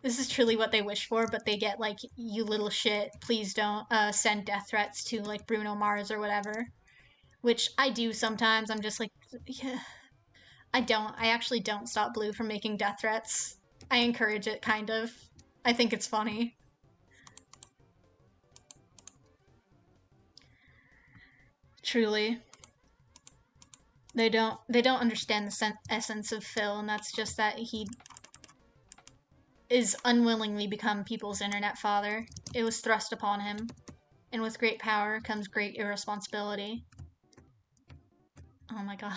S1: This is truly what they wish for, but they get, like, you little shit, please don't send death threats to, like, Bruno Mars or whatever. Which I do sometimes. I'm just like, yeah. I actually don't stop Blue from making death threats. I encourage it, kind of. I think it's funny. Truly. They don't understand the essence of Phil, and that's just that he is unwillingly become people's internet father. It was thrust upon him. And with great power comes great irresponsibility. Oh my god.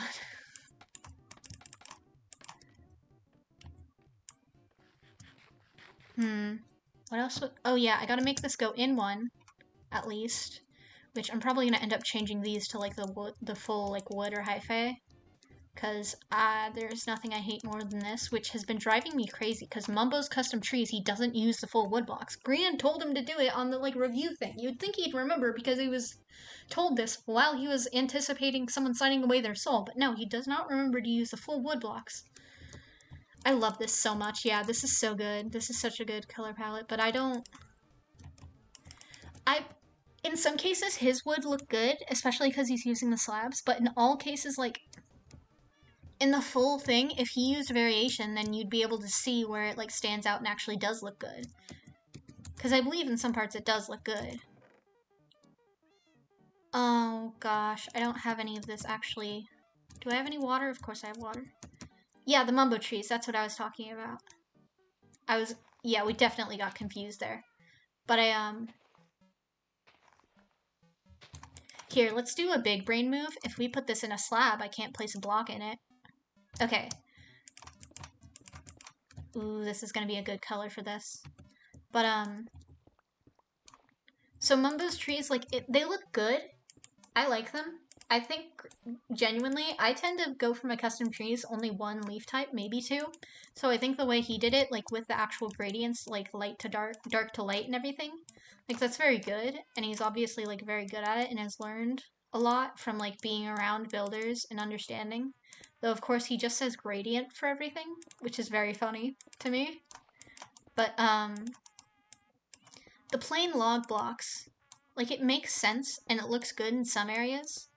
S1: What else? Oh yeah, I gotta make this go in one, at least. Which I'm probably gonna end up changing these to, like, the full, like, wood or hyphae. Because there's nothing I hate more than this, which has been driving me crazy, because Mumbo's custom trees, he doesn't use the full wood blocks. Grian told him to do it on the, like, review thing. You'd think he'd remember because he was told this while he was anticipating someone signing away their soul, but no, he does not remember to use the full wood blocks. I love this so much. Yeah, this is so good. This is such a good color palette, but in some cases, his would look good, especially because he's using the slabs, but in all cases, like, in the full thing, if he used variation, then you'd be able to see where it, like, stands out and actually does look good. Because I believe in some parts it does look good. Oh, gosh. I don't have any of this, actually. Do I have any water? Of course I have water. Yeah, the Mumbo trees. That's what I was talking about. Yeah, we definitely got confused there. But Here, let's do a big brain move. If we put this in a slab, I can't place a block in it. Okay. Ooh, this is gonna be a good color for this. But, so Mumbo's trees, like, they look good. I like them. I think, genuinely, I tend to go for my custom trees only one leaf type, maybe two. So I think the way he did it, like, with the actual gradients, like, light to dark, dark to light and everything, like, that's very good. And he's obviously, like, very good at it and has learned a lot from, like, being around builders and understanding. Though, of course, he just says gradient for everything, which is very funny to me. But, the plain log blocks, like, it makes sense and it looks good in some areas.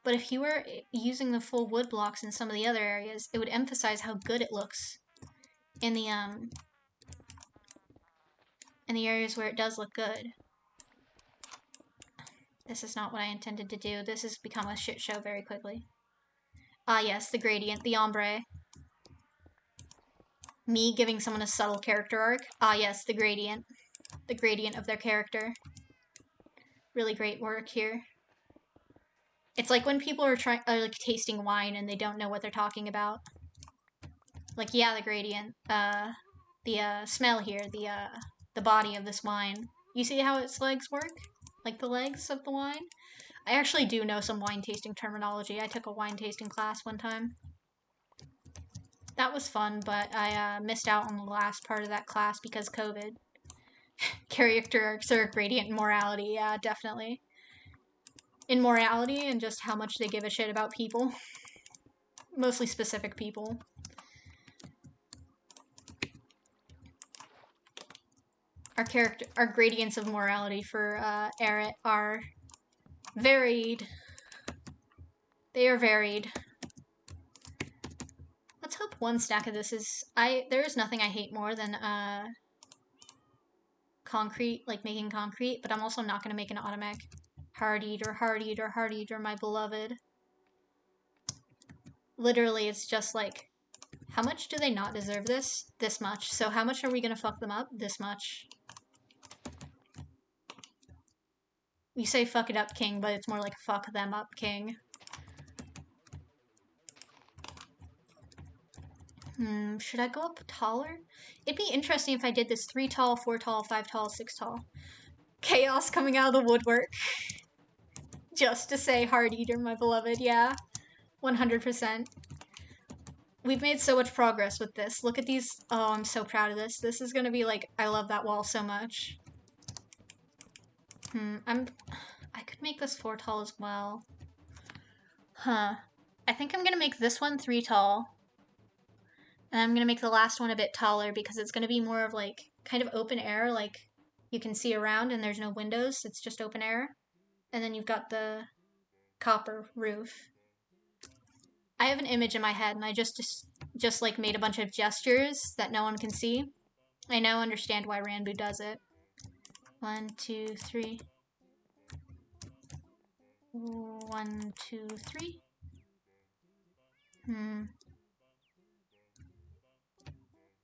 S1: But if you were using the full wood blocks in some of the other areas, it would emphasize how good it looks in the areas where it does look good. This is not what I intended to do. This has become a shit show very quickly. Ah, yes, the gradient, the ombre. Me giving someone a subtle character arc. Ah, yes, the gradient. The gradient of their character. Really great work here. It's like when people are like tasting wine and they don't know what they're talking about. Like, yeah, the gradient. The smell here, the body of this wine. You see how its legs work? Like the legs of the wine? I actually do know some wine tasting terminology. I took a wine tasting class one time. That was fun, but I missed out on the last part of that class because COVID. Character arcs are gradient in morality, yeah, definitely. In morality and just how much they give a shit about people. Mostly specific people. Our gradients of morality for Eret are varied. They are varied. Let's hope one stack of this is... There is nothing I hate more than concrete, like making concrete, but I'm also not going to make an automatic. Hard eater, hard eater, hard eater, my beloved. Literally, it's just like, how much do they not deserve this? This much. So how much are we going to fuck them up? This much. We say fuck it up, king, but it's more like fuck them up, king. Should I go up taller? It'd be interesting if I did this 3 tall, 4 tall, 5 tall, 6 tall. Chaos coming out of the woodwork. Just to say hard eater, my beloved, yeah. 100%. We've made so much progress with this. Look at these. Oh, I'm so proud of this. This is gonna be like, I love that wall so much. I could make this 4 tall as well. Huh. I think I'm gonna make this one 3 tall. And I'm gonna make the last one a bit taller because it's gonna be more of like, kind of open air, like you can see around and there's no windows, it's just open air. And then you've got the copper roof. I have an image in my head and I just like made a bunch of gestures that no one can see. I now understand why Ranbu does it. 1, 2, 3. 1, 2, 3.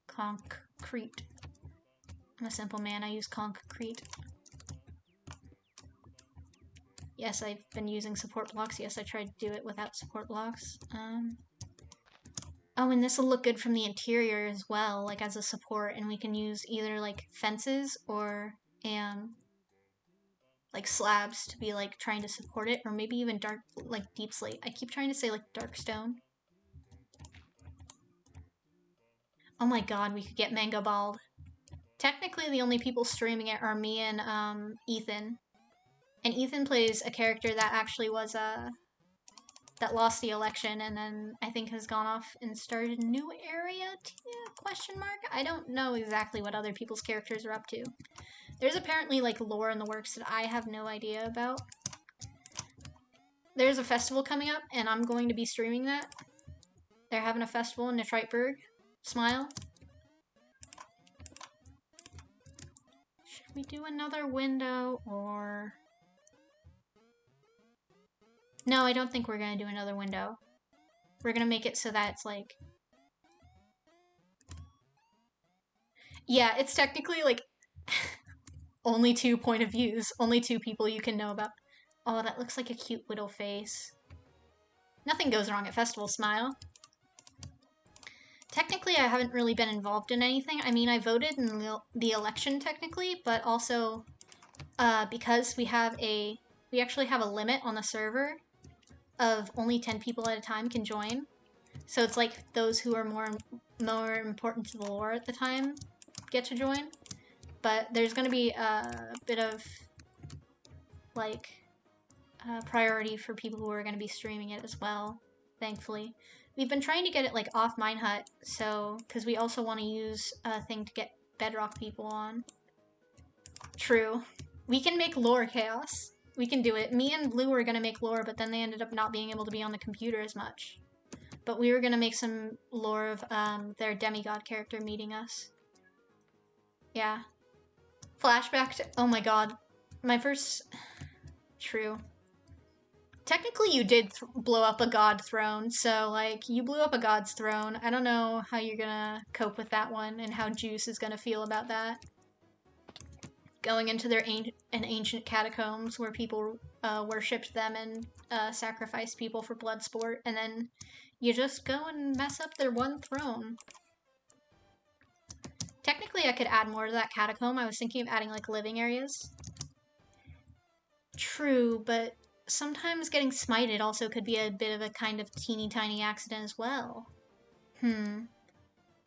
S1: Concrete. I'm a simple man, I use concrete. Yes, I've been using support blocks. Yes, I tried to do it without support blocks. Oh, and this will look good from the interior as well, like as a support, and we can use either like fences or like slabs to be like trying to support it, or maybe even dark, like deep slate. I keep trying to say like dark stone. Oh my god, we could get Mango Bald. Technically, the only people streaming it are me and Ethan. And Ethan plays a character that actually was that lost the election and then I think has gone off and started a new area? Question mark? I don't know exactly what other people's characters are up to. There's apparently like lore in the works that I have no idea about. There's a festival coming up and I'm going to be streaming that. They're having a festival in Detroitburg. Smile. Should we do another window or... No, I don't think we're gonna do another window. We're gonna make it so that it's like... Yeah, it's technically like only 2 point of views, only 2 people you can know about. Oh, that looks like a cute widow face. Nothing goes wrong at festival, smile. Technically, I haven't really been involved in anything. I mean, I voted in the election technically, but also because we actually have a limit on the server of only 10 people at a time can join. So it's like those who are more important to the lore at the time get to join. But there's going to be a bit of like priority for people who are going to be streaming it as well, thankfully. We've been trying to get it like off Minehut, so because we also want to use a thing to get bedrock people on. True. We can make lore chaos. We can do it. Me and Blue were going to make lore, but then they ended up not being able to be on the computer as much. But we were going to make some lore of their demigod character meeting us. Yeah. Flashback to... Oh my god. My first... True. Technically, you did blow up a god throne, so, like, you blew up a god's throne. I don't know how you're gonna cope with that one and how Juice is gonna feel about that. Going into their ancient catacombs where people worshipped them and sacrificed people for blood sport, and then you just go and mess up their one throne. Technically, I could add more to that catacomb. I was thinking of adding, like, living areas. True, but sometimes getting smited also could be a bit of a kind of teeny tiny accident as well.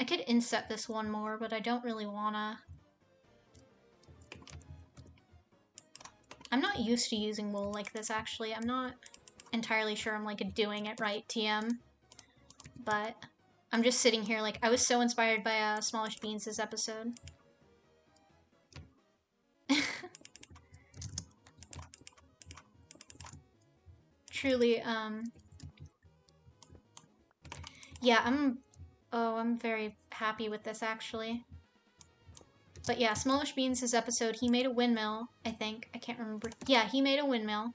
S1: I could inset this one more, but I don't really wanna. I'm not used to using wool like this, actually. I'm not entirely sure I'm, like, doing it right, TM. But I'm just sitting here, like, I was so inspired by Smallish Beans this episode. Truly, yeah, I'm very happy with this, actually. But yeah, Smallish Beans' episode, he made a windmill, I think. I can't remember. Yeah, he made a windmill.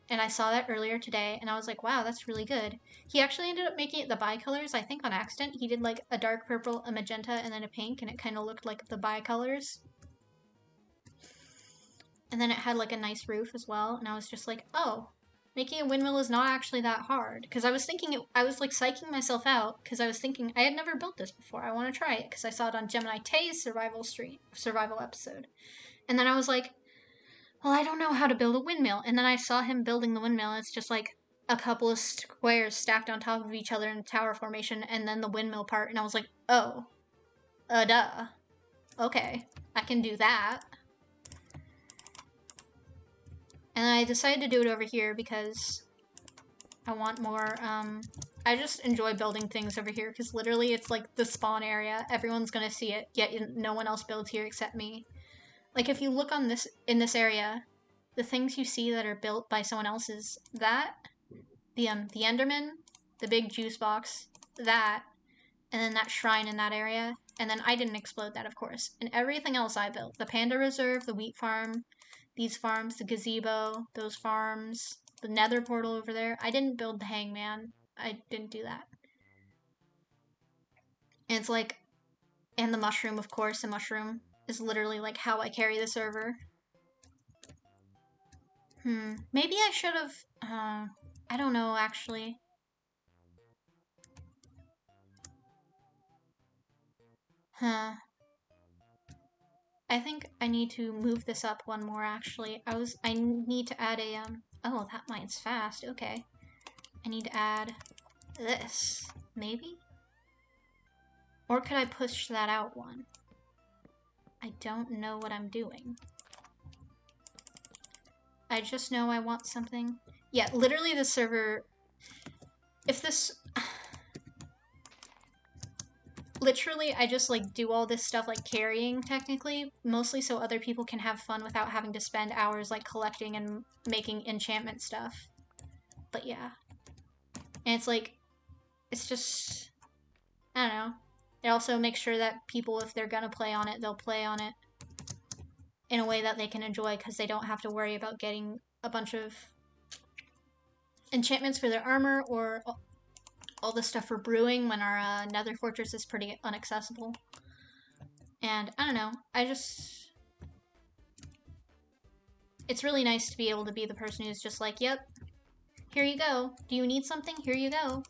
S1: And I saw that earlier today, and I was like, wow, that's really good. He actually ended up making it the bicolors, I think on accident. He did like a dark purple, a magenta, and then a pink, and it kind of looked like the bicolors. And then it had like a nice roof as well, and I was just like, oh, making a windmill is not actually that hard. Because I was thinking, I was like psyching myself out, because I was thinking, I had never built this before, I want to try it, because I saw it on Gemini Tay's survival episode. And then I was like, well, I don't know how to build a windmill. And then I saw him building the windmill, it's just like a couple of squares stacked on top of each other in a tower formation, and then the windmill part, and I was like, oh, duh. Okay, I can do that. And I decided to do it over here because I want more, I just enjoy building things over here because literally it's like the spawn area. Everyone's gonna see it, yet no one else builds here except me. Like if you look on this, in this area, the things you see that are built by someone else is that, the Enderman, the big juice box, that, and then that shrine in that area. And then I didn't explode that, of course. And everything else I built. The panda reserve, the wheat farm, these farms, the gazebo, those farms, the nether portal over there. I didn't build the hangman. I didn't do that. And it's like, and the mushroom, of course. The mushroom is literally like how I carry the server. Maybe I should have, I don't know, actually. I think I need to move this up one more, actually. I need to add a, oh, that mine's fast, okay. I need to add this, maybe? Or could I push that out one? I don't know what I'm doing. I just know I want something. Yeah, literally the server, if this, literally I just like do all this stuff like carrying technically, mostly so other people can have fun without having to spend hours like collecting and making enchantment stuff. But yeah. And it's like, it's just, I don't know. It also makes sure that people, if they're gonna play on it, they'll play on it in a way that they can enjoy because they don't have to worry about getting a bunch of enchantments for their armor or all the stuff for brewing when our nether fortress is pretty inaccessible. And I don't know, it's really nice to be able to be the person who's just like, yep, here you go. Do you need something? Here you go.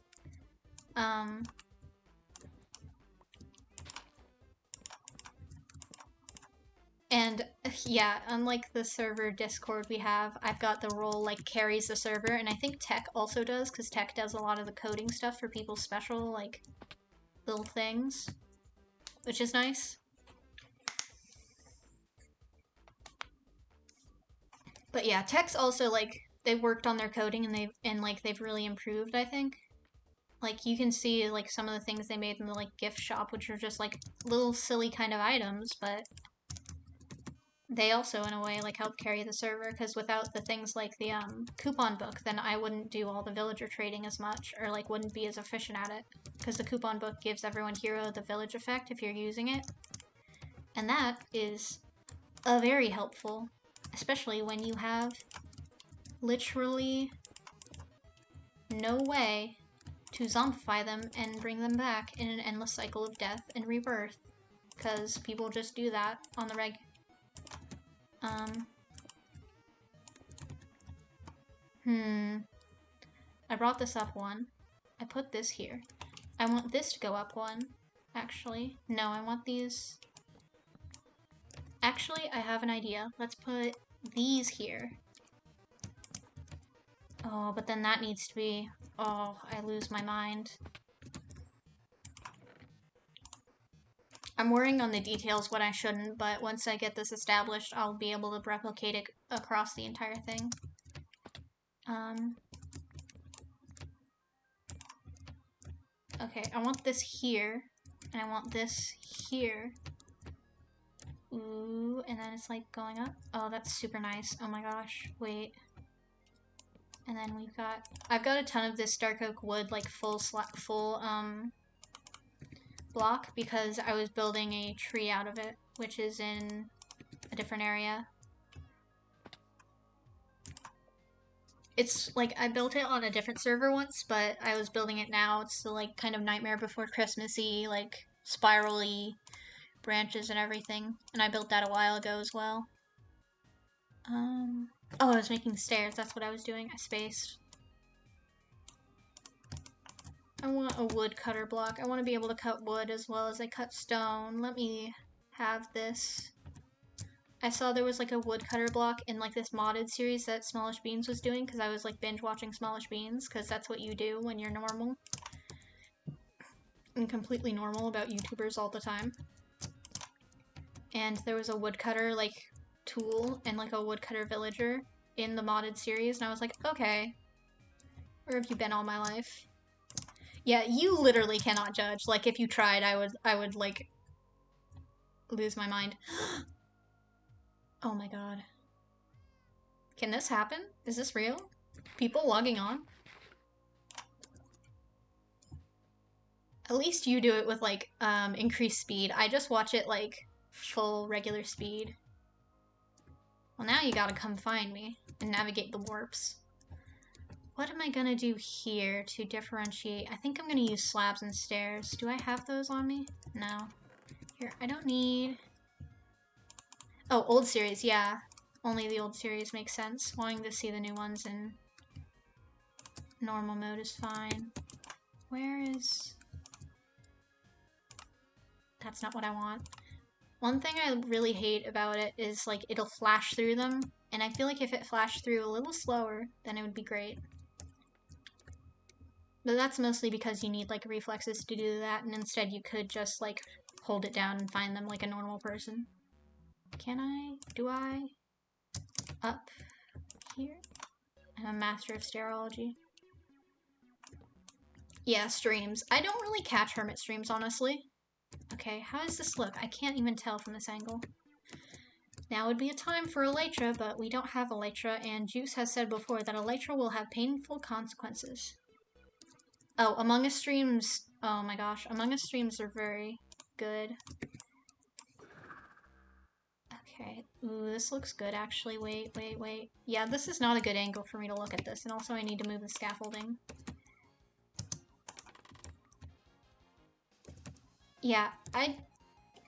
S1: And yeah, unlike the server Discord we have, I've got the role like carries the server, and I think Tech also does, because Tech does a lot of the coding stuff for people's special, like, little things, which is nice. But yeah, Tech's also, like, they've worked on their coding, and they've really improved, I think. Like, you can see, like, some of the things they made in the, like, gift shop, which are just, like, little silly kind of items, but they also, in a way, like, help carry the server, because without the things like the, coupon book, then I wouldn't do all the villager trading as much, or, like, wouldn't be as efficient at it, because the coupon book gives everyone hero the village effect if you're using it, and that is very helpful, especially when you have literally no way to zombify them and bring them back in an endless cycle of death and rebirth, because people just do that on the reg. I brought this up one. I put this here. I want this to go up one. Actually, no, I want these. Actually, I have an idea. Let's put these here. Oh, but then that needs to be... Oh, I lose my mind. I'm worrying on the details when I shouldn't, but once I get this established, I'll be able to replicate it across the entire thing. Okay, I want this here, and I want this here. Ooh, and then it's like going up. Oh, that's super nice. Oh my gosh, wait. And then I've got a ton of this dark oak wood, like full block, because I was building a tree out of it, which is in a different area. It's like I built it on a different server once, but I was building it now. It's the like kind of Nightmare Before Christmas-y, like spirally branches and everything. And I built that a while ago as well. Oh, I was making stairs. That's what I was doing. I spaced. I want a wood cutter block. I want to be able to cut wood as well as I cut stone. Let me have this. I saw there was like a woodcutter block in like this modded series that Smallish Beans was doing, because I was like binge watching Smallish Beans, because that's what you do when you're normal. And completely normal about YouTubers all the time. And there was a woodcutter like tool and like a woodcutter villager in the modded series, and I was like, okay, where have you been all my life? Yeah, you literally cannot judge. Like if you tried, I would like lose my mind. Oh my god. Can this happen? Is this real? People logging on? At least you do it with like increased speed. I just watch it like full regular speed. Well, now you gotta come find me and navigate the warps. What am I gonna do here to differentiate? I think I'm gonna use slabs and stairs. Do I have those on me? No. Here, I don't need... Oh, old series, yeah. Only the old series makes sense. Wanting to see the new ones in normal mode is fine. Where is... That's not what I want. One thing I really hate about it is like it'll flash through them, and I feel like if it flashed through a little slower, then it would be great. But that's mostly because you need like reflexes to do that, and instead you could just like hold it down and find them like a normal person. Can I? Do I? Up here? I'm a master of stereology. Yeah, streams. I don't really catch hermit streams, honestly. Okay, how does this look? I can't even tell from this angle. Now would be a time for elytra, but we don't have elytra, and Juice has said before that elytra will have painful consequences. Oh, Among Us streams. Oh my gosh, Among Us streams are very good. Okay, ooh, this looks good actually. Wait. Yeah, this is not a good angle for me to look at this, and also I need to move the scaffolding. Yeah, I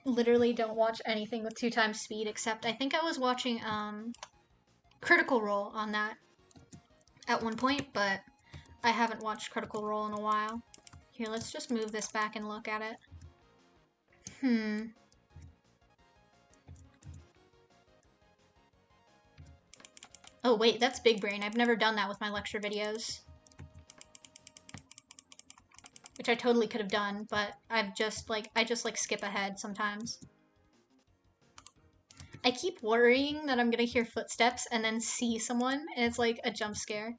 S1: literally don't watch anything with 2x speed, except I think I was watching Critical Role on that at one point, but I haven't watched Critical Role in a while. Here, let's just move this back and look at it. Oh wait, that's big brain. I've never done that with my lecture videos. Which I totally could have done, but I just like skip ahead sometimes. I keep worrying that I'm gonna hear footsteps and then see someone, and it's like a jump scare.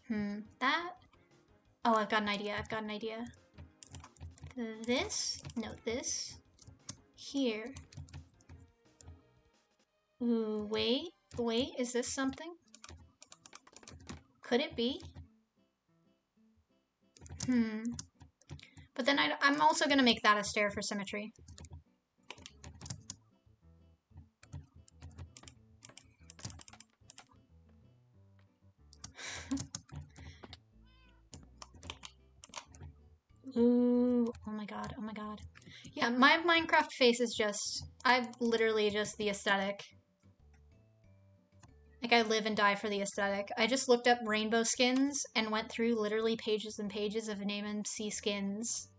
S1: That... Oh, I've got an idea. This? No, this. Here. Ooh, wait, is this something? Could it be? But then I'm also gonna make that a stair for symmetry. Ooh, oh my god. Yeah, my Minecraft face is just, I've literally just the aesthetic. Like, I live and die for the aesthetic. I just looked up rainbow skins and went through literally pages and pages of name and see skins.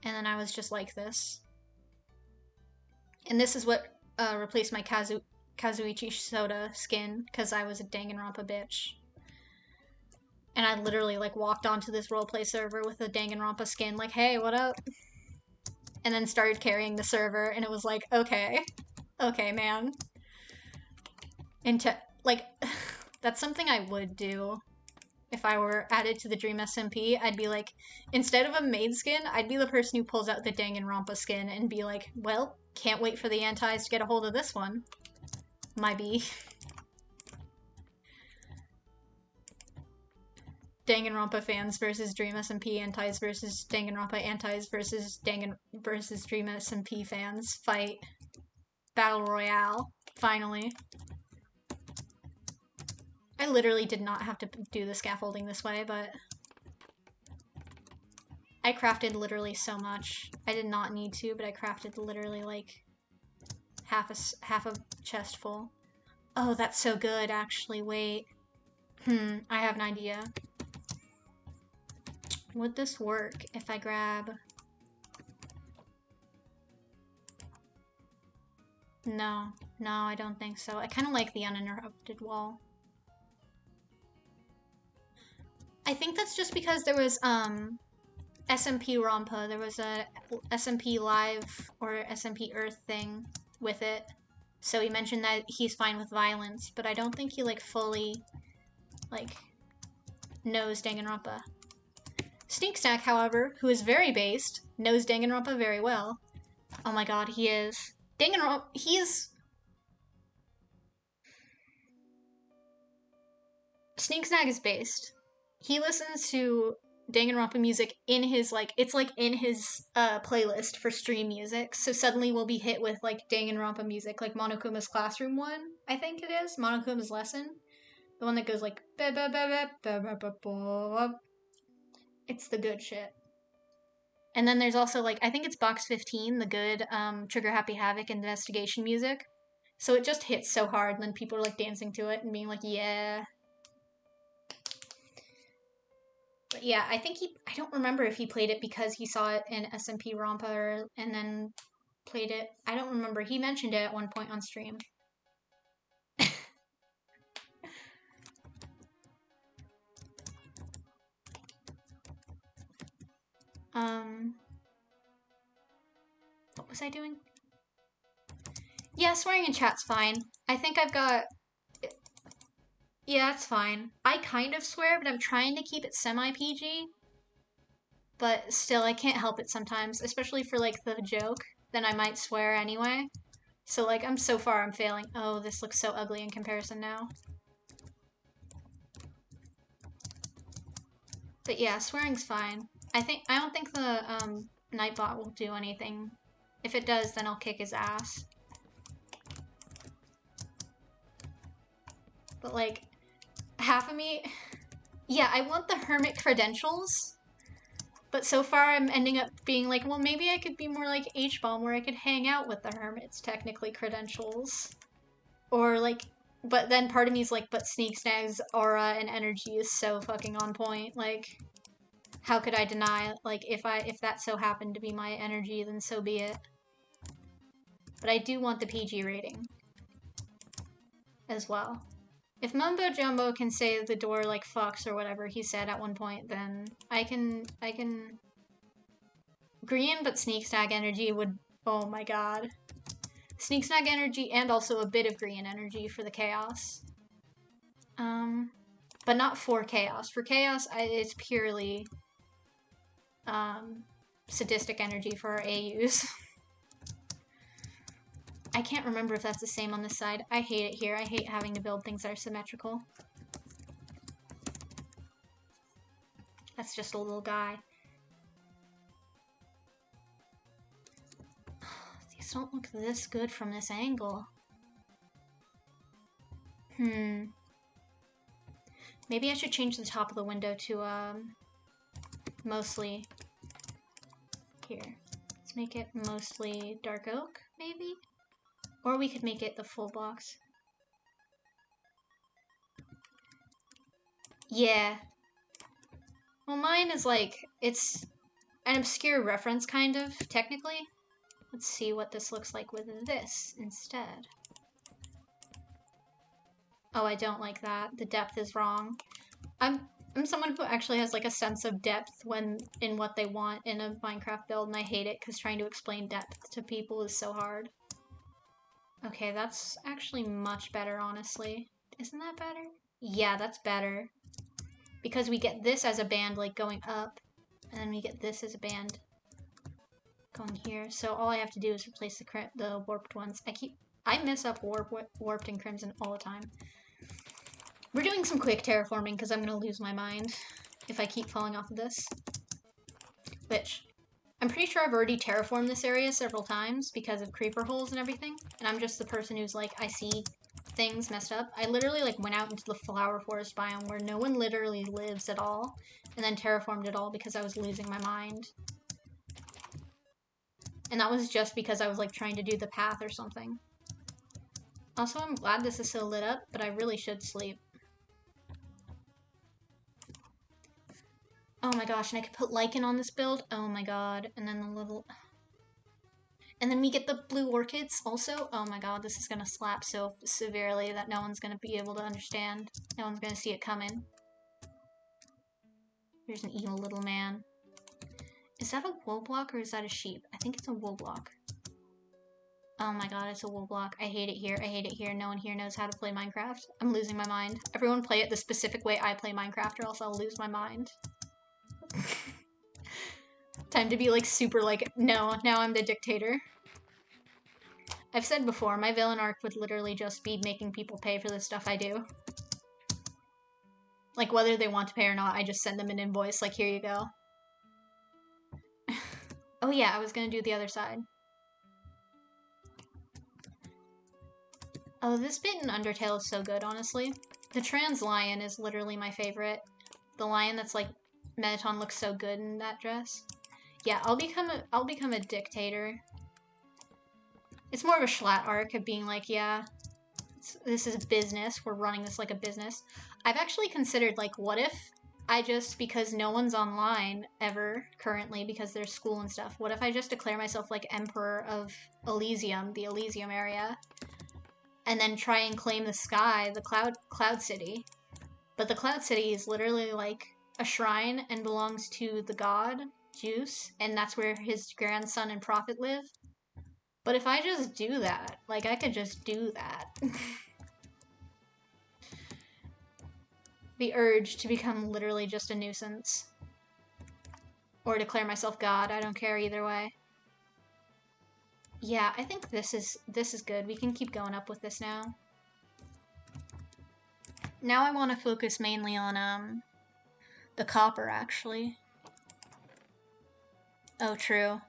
S1: And then I was just like this. And this is what replaced my Kazuichi Soda skin, because I was a Danganronpa bitch. And I literally like walked onto this roleplay server with a Danganronpa skin, like, hey, what up? and then started carrying the server, and it was like, okay, man. Like, that's something I would do if I were added to the Dream SMP. I'd be like, instead of a maid skin, I'd be the person who pulls out the Danganronpa skin and be like, well, can't wait for the antis to get a hold of this one. My bee. Danganronpa fans versus Dream SMP antis versus Danganronpa antis versus versus Dream SMP fans. Fight. Battle Royale. Finally. I literally did not have to do the scaffolding this way, but I crafted literally so much. I did not need to, but I crafted literally like half a chest full. Oh, that's so good, actually. Wait. I have an idea. Would this work if I grab... No, I don't think so. I kind of like the uninterrupted wall. I think that's just because there was SMP Rampa. There was a SMP Live or SMP Earth thing with it. So he mentioned that he's fine with violence, but I don't think he like fully like knows Danganronpa. Sneaksnack, however, who is very based, knows Danganronpa very well. Oh my god, he is. Danganronpa, Sneaksnack is based. He listens to Danganronpa music in his, like, it's like in his playlist for stream music, so suddenly we'll be hit with, like, Danganronpa music, like Monokuma's Classroom one, I think it is, Monokuma's Lesson. The one that goes like, it's the good shit. And then there's also, like, I think it's Box 15, the good Trigger Happy Havoc investigation music. So it just hits so hard, and then people are, like, dancing to it and being like, yeah. But yeah, I think I don't remember if he played it because he saw it in SMP Rampa and then played it. I don't remember. He mentioned it at one point on stream. What was I doing? Yeah, swearing in chat's fine. I think I've got... Yeah, it's fine. I kind of swear, but I'm trying to keep it semi-PG. But still, I can't help it sometimes, especially for, like, the joke. Then I might swear anyway. So, like, I'm failing. Oh, this looks so ugly in comparison now. But yeah, swearing's fine. I don't think the, Nightbot will do anything. If it does, then I'll kick his ass. But, like, half of me... Yeah, I want the hermit credentials. But so far I'm ending up being like, well, maybe I could be more like H-Bomb where I could hang out with the hermits, technically credentials. Or, like... But then part of me is like, but Sneaksnag's aura and energy is so fucking on point. Like, how could I deny? Like, if that so happened to be my energy, then so be it. But I do want the PG rating as well. If Mumbo Jumbo can say the door, like, fucks or whatever he said at one point, then I can... Green, but Sneaksnag energy would... Oh my god. Sneaksnag energy and also a bit of green energy for the chaos. But not for chaos. For chaos, it's purely sadistic energy for our AUs. I can't remember if that's the same on this side. I hate it here. I hate having to build things that are symmetrical. That's just a little guy. These don't look this good from this angle. Maybe I should change the top of the window to, mostly... Here. Let's make it mostly dark oak, maybe? Or we could make it the full box. Yeah. Well, mine is like, it's an obscure reference, kind of, technically. Let's see what this looks like with this instead. Oh, I don't like that. The depth is wrong. I'm someone who actually has like a sense of depth in what they want in a Minecraft build, and I hate it because trying to explain depth to people is so hard. Okay, that's actually much better, honestly. Isn't that better? Yeah, that's better. Because we get this as a band, like, going up, and then we get this as a band going here. So all I have to do is replace the warped ones. I mess up warped and crimson all the time. We're doing some quick terraforming because I'm going to lose my mind if I keep falling off of this. Which, I'm pretty sure I've already terraformed this area several times because of creeper holes and everything. And I'm just the person who's like, I see things messed up. I literally like went out into the flower forest biome where no one literally lives at all, and then terraformed it all because I was losing my mind. And that was just because I was like trying to do the path or something. Also, I'm glad this is so lit up, but I really should sleep. Oh my gosh, and I could put lichen on this build. Oh my god. And then the little... And then we get the blue orchids also. Oh my god, this is gonna slap so severely that no one's gonna be able to understand. No one's gonna see it coming. There's an evil little man. Is that a wool block or is that a sheep? I think it's a wool block. Oh my god, it's a wool block. I hate it here. I hate it here. No one here knows how to play Minecraft. I'm losing my mind. Everyone play it the specific way I play Minecraft or else I'll lose my mind. Time to be like super like, no, now I'm the dictator. I've said before, my villain arc would literally just be making people pay for the stuff I do. Like, whether they want to pay or not, I just send them an invoice, like, here you go. Oh yeah, I was gonna do the other side. Oh, this bit in Undertale is so good, honestly. The trans lion is literally my favorite. The lion that's like, Mettaton looks so good in that dress. Yeah, I'll become a dictator. It's more of a Schlatt arc of being like, yeah, this is a business. We're running this like a business. I've actually considered, like, what if I just, because no one's online ever currently because there's school and stuff, what if I just declare myself like Emperor of Elysium, the Elysium area, and then try and claim the sky, the Cloud City. But the Cloud City is literally like a shrine and belongs to the god Zeus, and that's where his grandson and prophet live. But if I just do that, like, I could just do that. The urge to become literally just a nuisance. Or declare myself god, I don't care either way. Yeah, I think this is good. We can keep going up with this now. Now I want to focus mainly on, the copper, actually. Oh, true.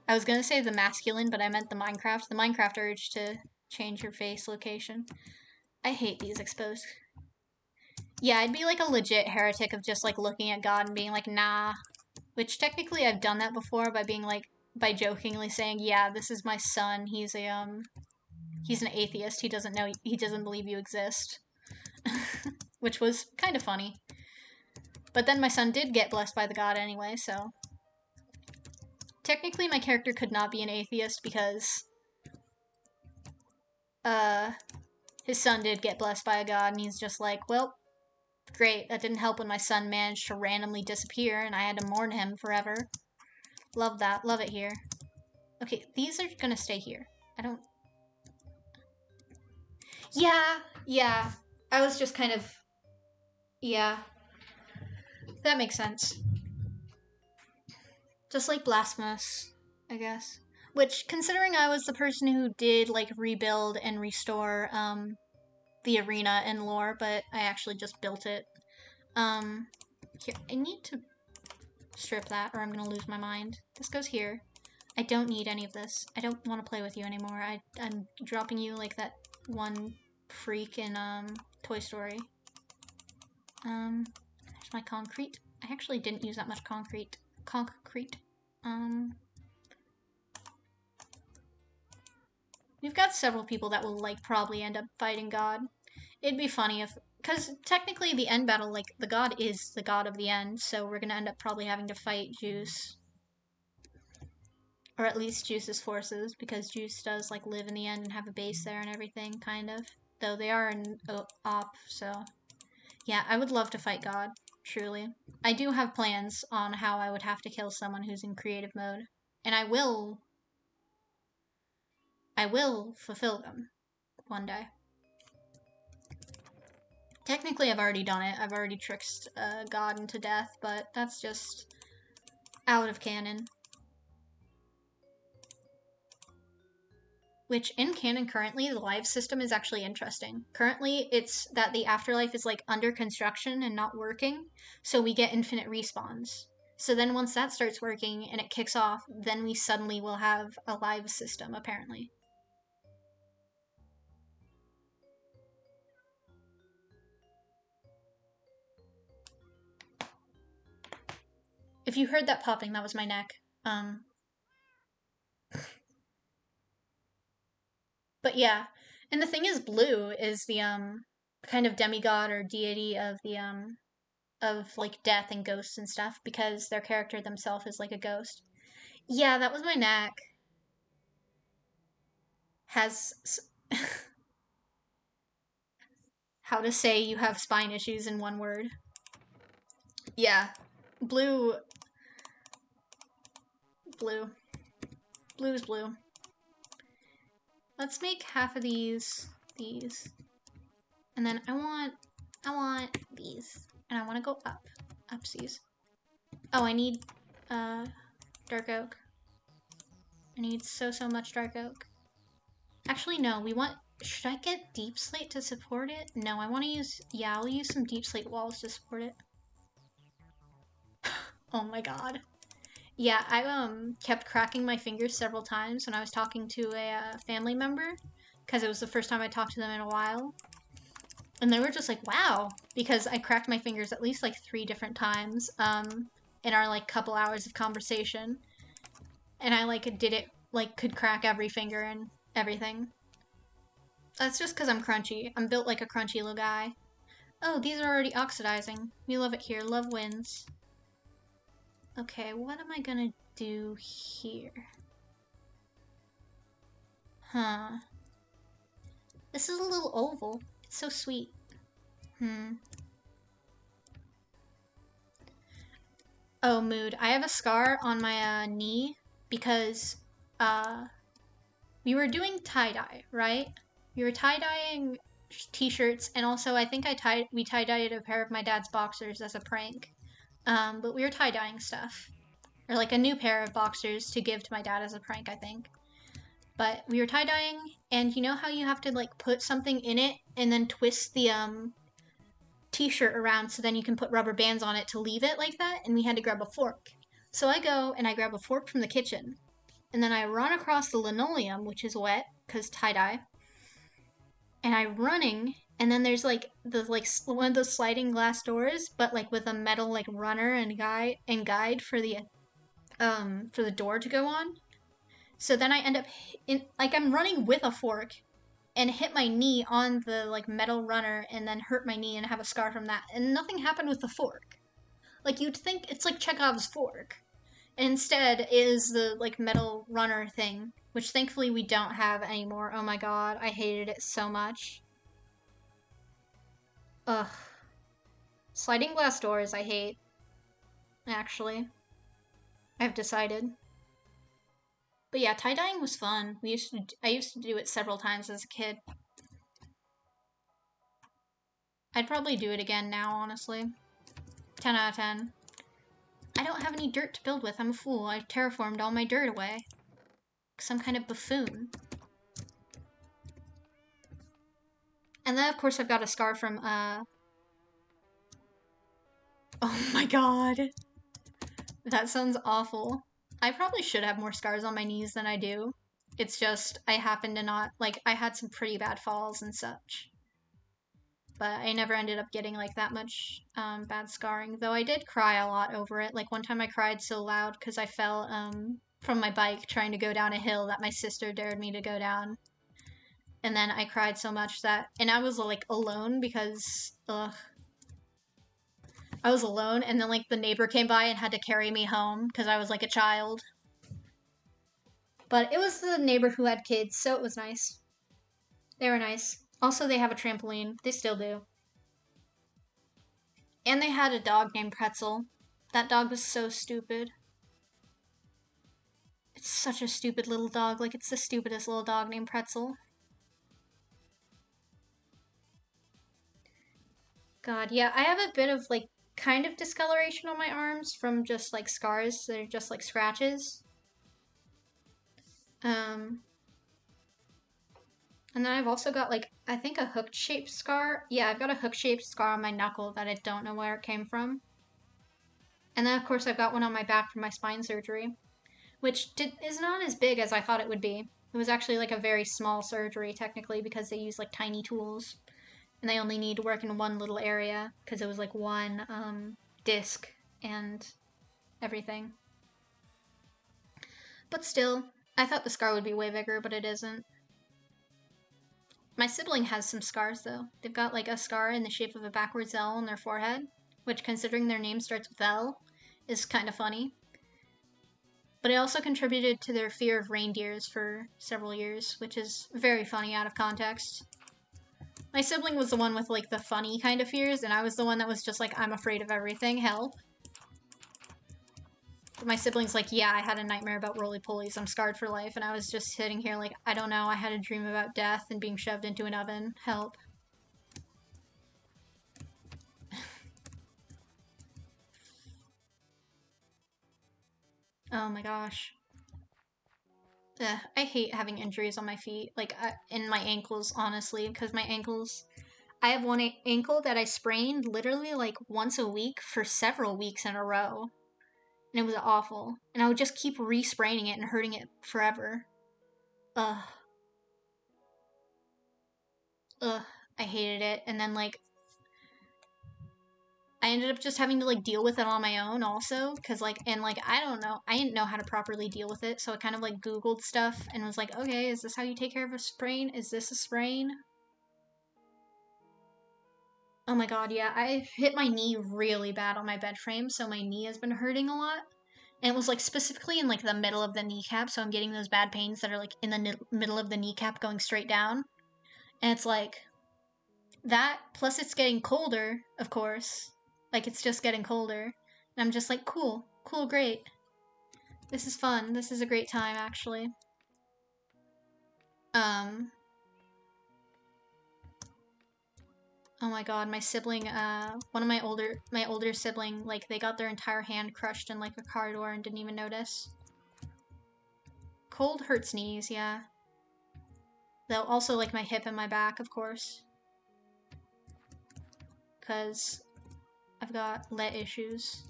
S1: I was gonna say the masculine, but I meant the Minecraft. The Minecraft urge to change your face location. I hate these exposed. Yeah, I'd be like a legit heretic of just like looking at God and being like, nah. Which technically I've done that before by being like, by jokingly saying, yeah, this is my son. He's an atheist. He doesn't believe you exist. Which was kind of funny. But then my son did get blessed by the god anyway, so. Technically my character could not be an atheist because his son did get blessed by a god, and he's just like, well, great, that didn't help when my son managed to randomly disappear and I had to mourn him forever. Love that. Love it here. Okay, these are gonna stay here. I don't... Yeah. I was just kind of... Yeah. That makes sense. Just like Blasphemous, I guess. Which, considering I was the person who did, like, rebuild and restore, the arena and lore, but I actually just built it. Here, I need to strip that or I'm gonna lose my mind. This goes here. I don't need any of this. I don't want to play with you anymore. I'm dropping you like that one freak in, Toy Story. There's my concrete. I actually didn't use that much concrete. We've got several people that will, like, probably end up fighting God. It'd be funny if... Because technically the end battle, like, the god is the god of the end, so we're gonna end up probably having to fight Zeus. Or at least Zeus's forces, because Zeus does, like, live in the end and have a base there and everything, kind of. Though they are an op, so... Yeah, I would love to fight God, truly. I do have plans on how I would have to kill someone who's in creative mode, and I will fulfill them one day. Technically, I've already done it. I've already tricked God into death, but that's just out of canon. Which, in canon currently, the live system is actually interesting. Currently, it's that the afterlife is like under construction and not working, so we get infinite respawns. So then once that starts working and it kicks off, then we suddenly will have a live system, apparently. If you heard that popping, that was my neck. But yeah. And the thing is, Blue is the kind of demigod or deity of the of like death and ghosts and stuff because their character themselves is like a ghost. Yeah, that was my neck. Has how to say you have spine issues in one word. Yeah. Blue. Blue's blue. Let's make half of these. And then I want these. And I want to go up. Upsies. Oh, I need dark oak. I need so much dark oak. Actually, no, we want... Should I get deep slate to support it? No, I want to use... Yeah, I'll use some deep slate walls to support it. Oh my god. Yeah, I kept cracking my fingers several times when I was talking to a family member, because it was the first time I talked to them in a while. And they were just like, wow, because I cracked my fingers at least like 3 different times in our like couple hours of conversation. And I like did it, like could crack every finger and everything. That's just because I'm crunchy. I'm built like a crunchy little guy. Oh, these are already oxidizing. We love it here. Love wins. Okay, what am I gonna do here? Huh. This is a little oval. It's so sweet. Oh, mood. I have a scar on my knee because we were doing tie-dye, right? We were tie-dyeing t-shirts, and also I think we tie-dyed a pair of my dad's boxers as a prank. But we were tie-dyeing stuff. Or like a new pair of boxers to give to my dad as a prank, I think. But we were tie-dyeing, and you know how you have to like put something in it and then twist the t-shirt around so then you can put rubber bands on it to leave it like that? And we had to grab a fork. So I go and I grab a fork from the kitchen, and then I run across the linoleum, which is wet because tie-dye. And I'm running, and then there's like one of those sliding glass doors, but like with a metal like runner and guide for the door to go on. So then I end up I'm running with a fork and hit my knee on the like metal runner and then hurt my knee and have a scar from that. And nothing happened with the fork. Like you'd think it's like Chekhov's fork. Instead is the like metal runner thing, which thankfully we don't have anymore. Oh my god, I hated it so much. Ugh. Sliding glass doors I hate. Actually. I've decided. But yeah, tie-dyeing was fun. I used to do it several times as a kid. I'd probably do it again now, honestly. 10 out of 10. I don't have any dirt to build with. I'm a fool. I terraformed all my dirt away. Some kind of buffoon. And then, of course, I've got a scar from, Oh my god. That sounds awful. I probably should have more scars on my knees than I do. It's just, I happen to not, like, I had some pretty bad falls and such. But I never ended up getting, like, that much bad scarring. Though I did cry a lot over it. Like, one time I cried so loud because I fell from my bike trying to go down a hill that my sister dared me to go down. And then I cried so much that, and I was like alone because, ugh. I was alone, and then like the neighbor came by and had to carry me home because I was like a child. But it was the neighbor who had kids, so it was nice. They were nice. Also, they have a trampoline. They still do. And they had a dog named Pretzel. That dog was so stupid. It's such a stupid little dog. Like, it's the stupidest little dog named Pretzel. God, yeah, I have a bit of, like, kind of discoloration on my arms from just, like, scars that are just, like, scratches. And then I've also got, like, I think a hook-shaped scar. Yeah, I've got a hook-shaped scar on my knuckle that I don't know where it came from. And then, of course, I've got one on my back from my spine surgery, which is not as big as I thought it would be. It was actually, like, a very small surgery, technically, because they use, like, tiny tools. And they only need to work in one little area, because it was, like, one, disc and everything. But still, I thought the scar would be way bigger, but it isn't. My sibling has some scars, though. They've got, like, a scar in the shape of a backwards L on their forehead, which, considering their name starts with L, is kind of funny. But it also contributed to their fear of reindeers for several years, which is very funny out of context. My sibling was the one with, like, the funny kind of fears, and I was the one that was just like, I'm afraid of everything, help. But my sibling's like, yeah, I had a nightmare about roly-polies, I'm scarred for life, and I was just sitting here like, I don't know, I had a dream about death and being shoved into an oven, help. Oh my gosh. Ugh, I hate having injuries on my feet, like, in my ankles, honestly, because my ankles... I have one ankle that I sprained literally, like, once a week for several weeks in a row. And it was awful. And I would just keep re-spraining it and hurting it forever. Ugh. Ugh. I hated it. And then, like, I ended up just having to, like, deal with it on my own also, because, like, and, like, I don't know, I didn't know how to properly deal with it, so I kind of, like, Googled stuff and was like, okay, is this how you take care of a sprain? Is this a sprain? Oh my god, yeah, I hit my knee really bad on my bed frame, so my knee has been hurting a lot. And it was, like, specifically in, like, the middle of the kneecap, so I'm getting those bad pains that are, like, in the middle of the kneecap going straight down. And it's, like, that, plus it's getting colder, of course. Like, it's just getting colder. And I'm just like, cool, great. This is fun. This is a great time, actually. Oh my god, my sibling, one of my older sibling, like, they got their entire hand crushed in, like, a car door and didn't even notice. Cold hurts knees, yeah. Though also, like, my hip and my back, of course. Because I've got leg issues.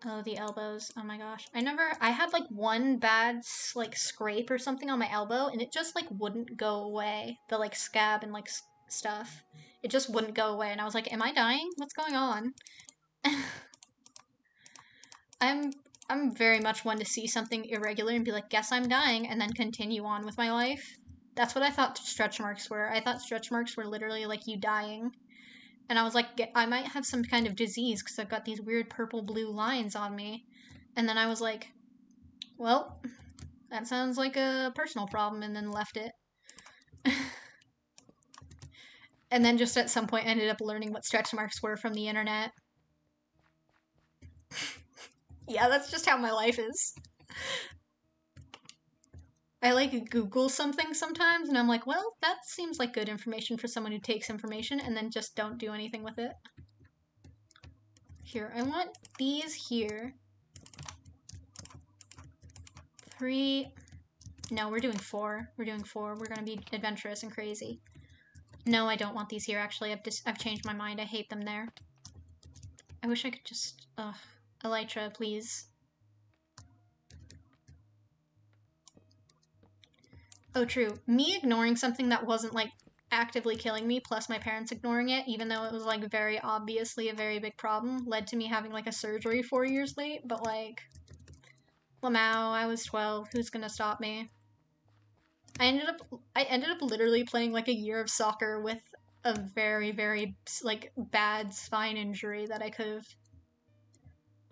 S1: Oh, the elbows. Oh my gosh. I had, like, one bad, like, scrape or something on my elbow, and it just, like, wouldn't go away. The, like, scab and, like, stuff. It just wouldn't go away, and I was like, am I dying? What's going on? I'm very much one to see something irregular and be like, guess I'm dying, and then continue on with my life. That's what I thought stretch marks were. I thought stretch marks were literally, like, you dying. And I was like, I might have some kind of disease because I've got these weird purple-blue lines on me. And then I was like, well, that sounds like a personal problem, and then left it. And then just at some point ended up learning what stretch marks were from the internet. Yeah, that's just how my life is. I, like, Google something sometimes, and I'm like, well, that seems like good information for someone who takes information, and then just don't do anything with it. Here, I want these here. 3... No, we're doing 4. We're doing 4. We're gonna be adventurous and crazy. No, I don't want these here, actually. I've changed my mind. I hate them there. I wish I could just... Ugh. Elytra, please. Oh, true. Me ignoring something that wasn't, like, actively killing me, plus my parents ignoring it, even though it was, like, very obviously a very big problem, led to me having, like, a surgery 4 years late, but, like... Lamau, I was 12. Who's gonna stop me? I ended up literally playing, like, a year of soccer with a very, very, like, bad spine injury that I could have...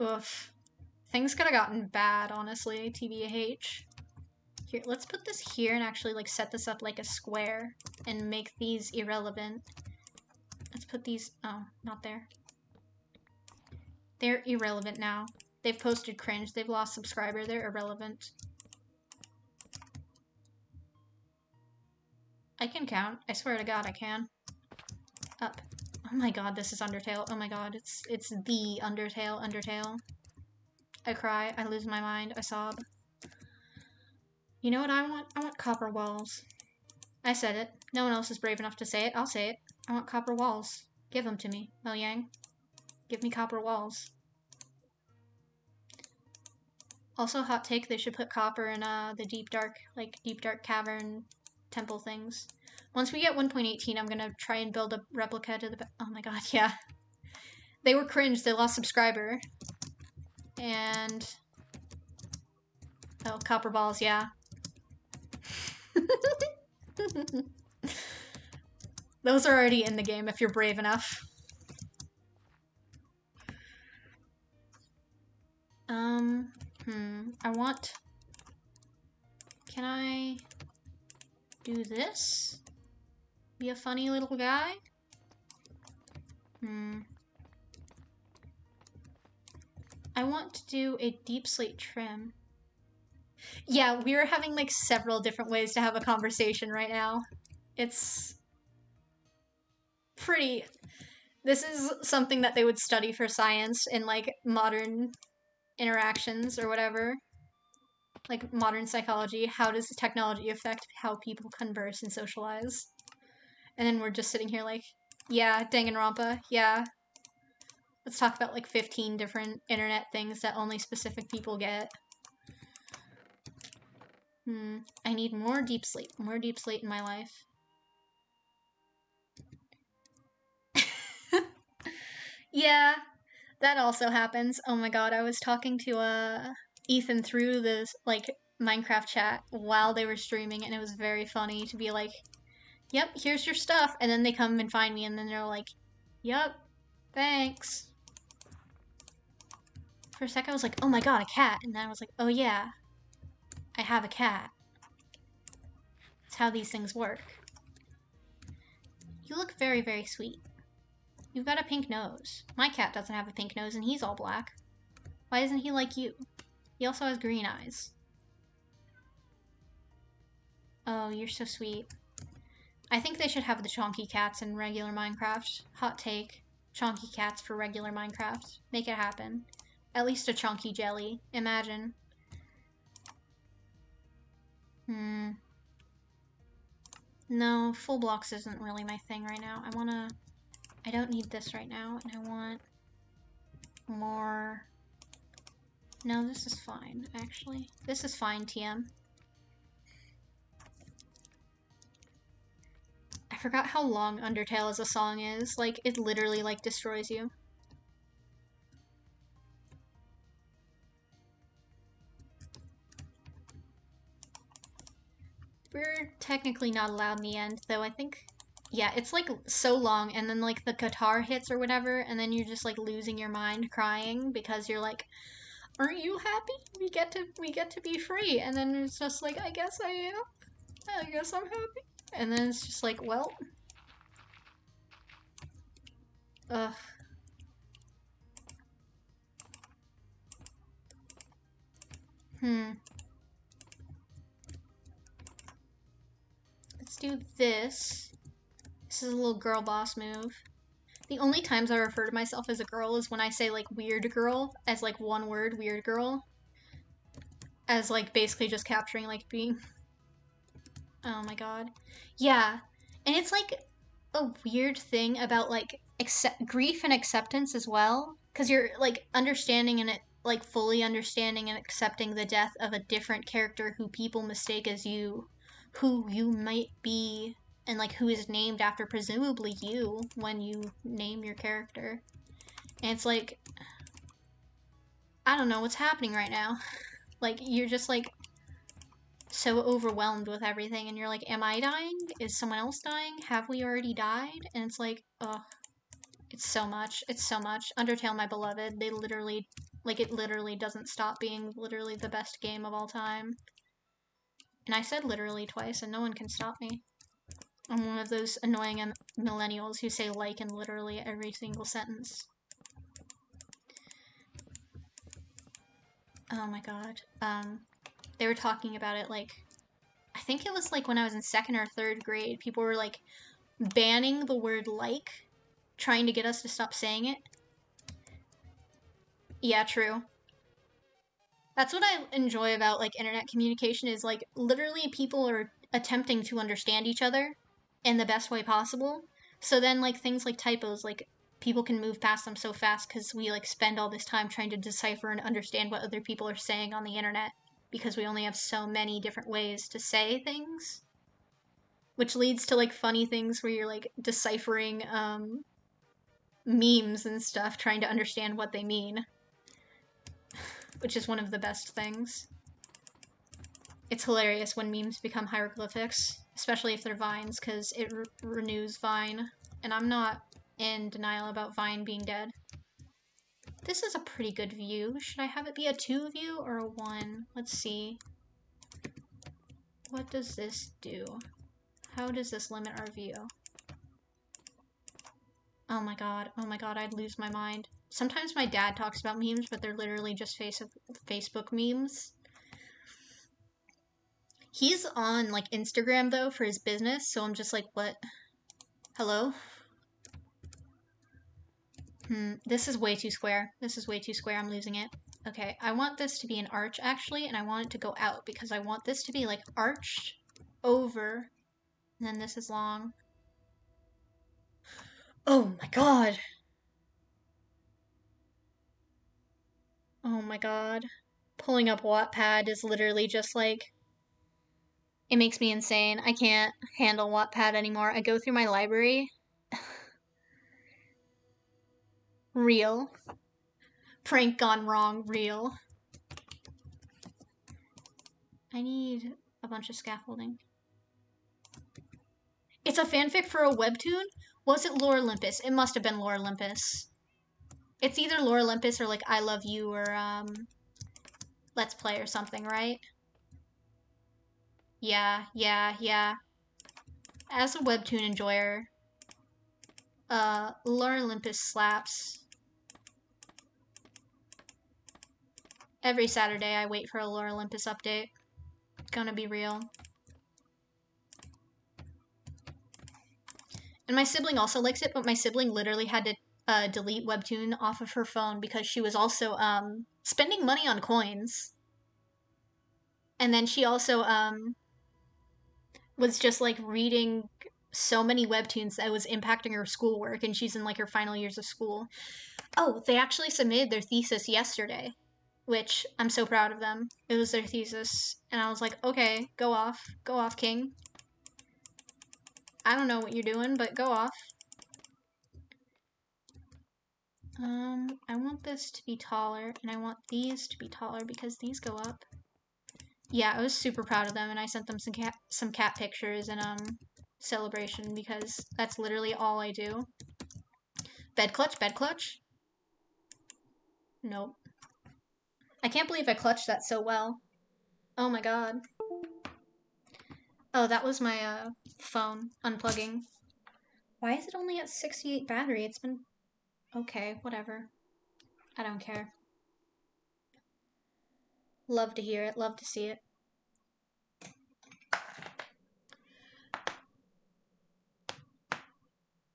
S1: Oof. Things could have gotten bad, honestly, TBH. Here, let's put this here and actually like set this up like a square and make these irrelevant. Let's put these, oh, not there. They're irrelevant now. They've posted cringe. They've lost subscriber. They're irrelevant. I can count. I swear to God, I can. Up. Oh my God, this is Undertale. Oh my God, it's the Undertale. I cry. I lose my mind. I sob. You know what I want? I want copper walls. I said it. No one else is brave enough to say it. I'll say it. I want copper walls. Give them to me, Meliang. Give me copper walls. Also, hot take, they should put copper in the deep dark cavern temple things. Once we get 1.18, I'm gonna try and build a replica to the... Oh my God, yeah. They were cringe, they lost subscriber. And... Oh, copper balls, yeah. Those are already in the game if you're brave enough. I want... Can I do this? Be a funny little guy? I want to do a deep slate trim. Yeah, we're having like several different ways to have a conversation right now. It's pretty... This is something that they would study for science in like modern interactions or whatever. Like modern psychology. How does technology affect how people converse and socialize? And then we're just sitting here like, yeah, Danganronpa, yeah. Let's talk about like 15 different internet things that only specific people get. I need more deep sleep in my life. Yeah, that also happens. Oh my God, I was talking to Ethan through this like Minecraft chat while they were streaming, and it was very funny to be like, yep, here's your stuff, and then they come and find me, and then they're like, yep, thanks. For a sec, I was like, oh my God, a cat, and then I was like, oh yeah, I have a cat. That's how these things work. You look very, very sweet. You've got a pink nose. My cat doesn't have a pink nose, and he's all black. Why isn't he like you? He also has green eyes. Oh, you're so sweet. I think they should have the chonky cats in regular Minecraft. Hot take. Chonky cats for regular Minecraft. Make it happen. At least a chonky jelly. Imagine. No, full blocks isn't really my thing right now. I don't need this right now, and I want more... No, this is fine, actually. This is fine, TM. I forgot how long Undertale as a song is. Like, it literally, like, destroys you. We're technically not allowed in the end, though I think... Yeah, it's like so long, and then like the guitar hits or whatever, and then you're just like losing your mind crying because you're like, aren't you happy? We get to be free. And then it's just like, I guess I am. I guess I'm happy. And then it's just like, well. Ugh. Let's do this. This is a little girl boss move. The only times I refer to myself as a girl is when I say like weird girl as like one word, weird girl. As like basically just capturing like being... Oh my God. Yeah. And it's like a weird thing about like grief and acceptance as well. Because you're like understanding and like fully understanding and accepting the death of a different character who people mistake as you, who you might be, and like who is named after presumably you when you name your character. And it's like, I don't know what's happening right now. Like, you're just like so overwhelmed with everything, and you're like, am I dying? Is someone else dying? Have we already died? And it's like, ugh. It's so much. It's so much. Undertale, my beloved, they literally, like, it literally doesn't stop being literally the best game of all time. And I said literally twice, and no one can stop me. I'm one of those annoying millennials who say like in literally every single sentence. Oh my god. They were talking about it like, I think it was like when I was in 2nd or 3rd grade, people were like banning the word like, trying to get us to stop saying it. Yeah, true. That's what I enjoy about like internet communication is like literally people are attempting to understand each other in the best way possible. So then like things like typos, like people can move past them so fast because we like spend all this time trying to decipher and understand what other people are saying on the internet because we only have so many different ways to say things, which leads to like funny things where you're like deciphering memes and stuff trying to understand what they mean, which is one of the best things. It's hilarious when memes become hieroglyphics, especially if they're Vines, because it renews Vine, and I'm not in denial about Vine being dead. This is a pretty good view. Should I have it be a 2 view or a 1? Let's see. What does this do? How does this limit our view? Oh my god, I'd lose my mind. Sometimes my dad talks about memes, but they're literally just Facebook memes. He's on like Instagram though for his business, so I'm just like, what? Hello? This is way too square. This is way too square. I'm losing it. Okay, I want this to be an arch actually, and I want it to go out because I want this to be like arched over, and then this is long. Oh my god. Oh my god. Pulling up Wattpad is literally just like, it makes me insane. I can't handle Wattpad anymore. I go through my library. Real. Prank gone wrong. Real. I need a bunch of scaffolding. It's a fanfic for a webtoon? Was it Lore Olympus? It must have been Lore Olympus. It's either Lore Olympus or like I Love You or Let's Play or something, right? Yeah. As a webtoon enjoyer, Lore Olympus slaps. Every Saturday I wait for a Lore Olympus update. Gonna be real. And my sibling also likes it, but my sibling literally had to delete Webtoon off of her phone because she was also spending money on coins. And then she also was just like reading so many webtoons that was impacting her schoolwork, and she's in like her final years of school. Oh, they actually submitted their thesis yesterday, which I'm so proud of them. It was their thesis, and I was like, okay, go off, king. I don't know what you're doing, but go off. I want this to be taller, and I want these to be taller because these go up. Yeah, I was super proud of them, and I sent them some cat pictures and celebration because that's literally all I do. Bed clutch? Nope. I can't believe I clutched that so well. Oh my god. Oh, that was my phone unplugging. Why is it only at 68 battery? It's been... Okay, whatever. I don't care. Love to hear it, love to see it.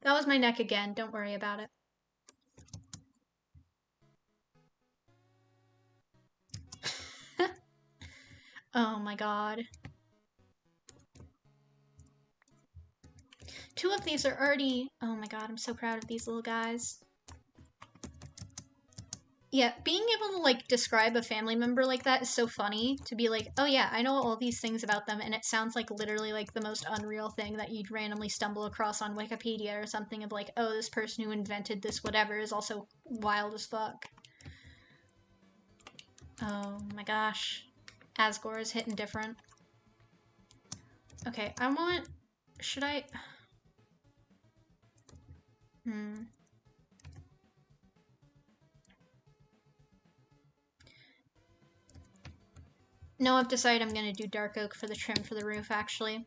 S1: That was my neck again, don't worry about it. Oh my god. 2 of these are already... Oh my god, I'm so proud of these little guys. Yeah, being able to, like, describe a family member like that is so funny. To be like, oh yeah, I know all these things about them, and it sounds like literally, like, the most unreal thing that you'd randomly stumble across on Wikipedia or something of like, oh, this person who invented this whatever is also wild as fuck. Oh my gosh. Asgore is hitting different. Okay, I want... Should I... No, I've decided I'm gonna do dark oak for the trim for the roof, actually.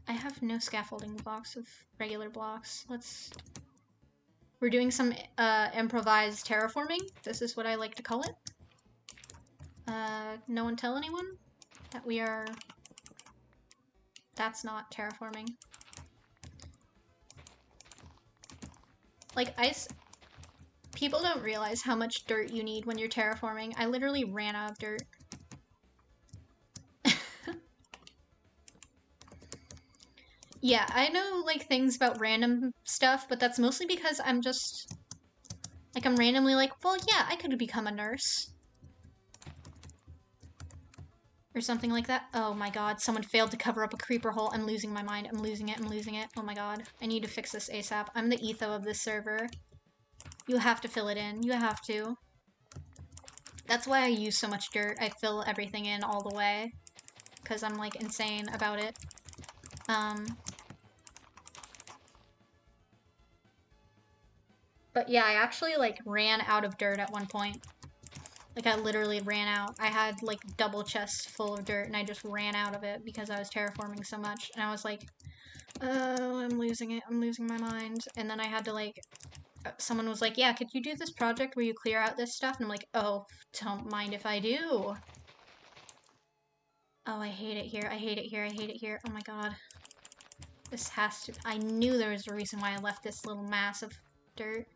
S1: I have no scaffolding blocks of regular blocks. We're doing some improvised terraforming. This is what I like to call it. No one tell anyone that we are... That's not terraforming. Like, people don't realize how much dirt you need when you're terraforming. I literally ran out of dirt. Yeah, I know, like, things about random stuff, but that's mostly because I'm just... Like, I'm randomly like, well, yeah, I could become a nurse. Or something like that. Oh my god, someone failed to cover up a creeper hole. I'm losing my mind. I'm losing it. I'm losing it. Oh my god. I need to fix this ASAP. I'm the etho of this server. You have to fill it in. You have to. That's why I use so much dirt. I fill everything in all the way. Because I'm, like, insane about it. But yeah, I actually, like, ran out of dirt at one point. Like, I literally ran out. I had, like, double chests full of dirt, and I just ran out of it because I was terraforming so much. And I was like, oh, I'm losing it. I'm losing my mind. And then I had to, like, someone was like, yeah, could you do this project where you clear out this stuff? And I'm like, oh, don't mind if I do. Oh, I hate it here. I hate it here. I hate it here. Oh my god. This has to... I knew there was a reason why I left this little mass of dirt.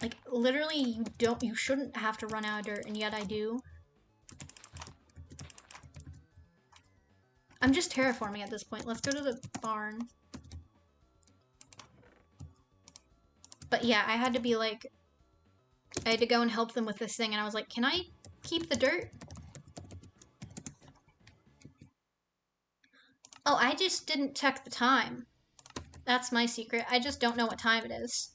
S1: Like, literally, you shouldn't have to run out of dirt, and yet I do. I'm just terraforming at this point. Let's go to the barn. But yeah, I had to be like... I had to go and help them with this thing, and I was like, can I keep the dirt? Oh, I just didn't check the time. That's my secret. I just don't know what time it is.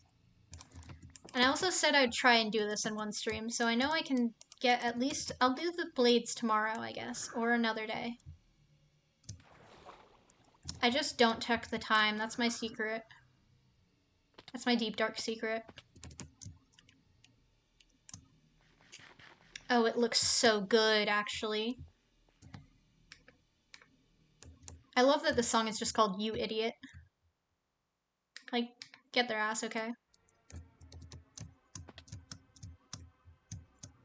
S1: And I also said I'd try and do this in one stream, so I know I can get at least... I'll do the blades tomorrow, I guess, or another day. I just don't check the time. That's my secret. That's my deep, dark secret. Oh, it looks so good, actually. I love that the song is just called You Idiot. Like, get their ass, okay?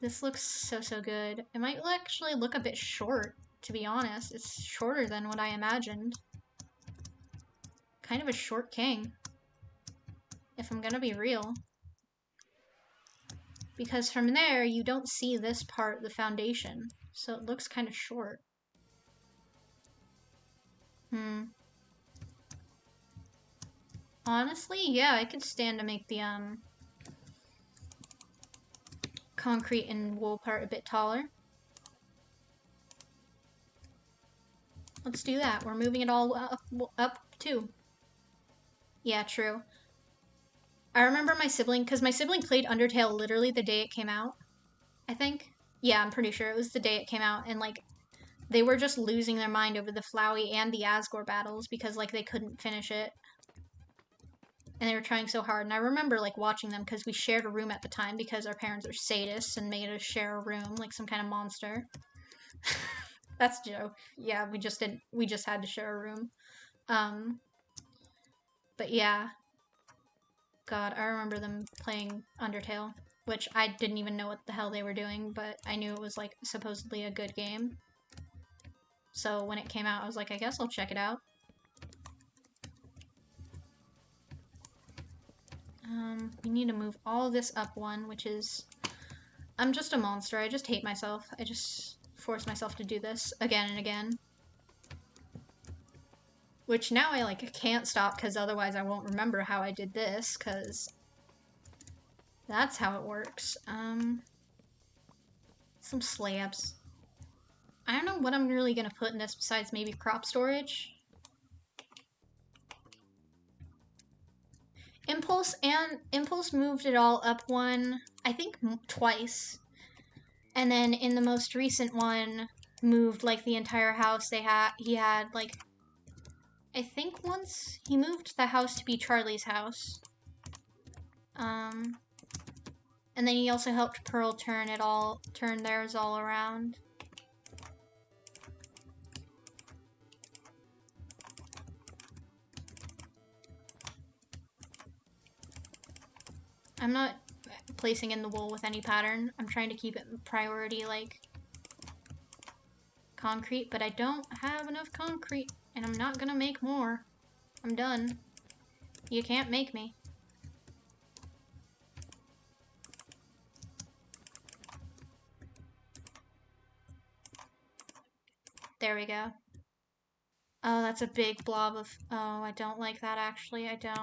S1: This looks so, so good. It might actually look a bit short, to be honest. It's shorter than what I imagined. Kind of a short king, if I'm gonna be real. Because from there, you don't see this part, the foundation. So it looks kind of short. Honestly, yeah, I could stand to make the, concrete and wool part a bit taller. Let's do that. We're moving it all up too. Yeah, true. I remember my sibling, because my sibling played Undertale literally the day it came out, I think. Yeah, I'm pretty sure it was the day it came out, and, like, they were just losing their mind over the Flowey and the Asgore battles because, like, they couldn't finish it. And they were trying so hard, and I remember, like, watching them because we shared a room at the time because our parents are sadists and made us share a room like some kind of monster. That's a joke. Yeah, we just had to share a room. But yeah. God, I remember them playing Undertale, which I didn't even know what the hell they were doing, but I knew it was, like, supposedly a good game. So when it came out, I was like, I guess I'll check it out. We need to move all this up one, which is... I'm just a monster. I just hate myself. I just force myself to do this again and again. Which now I, like, can't stop because otherwise I won't remember how I did this, because that's how it works. Some slabs. I don't know what I'm really gonna put in this besides maybe crop storage. Impulse moved it all up one, I think twice. And then in the most recent one, moved, like, the entire house he had, like, I think once he moved the house to be Charlie's house. And then he also helped Pearl turn theirs all around. I'm not placing in the wool with any pattern. I'm trying to keep it priority like concrete, but I don't have enough concrete and I'm not gonna make more. I'm done. You can't make me. There we go. Oh, that's a big blob of... Oh, I don't like that actually. I don't.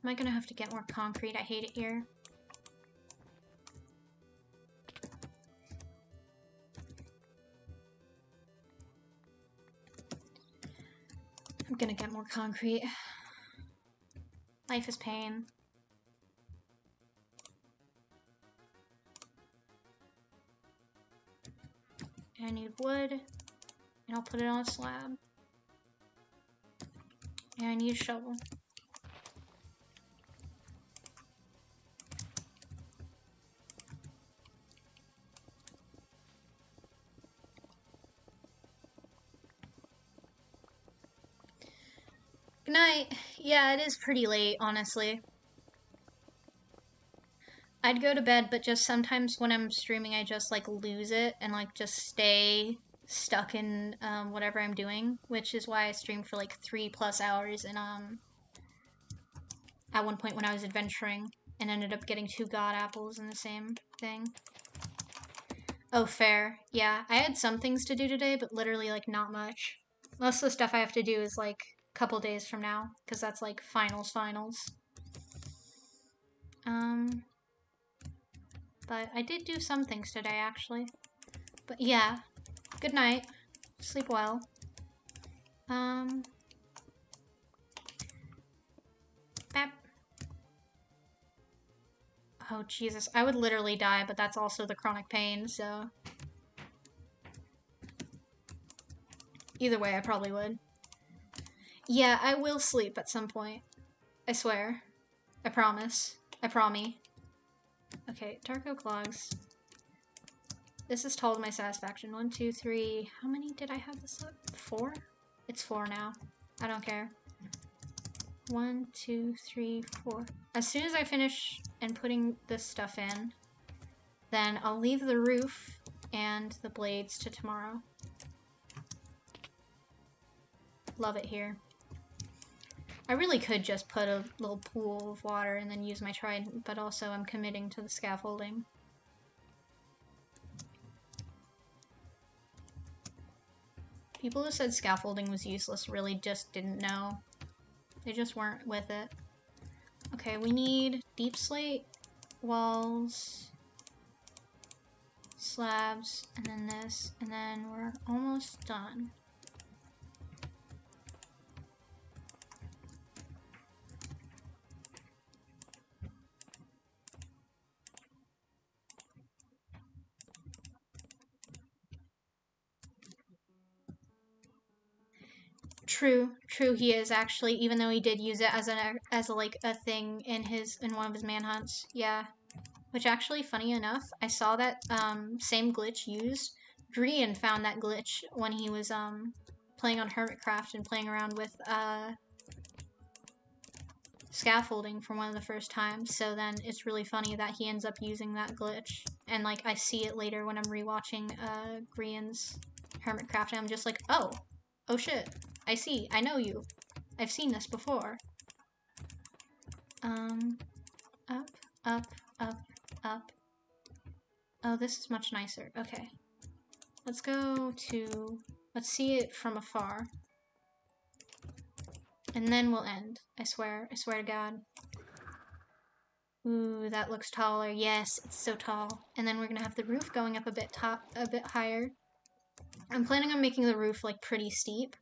S1: Am I gonna have to get more concrete? I hate it here. I'm gonna get more concrete. Life is pain. I need wood, and I'll put it on a slab. And I need a shovel. Good night. Yeah, it is pretty late, honestly. I'd go to bed, but just sometimes when I'm streaming, I just like lose it and like just stay stuck in whatever I'm doing, which is why I streamed for like 3+ hours and at one point when I was adventuring and ended up getting 2 god apples in the same thing. Oh, fair. Yeah, I had some things to do today, but literally like not much. Most of the stuff I have to do is like a couple days from now, because that's like finals. But I did do some things today, actually. But yeah, good night. Sleep well. Bap. Oh, Jesus. I would literally die, but that's also the chronic pain, so... Either way, I probably would. Yeah, I will sleep at some point. I swear. I promise. I promise. Okay, Dark Oak logs. This is tall to my satisfaction. 1, 2, 3. How many did I have this up? 4? It's 4 now. I don't care. 1, 2, 3, 4. As soon as I finish and putting this stuff in, then I'll leave the roof and the blades to tomorrow. Love it here. I really could just put a little pool of water and then use my trident, but also I'm committing to the scaffolding. People who said scaffolding was useless really just didn't know. They just weren't with it. Okay, we need deep slate, walls, slabs, and then this, and then we're almost done. True, he is actually, even though he did use it as a thing in one of his manhunts. Yeah. Which actually, funny enough, I saw that same glitch used. Drian found that glitch when he was playing on Hermitcraft and playing around with scaffolding for one of the first times. So then it's really funny that he ends up using that glitch. And like I see it later when I'm rewatching Drian's Hermitcraft and I'm just like, oh shit. I see. I know you. I've seen this before. Up, up, up, up. Oh, this is much nicer. Okay. Let's let's see it from afar. And then we'll end. I swear to God. Ooh, that looks taller. Yes, it's so tall. And then we're gonna have the roof going up a bit higher. I'm planning on making the roof like pretty steep.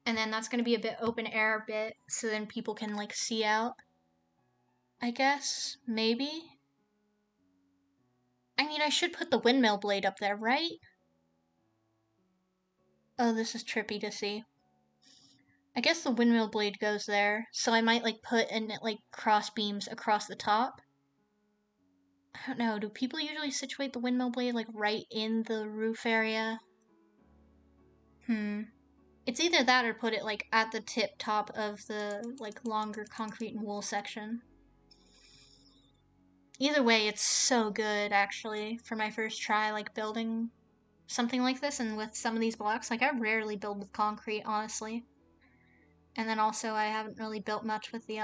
S1: And then that's going to be a bit open air bit, so then people can, like, see out. I guess? Maybe? I mean, I should put the windmill blade up there, right? Oh, this is trippy to see. I guess the windmill blade goes there, so I might, like, put in, like, cross beams across the top. I don't know, do people usually situate the windmill blade like right in the roof area? It's either that or put it like at the tip top of the like longer concrete and wool section. Either way, it's so good actually for my first try like building something like this, and with some of these blocks, like I rarely build with concrete, honestly. And then also I haven't really built much with the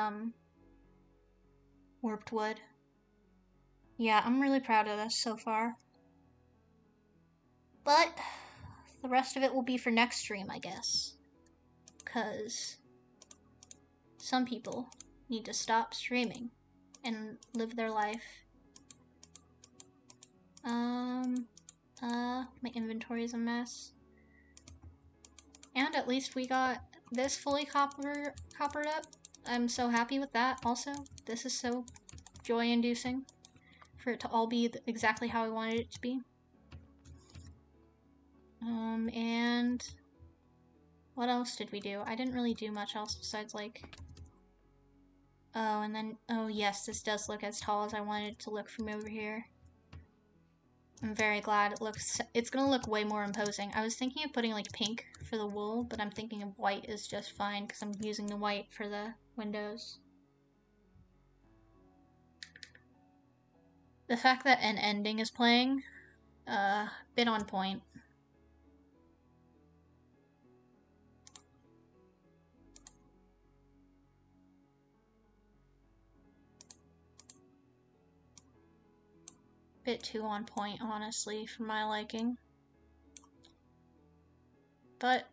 S1: warped wood. Yeah, I'm really proud of this so far. But the rest of it will be for next stream, I guess. Cause some people need to stop streaming and live their life. My inventory is a mess. And at least we got this fully coppered up. I'm so happy with that also. This is so joy-inducing for it to all be exactly how I wanted it to be. And what else did we do? I didn't really do much else besides like... Oh, and then, oh yes, this does look as tall as I wanted it to look from over here. I'm very glad it's gonna look way more imposing. I was thinking of putting like pink for the wool, but I'm thinking of white is just fine because I'm using the white for the windows. The fact that an ending is playing, bit on point. Bit too on point, honestly, for my liking. But